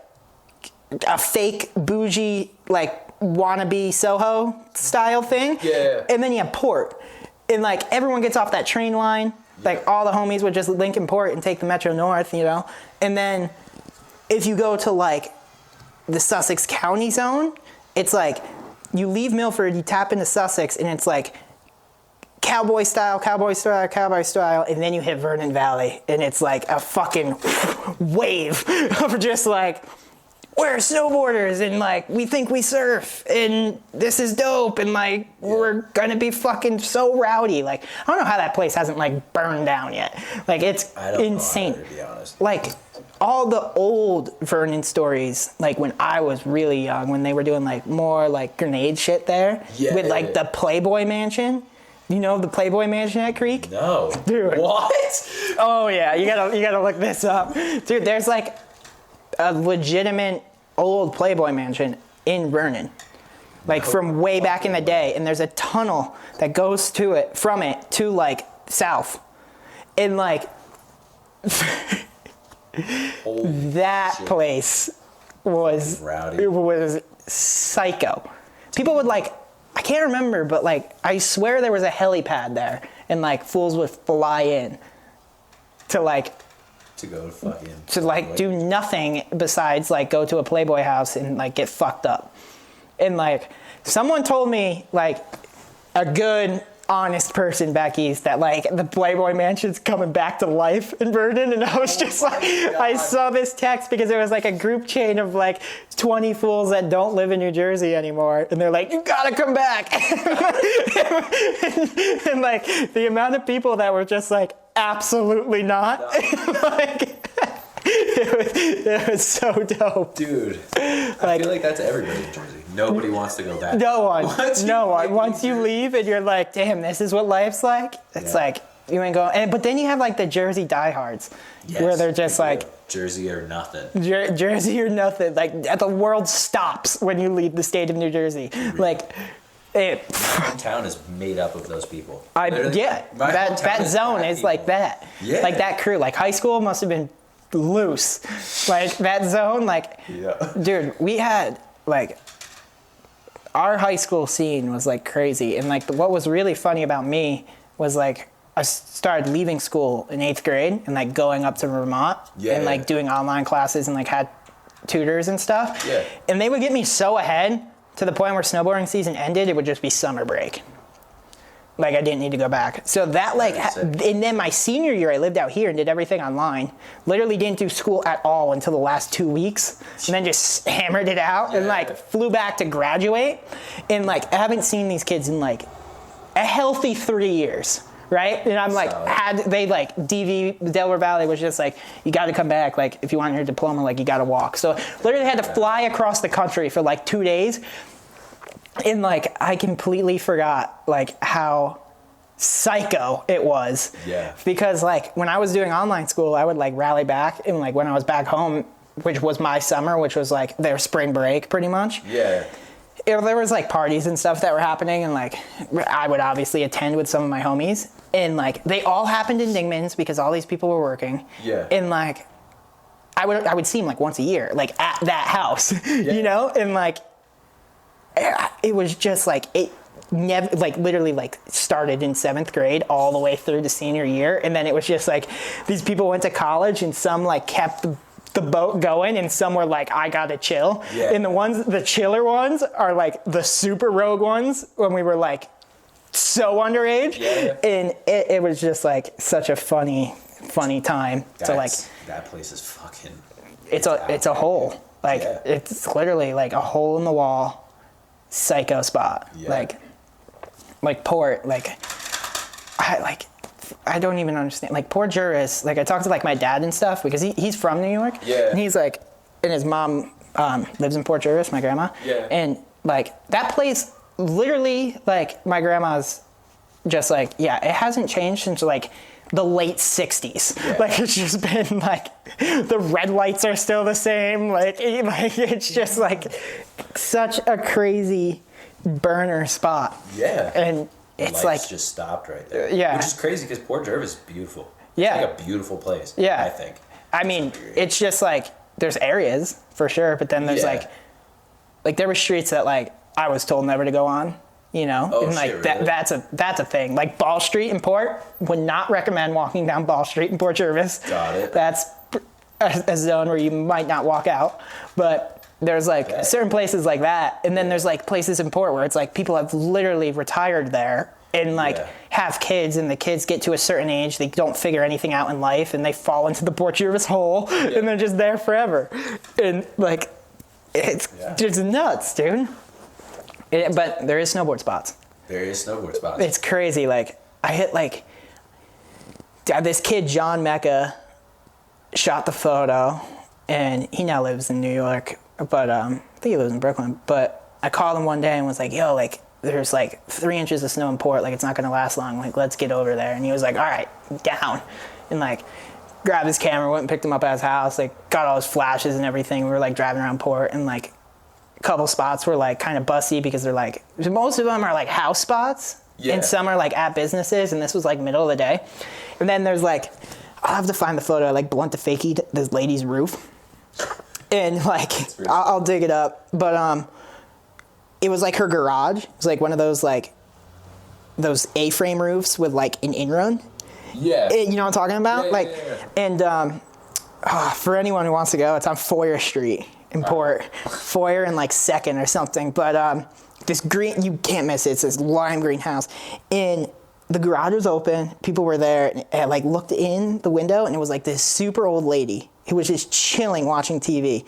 a fake bougie, like wannabe Soho style thing. Yeah. And then you have Port. And like everyone gets off that train line. Like all the homies would just link in Port and take the Metro North, you know? And then if you go to like the Sussex County zone, it's like you leave Milford, you tap into Sussex, and it's like cowboy style, and then you hit Vernon Valley, and it's like a fucking wave of just like, we're snowboarders, and like, we think we surf, and this is dope, and like, we're gonna be fucking so rowdy. Like, I don't know how that place hasn't like burned down yet. Like, it's insane. Know how to be honest. Like, all the old Vernon stories, like when I was really young, when they were doing like more like grenade shit there, with like the Playboy Mansion. You know the Playboy Mansion at Creek? No. Dude. What? Oh yeah, you gotta look this up. Dude, there's like a legitimate old Playboy Mansion in Vernon. Like from way back in the day. And there's a tunnel that goes from it to like south. And like that place was rowdy. It was psycho. People would like, I can't remember, but like I swear there was a helipad there, and like fools would fly in to like do nothing besides like go to a Playboy house and like get fucked up. And like someone told me, like a good honest person back east, that like the Playboy Mansion's coming back to life in Vernon, and I was just I saw this text because there was like a group chain of like 20 fools that don't live in New Jersey anymore, and they're like, you gotta come back. and like the amount of people that were just like, absolutely not. Like, it was so dope, dude. I feel like that's everybody in Jersey. Nobody wants to go back. No one. Once you leave and you're like, damn, this is what life's like. It's like you ain't going. But then you have like the Jersey diehards, where they're just like Jersey or nothing. Jersey or nothing. Like the world stops when you leave the state of New Jersey. Like. My hometown is made up of those people. That zone is like that. Yeah. Like that crew. Like high school must have been loose. Like that zone, like, dude, we had like, our high school scene was like crazy. And like what was really funny about me was like, I started leaving school in 8th grade and like going up to Vermont and like doing online classes and like had tutors and stuff. Yeah. And they would get me so ahead to the point where snowboarding season ended, it would just be summer break. Like I didn't need to go back. So that like, and then my senior year, I lived out here and did everything online. Literally didn't do school at all until the last 2 weeks, and then just hammered it out and like flew back to graduate. And like I haven't seen these kids in like a healthy 3 years. Right? And I'm like, Delaware Valley was just like, you got to come back. Like, if you want your diploma, like, you got to walk. So, literally had to fly across the country for like 2 days. And like, I completely forgot like how psycho it was. Yeah. Because like, when I was doing online school, I would like rally back. And like, when I was back home, which was my summer, which was like their spring break pretty much. Yeah. There was like parties and stuff that were happening, and like I would obviously attend with some of my homies, and like they all happened in Dingman's because all these people were working. Yeah. And like I would see them like once a year, like at that house, you know, and like it was just like it never like literally like started in 7th grade all the way through to senior year, and then it was just like these people went to college, and some like kept the boat going, and some were like, I gotta chill. Yeah. And the chiller ones are like the super rogue ones when we were like so underage. Yeah. And it was just like such a funny time. So like that place is fucking. It's a hole. Like it's literally like a hole in the wall, psycho spot. Yeah. Like Port. I don't even understand. Like, poor Juris, like, I talked to, like, my dad and stuff, because he's from New York. Yeah. And he's, like, and his mom lives in Port Juris, my grandma. Yeah. And, like, that place, literally, like, my grandma's just, like, yeah, it hasn't changed since, like, the late 60s. Yeah. Like, it's just been, like, the red lights are still the same. Like it's just, like, such a crazy burner spot. Yeah. And it's Lights like just stopped right there. Yeah, which is crazy because Port Jervis is beautiful. Yeah, it's like a beautiful place. Yeah, I think. I mean, it's just like there's areas for sure, but then there's like there were streets that like I was told never to go on. You know, oh, and like shit, that, really? that's a thing. Like Ball Street in Port, would not recommend walking down Ball Street in Port Jervis. Got it. That's a zone where you might not walk out, but. There's like certain places like that, and then there's like places in Port where it's like people have literally retired there and like have kids, and the kids get to a certain age, they don't figure anything out in life, and they fall into the Port Jervis hole, and they're just there forever, and like it's just nuts, dude. But there is snowboard spots. There is snowboard spots. It's crazy. Like I hit like this kid John Mecca shot the photo, and he now lives in New York. But I think he lives in Brooklyn. But I called him one day and was like, yo, like, there's like 3 inches of snow in Port. Like, it's not going to last long. Like, let's get over there. And he was like, all right, down. And like, grabbed his camera, went and picked him up at his house. Like, got all his flashes and everything. We were like driving around Port. And like, a couple spots were like kind of busty because they're like, most of them are like house spots. Yeah. And some are like at businesses. And this was like middle of the day. And then there's like, I'll have to find the photo. I like blunt to fakey this lady's roof. And like I'll dig it up, but it was like her garage. It was like one of those like those A-frame roofs with like an in-run. Yeah, you know what I'm talking about? And for anyone who wants to go, it's on Foyer Street in Port, Foyer and like 2nd or something. But this green, you can't miss it. It's this lime green house, and the garage was open. People were there, and I like looked in the window, and it was like this super old lady who was just chilling watching TV.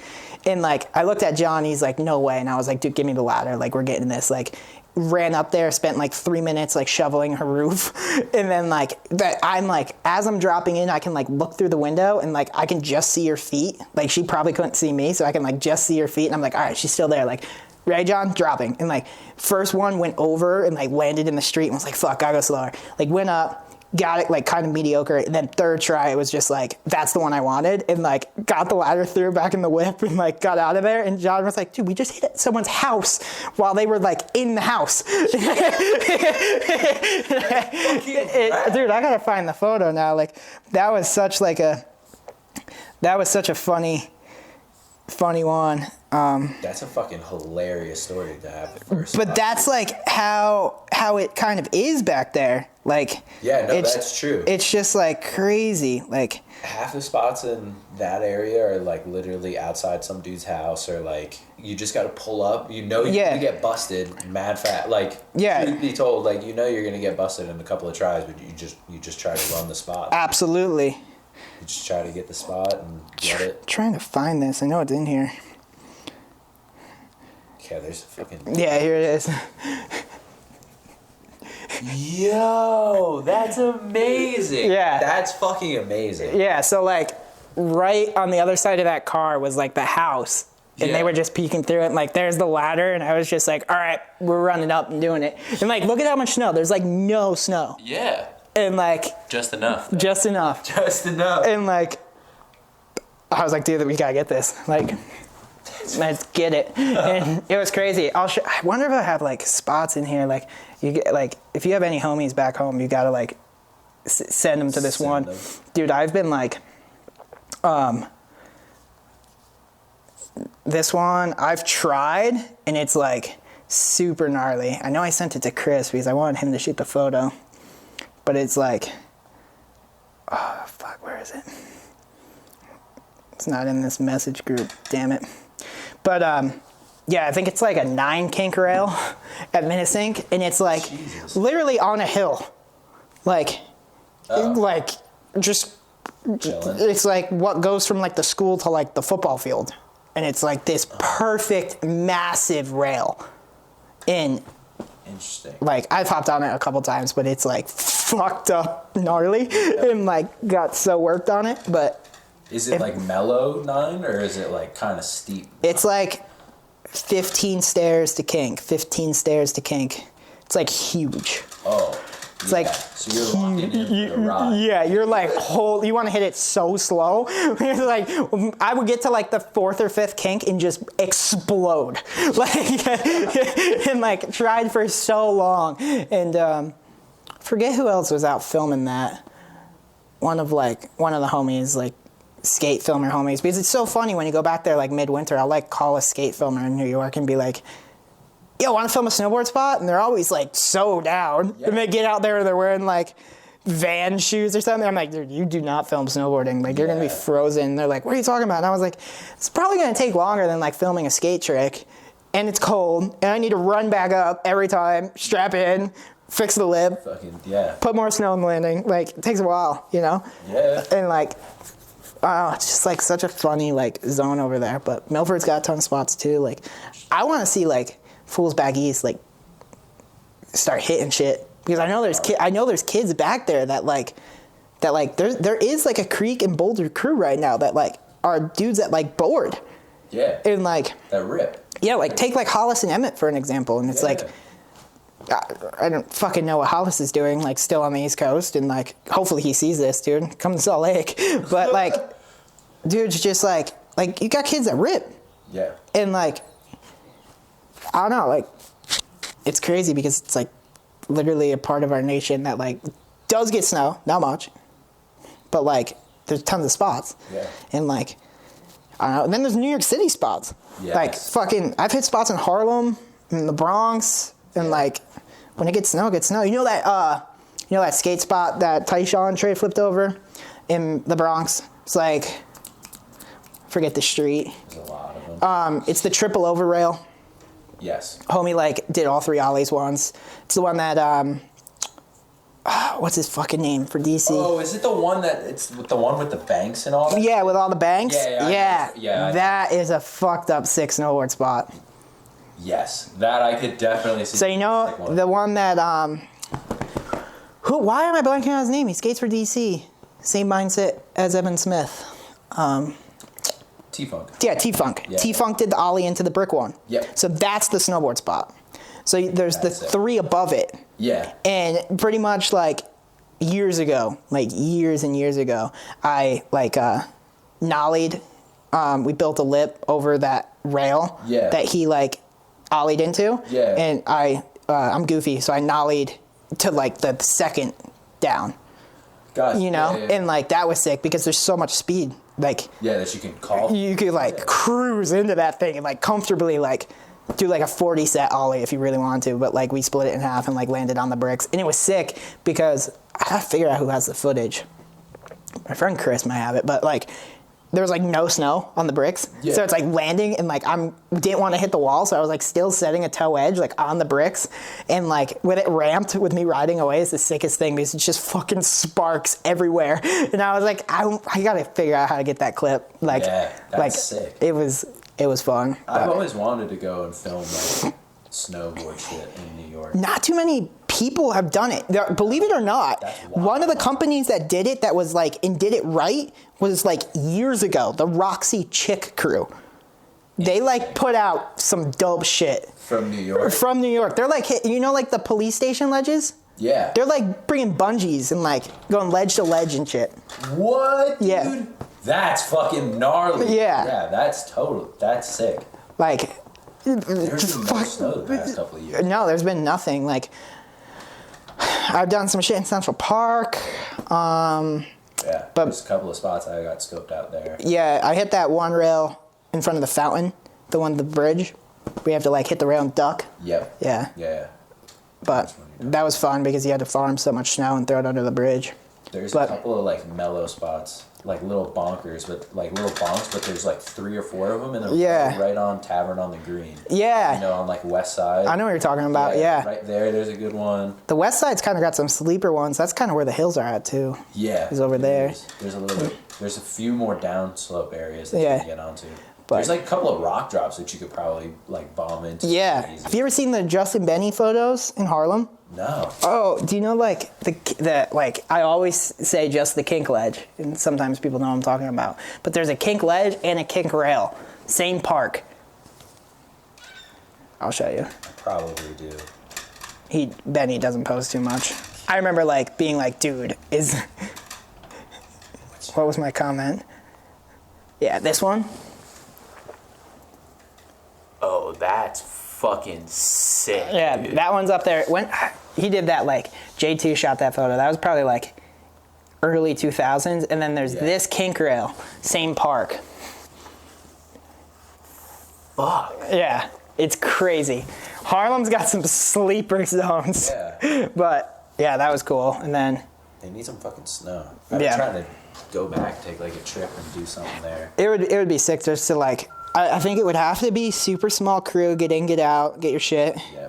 And like I looked at John, he's like, no way. And I was like, dude, give me the ladder, like we're getting this. Like ran up there, spent like 3 minutes like shoveling her roof. And then like that, I'm like, as I'm dropping in, I can like look through the window, and like I can just see her feet. Like she probably couldn't see me, so I can like just see her feet. And I'm like, all right, she's still there. Like, ready, John? Dropping. And like first one went over and like landed in the street, and was like, fuck, gotta go slower. Like went up, got it like kind of mediocre, and then third try it was just like, that's the one I wanted, and like got the ladder through back in the whip and like got out of there. And John was like, dude, we just hit someone's house while they were like in the house. Dude, I gotta find the photo now. Like that was such a funny one. That's a fucking hilarious story to have. First but that's like how it kind of is back there. Like, yeah, no, that's true. It's just like crazy. Like half the spots in that area are like literally outside some dude's house, or like you just got to pull up. You know, you're gonna get busted, mad fat. Like, truth be told, like you know you're gonna get busted in a couple of tries, but you just try to run the spot. Absolutely. You just try to get the spot and get it. Trying to find this. I know it's in here. Yeah, there's a fucking. Yeah, here it is. Yo, that's amazing. Yeah. That's fucking amazing. Yeah, so like right on the other side of that car was like the house. And they were just peeking through it, and like there's the ladder, and I was just like, all right, we're running up and doing it. And like, look at how much snow. There's like no snow. Yeah. And like just enough. Just enough. Just enough. And like I was like, dude, we gotta get this. Like, let's get it. And it was crazy. I wonder if I have like spots in here. Like, you get like, if you have any homies back home, you gotta like send them to this one. Dude, I've been like, this one I've tried, and it's like super gnarly. I know I sent it to Chris because I wanted him to shoot the photo, but it's like, oh fuck, where is it? It's not in this message group, damn it. But yeah, I think it's like a 9 kink rail at Minisink, and it's like literally on a hill, like just chilling. It's like what goes from like the school to like the football field, and it's like this perfect massive rail. In interesting. Like I've hopped on it a couple times, but it's like fucked up gnarly, and like got so worked on it, but. Is it like mellow 9, or is it like kind of steep? It's like 15 stairs to kink, 15 stairs to kink. It's like huge. Oh. It's like, so you're locking in for the ride. Yeah, you're like, you want to hit it so slow. It's like, I would get to like the 4th or 5th kink and just explode. Like, and like tried for so long. And forget who else was out filming that. One of the homies, like, skate filmer homies, because it's so funny when you go back there like midwinter. I'll like call a skate filmer in New York and be like, yo, want to film a snowboard spot? And they're always like so down. Yeah. And they get out there and they're wearing like Van shoes or something. I'm like, dude, you do not film snowboarding. Like, you're gonna be frozen. They're like, what are you talking about? And I was like, it's probably gonna take longer than like filming a skate trick, and it's cold, and I need to run back up every time, strap in, fix the lip, put more snow in the landing. Like, it takes a while, you know? Yeah. And like, it's just like such a funny like zone over there. But Milford's got a ton of spots too. Like, I want to see like fools back east like start hitting shit, because I know there's kids back there that there is like a creek in Boulder Crew right now that like are dudes that like board. Yeah. And like that rip. Yeah, like take like Hollis and Emmett for an example, and it's like. I don't fucking know what Hollis is doing, like, still on the East Coast, and, like, hopefully he sees this, dude. Come to Salt Lake. But, like, dude's just, like, you got kids that rip. Yeah. And, like, I don't know, like, it's crazy because it's, like, literally a part of our nation that, like, does get snow, not much, but, like, there's tons of spots. Yeah. And, like, I don't know. And then there's New York City spots. Yes. Like, fucking, I've hit spots in Harlem, in the Bronx, and, like, when it gets snow, it gets snow. You know that skate spot that Tyshawn Trey flipped over in the Bronx? It's like, forget the street. There's a lot of them. It's the triple over rail. Yes. Homie like did all 3 ollies once. It's the one that what's his fucking name for DC? Oh, is it the one with the banks and all that? Yeah, with all the banks. Yeah. That is a fucked up sick snowboard spot. Yes, that I could definitely see. So you know the one that why am I blanking on his name? He skates for DC. Same mindset as Evan Smith. T-Funk. Yeah, T-Funk. Yeah. T-Funk did the ollie into the brick one. Yep. So that's the snowboard spot. So there's the 3 above it. Yeah. And pretty much like years ago, like years and years ago, I like nollied. We built a lip over that rail that he like ollied into. Yeah. And I'm goofy, so I nollied to like the 2nd down. Gotcha. You know? Yeah. And like that was sick because there's so much speed like that you can call. You could like cruise into that thing and like comfortably like do like a 40 set ollie if you really want to, but like we split it in half and like landed on the bricks, and it was sick because I gotta figure out who has the footage. My friend Chris might have it, but like there was like no snow on the bricks, so it's like landing and like didn't want to hit the wall, so I was like still setting a toe edge like on the bricks, and like when it ramped with me riding away, it's the sickest thing because it's just fucking sparks everywhere, and I was like I gotta figure out how to get that clip. Like that's sick. It was fun. I've always wanted to go and film like snowboard shit in New York. Not too many people have done it. Believe it or not, one of the companies that did it that was like and did it right was like years ago, the Roxy Chick Crew. They like put out some dope shit from New York. From New York, they're like like the police station ledges. Yeah, they're like bringing bungees and like going ledge to ledge and shit. What? Yeah, dude? That's fucking gnarly. Yeah, that's sick. Like. There's been no snow the past couple of years. No, there's been nothing. Like, I've done some shit in Central Park. But there's a couple of spots I got scoped out there. Yeah, I hit that one rail in front of the fountain, the one at the bridge. We have to like hit the rail and duck. Yep. Yeah. Yeah. But that was fun because you had to farm so much snow and throw it under the bridge. There's a couple of like mellow spots, like little bonkers, but like little bonks, but there's like 3 or 4 of them, and they're right on Tavern on the Green. Yeah. On like West Side. I know what you're talking about. Yeah. Right there's a good one. The West Side's kind of got some sleeper ones. That's kind of where the hills are at too. Yeah. Is over there. There's a little bit. There's a few more downslope areas that you can get onto. But there's like a couple of rock drops that you could probably like bomb into. Yeah. Have you ever seen the Justin Benny photos in Harlem? No. Oh, do you know like the like I always say just the kink ledge, and sometimes people know what I'm talking about. But there's a kink ledge and a kink rail, same park. I'll show you. I probably do. Benny doesn't post too much. I remember like being like, dude, what was my comment? Yeah, this one. Oh, that's fucking sick. Yeah, dude. that one's up there. When he did that, like J2 shot that photo. That was probably like early 2000s. And then there's this kink rail, same park. Fuck. Yeah, it's crazy. Harlem's got some sleeper zones. Yeah. But yeah, that was cool. And then they need some fucking snow. I've been trying to go back, take like a trip and do something there. It would be sick just to like. I think it would have to be super small crew, get in, get out, get your shit. Yeah.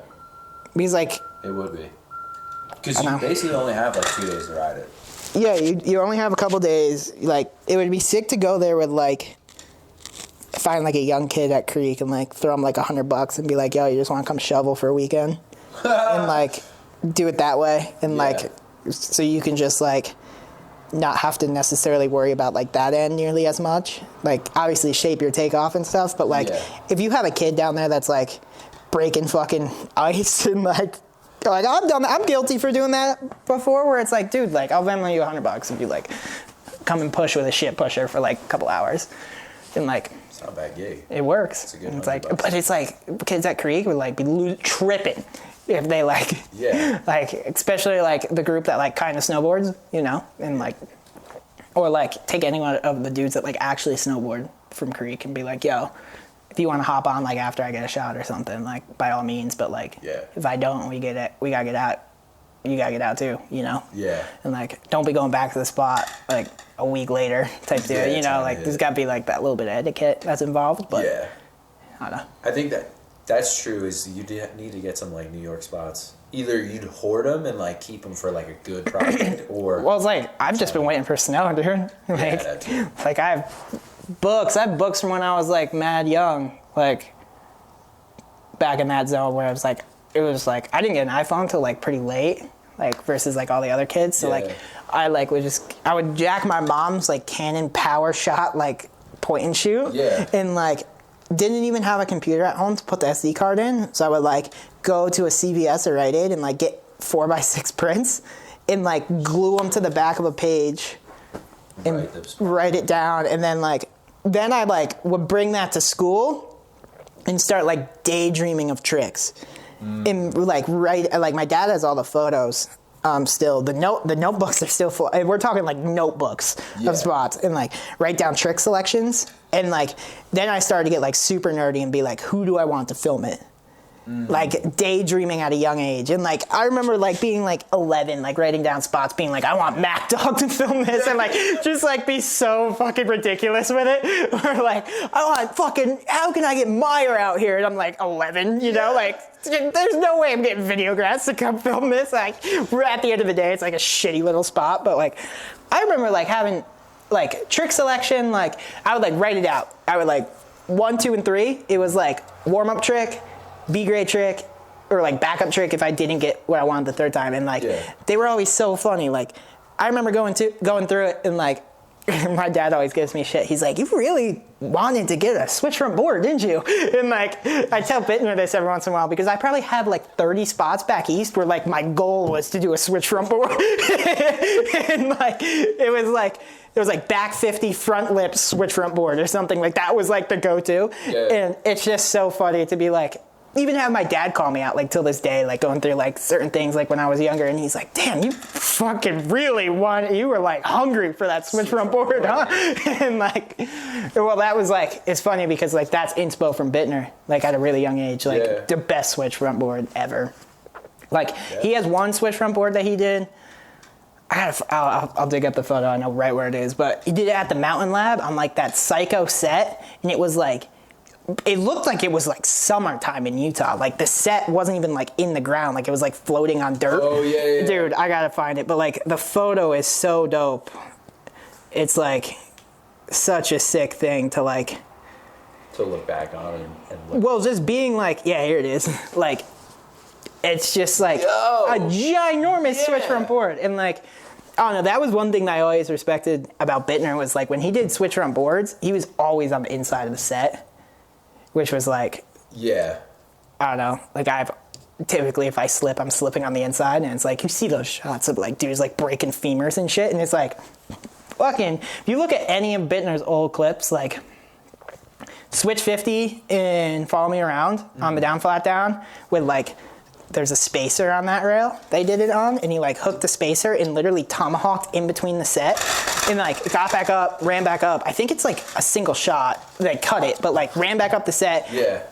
Because like. It would be. Because you basically only have like 2 days to ride it. Yeah, you only have a couple days. Like, it would be sick to go there with like, find like a young kid at Creek and like throw him like $100 and be like, yo, you just want to come shovel for a weekend? And like, do it that way. And like, so you can just like, not have to necessarily worry about like that end nearly as much. Like obviously shape your takeoff and stuff, but like if you have a kid down there that's like breaking fucking ice and like I'm guilty for doing that before, where it's like, dude, like I'll Venmo you $100 if you like come and push with a shit pusher for like a couple hours, and like it's not a bad gig. It works. It's a good. It's like, but it's like kids at Creek would like be tripping if they like, like especially like the group that like kind of snowboards, and like, or like take any one of the dudes that like actually snowboard from Creek and be like, yo, if you want to hop on like after I get a shot or something, like by all means, but like if I don't, we gotta get out. You gotta get out too, Yeah. And like, don't be going back to the spot like a week later type deal, like there's gotta be like that little bit of etiquette that's involved, but I don't know. I think that's true. Is you need to get some like New York spots. Either you'd hoard them and like keep them for like a good project, or well, it's like I've just been waiting for snow, dude. Like, that too. Like I have books from when I was like mad young, like back in that zone where it was like I didn't get an iPhone until like pretty late, like versus like all the other kids. So like I would jack my mom's like Canon PowerShot like point and shoot, and like didn't even have a computer at home to put the SD card in, so I would like go to a CVS or Rite Aid and like get 4x6 prints and like glue them to the back of a page and write it down, and then I like would bring that to school and start like daydreaming of tricks and like my dad has all the photos Still, the notebooks are still full. We're talking like notebooks of spots, and like write down trick selections. And like then I started to get like super nerdy and be like, who do I want to film it? Like daydreaming at a young age. And like I remember like being like 11, like writing down spots, being like, I want Mac Dog to film this, and like just like be so fucking ridiculous with it. Or like, I want fucking, how can I get Meyer out here? And I'm like 11, you know, like there's no way I'm getting Videographs to come film this. Like we're at the end of the day, it's like a shitty little spot. But like I remember like having like trick selection, like I would like write it out. I would like 1, 2, and 3. It was like warm up trick, B grade trick, or like backup trick if I didn't get what I wanted the third time. And like they were always so funny. Like I remember going through it, and like my dad always gives me shit. He's like, you really wanted to get a switch front board, didn't you? And like I tell Bittner this every once in a while because I probably have like 30 spots back east where like my goal was to do a switch front board. And like it was like back 50 front lip switch front board or something. Like that was like the go-to. And it's just so funny to be like, even have my dad call me out like till this day, like going through like certain things like when I was younger, and he's like, damn, you fucking really you were like hungry for that switch front board, huh? And like, well, that was like, it's funny because like that's inspo from Bittner, like at a really young age, like the best switch front board ever. Like he has one switch front board that he did. I'll dig up the photo, I know right where it is, but he did it at the Mountain Lab on like that Psycho set, and it was like, it looked like it was like summertime in Utah. Like the set wasn't even like in the ground. Like it was like floating on dirt. Oh yeah. Dude, I gotta find it. But like the photo is so dope. It's like such a sick thing to like. To look back on and look. Well, just being like, yeah, here it is. Like, it's just like a ginormous switch front board. And like, I don't know, that was one thing that I always respected about Bittner was like when he did switch front boards, he was always on the inside of the set. Which was like, I don't know, like typically if I slip, I'm slipping on the inside, and it's like, you see those shots of like dudes like breaking femurs and shit, and it's like, fucking, if you look at any of Bittner's old clips, like Switch 50 in Follow Me Around on the Down Flat Down with like, there's a spacer on that rail they did it on, and he like hooked the spacer and literally tomahawked in between the set and like got back up, ran back up. I think it's like a single shot. They cut it, but like ran back up the set.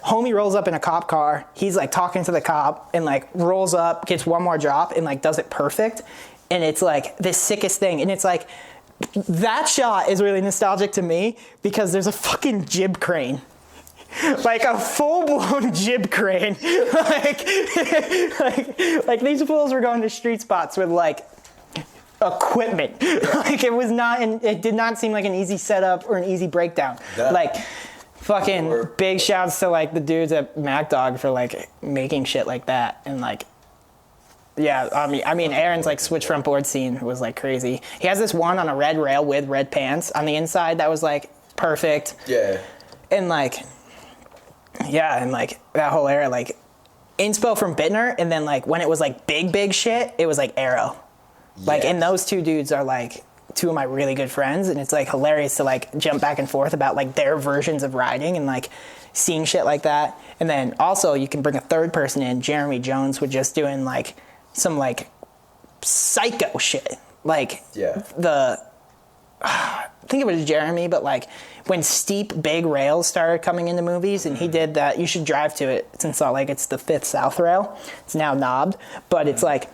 Homie rolls up in a cop car. He's like talking to the cop and like rolls up, gets one more drop and like does it perfect. And it's like the sickest thing. And it's like, that shot is really nostalgic to me because there's a fucking jib crane. Like a full-blown jib crane. like these fools were going to street spots with like equipment. Like it did not seem like an easy setup or an easy breakdown. Like fucking big shouts to like the dudes at Mac Dog for like making shit like that. And like, yeah, I mean Aaron's like switch front board scene was like crazy. He has this one on a red rail with red pants on the inside that was like perfect. And like, yeah, and like that whole era, like inspo from Bittner, and then like when it was like big shit, it was like Arrow. Like, and those two dudes are like two of my really good friends, and it's like hilarious to like jump back and forth about like their versions of riding and like seeing shit like that. And then also you can bring a third person in, Jeremy Jones, with just doing like some like psycho shit. Like I think it was Jeremy, but like when steep big rails started coming into movies, and he did that, you should drive to it. It's in Salt Lake. It's the 5th South rail. It's now knobbed, but it's like,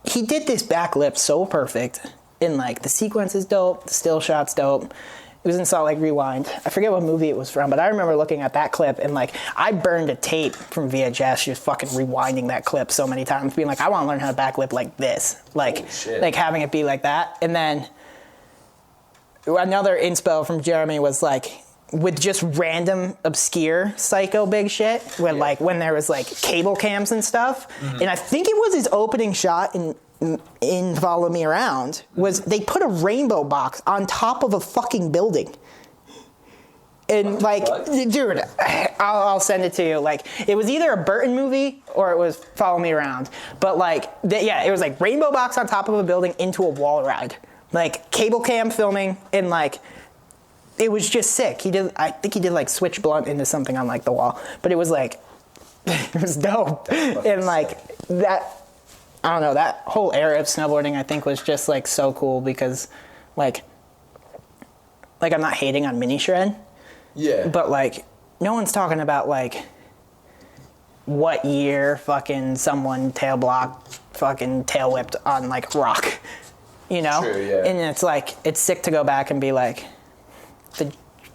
he did this back lip so perfect, and like the sequence is dope, the still shot's dope. It was in Salt Lake Rewind. I forget what movie it was from, but I remember looking at that clip and like I burned a tape from VHS just fucking rewinding that clip so many times, being like, I want to learn how to back lip like this, like having it be like that. And then another inspo from Jeremy was like with just random obscure psycho big shit with like when there was like cable cams and stuff. And I think it was his opening shot in Follow Me Around was they put a rainbow box on top of a fucking building. And like, dude, I'll send it to you. Like, it was either a Burton movie or it was Follow Me Around. But like, it was like rainbow box on top of a building into a wall ride. Like cable cam filming, and like it was just sick. I think he did like switch blunt into something on like the wall, but it was like it was dope. And like that, I don't know, that whole era of snowboarding I think was just like so cool because like I'm not hating on mini shred. Yeah. But like no one's talking about like what year fucking someone tail blocked, fucking tail whipped on like rock, you know? True, yeah. And it's like, it's sick to go back and be like,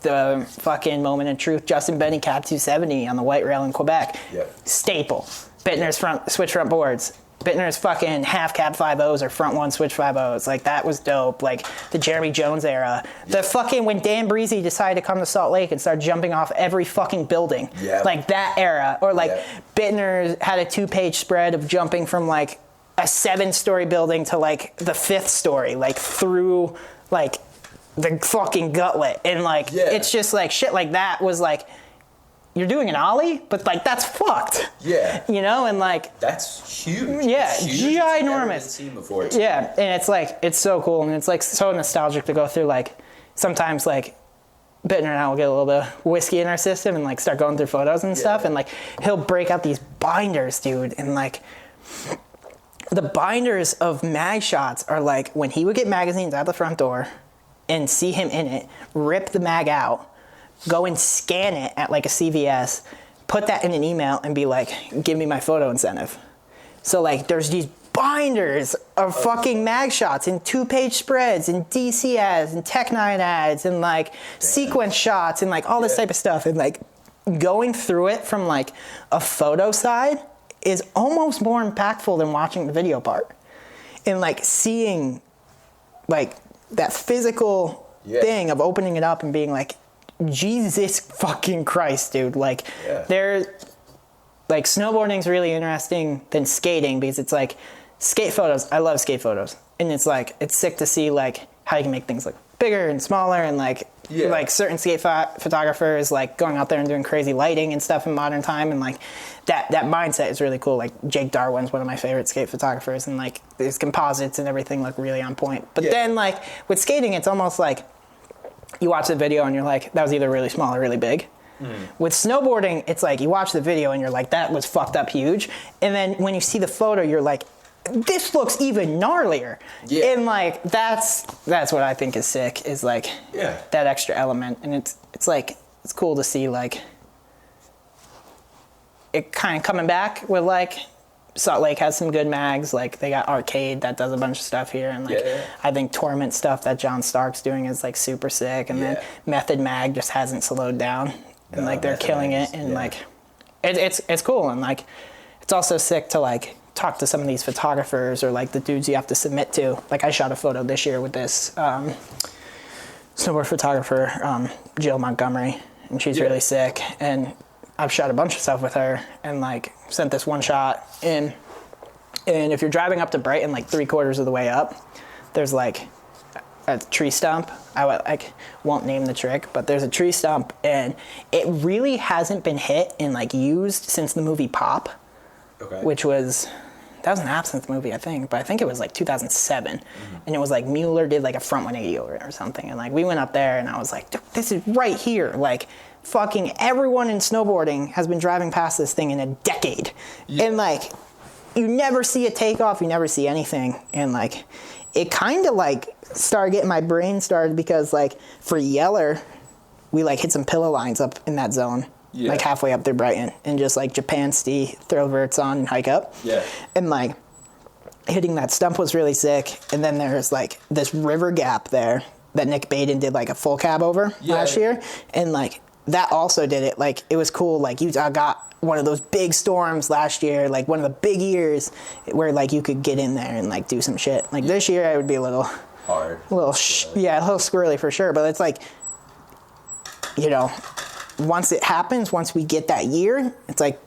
the fucking moment of truth, Justin Benny Cap 270 on the white rail in Quebec. Yep. Staple. Bittner's switch front boards. Bittner's fucking half cab 5.0s or front one switch 5.0s. Like, that was dope. Like, the Jeremy Jones era. Yeah. The fucking, when Dan Breezy decided to come to Salt Lake and start jumping off every fucking building. Yeah. Like, that era. Or, like, Bittner had a 2-page spread of jumping from, like, a 7-story building to, like, the 5th story. Like, through, like, the fucking gutlet. And, like, it's just, like, shit like that was, like, you're doing an ollie, but like that's fucked. Yeah. You know, and like that's huge. Yeah, it's huge. ginormous. It's never been seen before. Yeah, and it's like it's so cool and it's like so nostalgic to go through. Like sometimes like Bittner and I will get a little bit of whiskey in our system and like start going through photos and stuff, and like he'll break out these binders, dude, and like the binders of mag shots are like when he would get magazines out the front door and see him in it, rip the mag out, go and scan it at like a CVS, put that in an email and be like, give me my photo incentive. So like there's these binders of fucking mag shots and 2-page spreads and DC ads and Tech 9 ads and like sequence shots and like all this type of stuff. And like going through it from like a photo side is almost more impactful than watching the video part. And like seeing like that physical thing of opening it up and being like, Jesus fucking Christ, dude. Like, like, snowboarding's really interesting than skating because it's like, skate photos, I love skate photos. And it's like, it's sick to see, like, how you can make things look bigger and smaller and, like, like certain skate photographers, like, going out there and doing crazy lighting and stuff in modern time. And, like, that mindset is really cool. Like, Jake Darwin's one of my favorite skate photographers. And, like, his composites and everything look really on point. But then, like, with skating, it's almost like, you watch the video and you're like, that was either really small or really big. With snowboarding, it's like you watch the video and you're like, that was fucked up huge. And then when you see the photo, you're like, this looks even gnarlier. And like, that's what I think is sick, is like that extra element. And it's like, it's cool to see like it kind of coming back with like, Salt Lake has some good mags. Like they got Arcade that does a bunch of stuff here, and like I think Torment stuff that John Stark's doing is like super sick. And then Method Mag just hasn't slowed down, and like they're killing it. And like it's cool, and like it's also sick to like talk to some of these photographers or like the dudes you have to submit to. Like I shot a photo this year with this snowboard photographer, Jill Montgomery, and she's really sick. And I've shot a bunch of stuff with her and like sent this one shot in. And if you're driving up to Brighton, like 3/4 of the way up, there's like a tree stump. I won't name the trick, but there's a tree stump and it really hasn't been hit and like used since the movie Pop, which was, that was an Absinthe movie, I think, but I think it was like 2007. And it was like Mueller did like a front 180 over it or something. And like we went up there and I was like, this is right here. Like, fucking everyone in snowboarding has been driving past this thing in a decade. And like you never see a takeoff, you never see anything. And like it kind of like started getting my brain started because like for Yeller we like hit some pillow lines up in that zone, like halfway up through Brighton, and just like Japan ski, throw verts on and hike up. And like hitting that stump was really sick. And then there's like this river gap there that Nick Baden did like a full cab over last year, and like that also did it. Like it was cool. Like Utah got one of those big storms last year, like one of the big years where like you could get in there and like do some shit. Like this year it would be a little hard, a little squirrely for sure. But it's like, you know, once it happens, once we get that year, it's like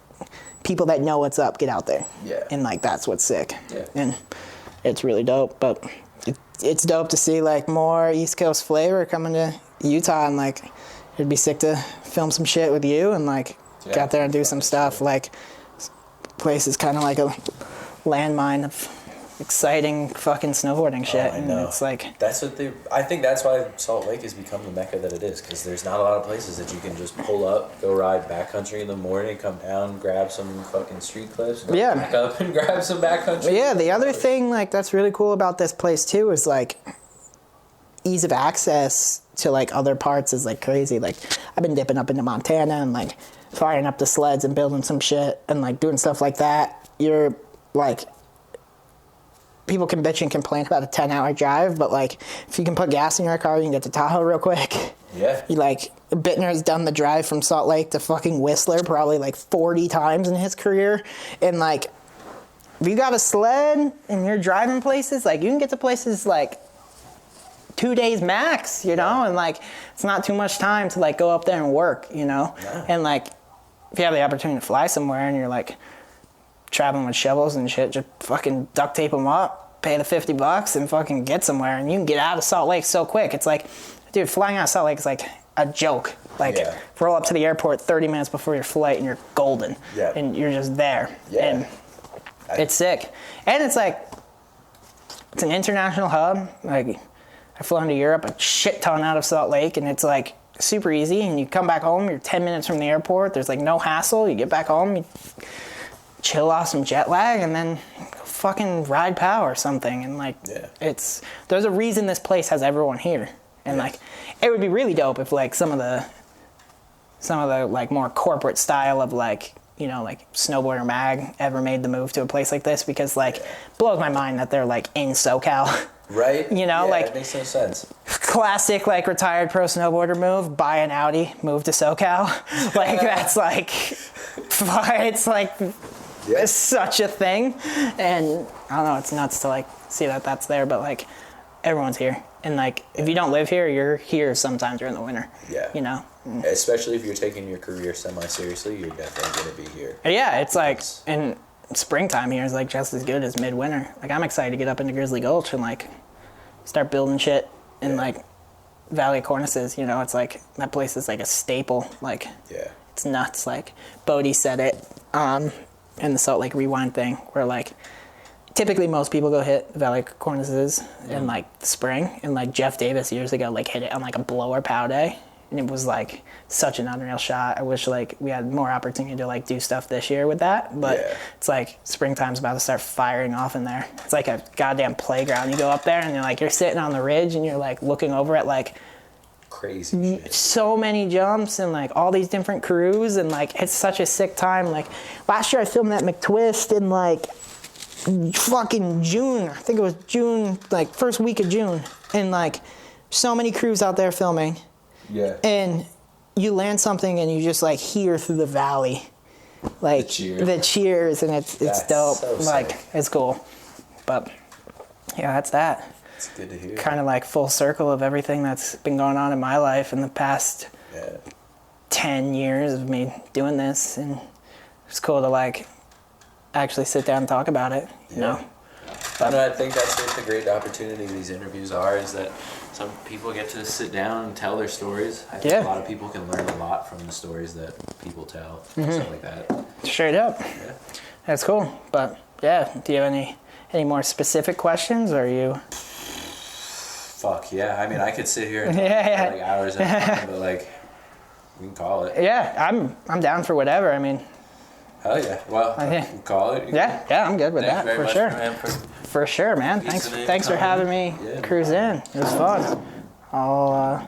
people that know what's up get out there. And like that's what's sick. And it's really dope. But it's dope to see like more East Coast flavor coming to Utah, and like it'd be sick to film some shit with you and like get out there and do some stuff. Like place is kind of like a landmine of exciting fucking snowboarding shit. I know. And it's like I think that's why Salt Lake has become the mecca that it is, because there's not a lot of places that you can just pull up, go ride backcountry in the morning, come down, grab some fucking street clips, go back up and grab some backcountry. Yeah, the other thing like that's really cool about this place too is like ease of access to like other parts is like crazy. Like I've been dipping up into Montana and like firing up the sleds and building some shit and like doing stuff like that. You're like, people can bitch and complain about a 10-hour drive, but like if you can put gas in your car, you can get to Tahoe real quick. Yeah. You like, Bittner has done the drive from Salt Lake to fucking Whistler probably like 40 times in his career. And like, if you got a sled and you're driving places, like you can get to places like 2 days max, you know, and like it's not too much time to like go up there and work, you know. Yeah. And like if you have the opportunity to fly somewhere and you're like traveling with shovels and shit, just fucking duct tape them up, pay the $50 and fucking get somewhere, and you can get out of Salt Lake so quick. It's like, dude, flying out of Salt Lake is like a joke. Like roll up to the airport 30 minutes before your flight and you're golden. Yeah. And you're just there. Yeah. And it's sick. And it's like, it's an international hub. Like I've flown to Europe a shit ton out of Salt Lake, and it's like super easy. And you come back home, you're 10 minutes from the airport. There's like no hassle. You get back home, you chill off some jet lag, and then fucking ride POW or something. And like, there's a reason this place has everyone here. And like, it would be really dope if like some of the like more corporate style of like, you know, like Snowboarder Mag ever made the move to a place like this, because like blows my mind that they're like in SoCal. Right? You know, like it makes no sense. Classic like retired pro snowboarder move, buy an Audi, move to SoCal. Like that's like, it's like, it's such a thing. And I don't know, it's nuts to like see that that's there, but like everyone's here. And like, if you don't live here, you're here sometimes during the winter. Yeah. You know? Especially if you're taking your career semi-seriously, you're definitely going to be here. Yeah, it's like, in springtime here is like just as good as midwinter. Like I'm excited to get up into Grizzly Gulch and like start building shit in like Valley of Cornices. You know, it's like, that place is like a staple. Like, it's nuts. Like Bodie said it in the Salt Lake Rewind thing, where like, typically most people go hit Valley of Cornices in like the spring, and like Jeff Davis years ago like hit it on like a blower POW day, and it was like such an unreal shot. I wish like we had more opportunity to like do stuff this year with that, but it's like springtime's about to start firing off in there. It's like a goddamn playground. You go up there and you're like, you're sitting on the ridge and you're like looking over at like crazy shit. So many jumps and like all these different crews, and like it's such a sick time. Like last year I filmed that McTwist in like fucking June. I think it was June, like first week of June, and like so many crews out there filming. Yeah. And you land something and you just like hear through the valley like the cheers, and it's dope. So like it's cool. But yeah, that's that. It's good to hear. Kind of like full circle of everything that's been going on in my life in the past 10 years of me doing this, and it's cool to like actually sit down and talk about it, you know? But I think that's what the great opportunity these interviews are, is that some people get to sit down and tell their stories. I think a lot of people can learn a lot from the stories that people tell, stuff like that. Straight up. Yeah. That's cool. But yeah, do you have any more specific questions, or are you? Fuck yeah. I mean, I could sit here and talk for like hours at a time, but like, we can call it. Yeah, I'm down for whatever. I mean, hell yeah. Well, we'll call it. Yeah, I'm good with that, for sure. For sure, man. Thanks for having me cruise in. It was fun. I'll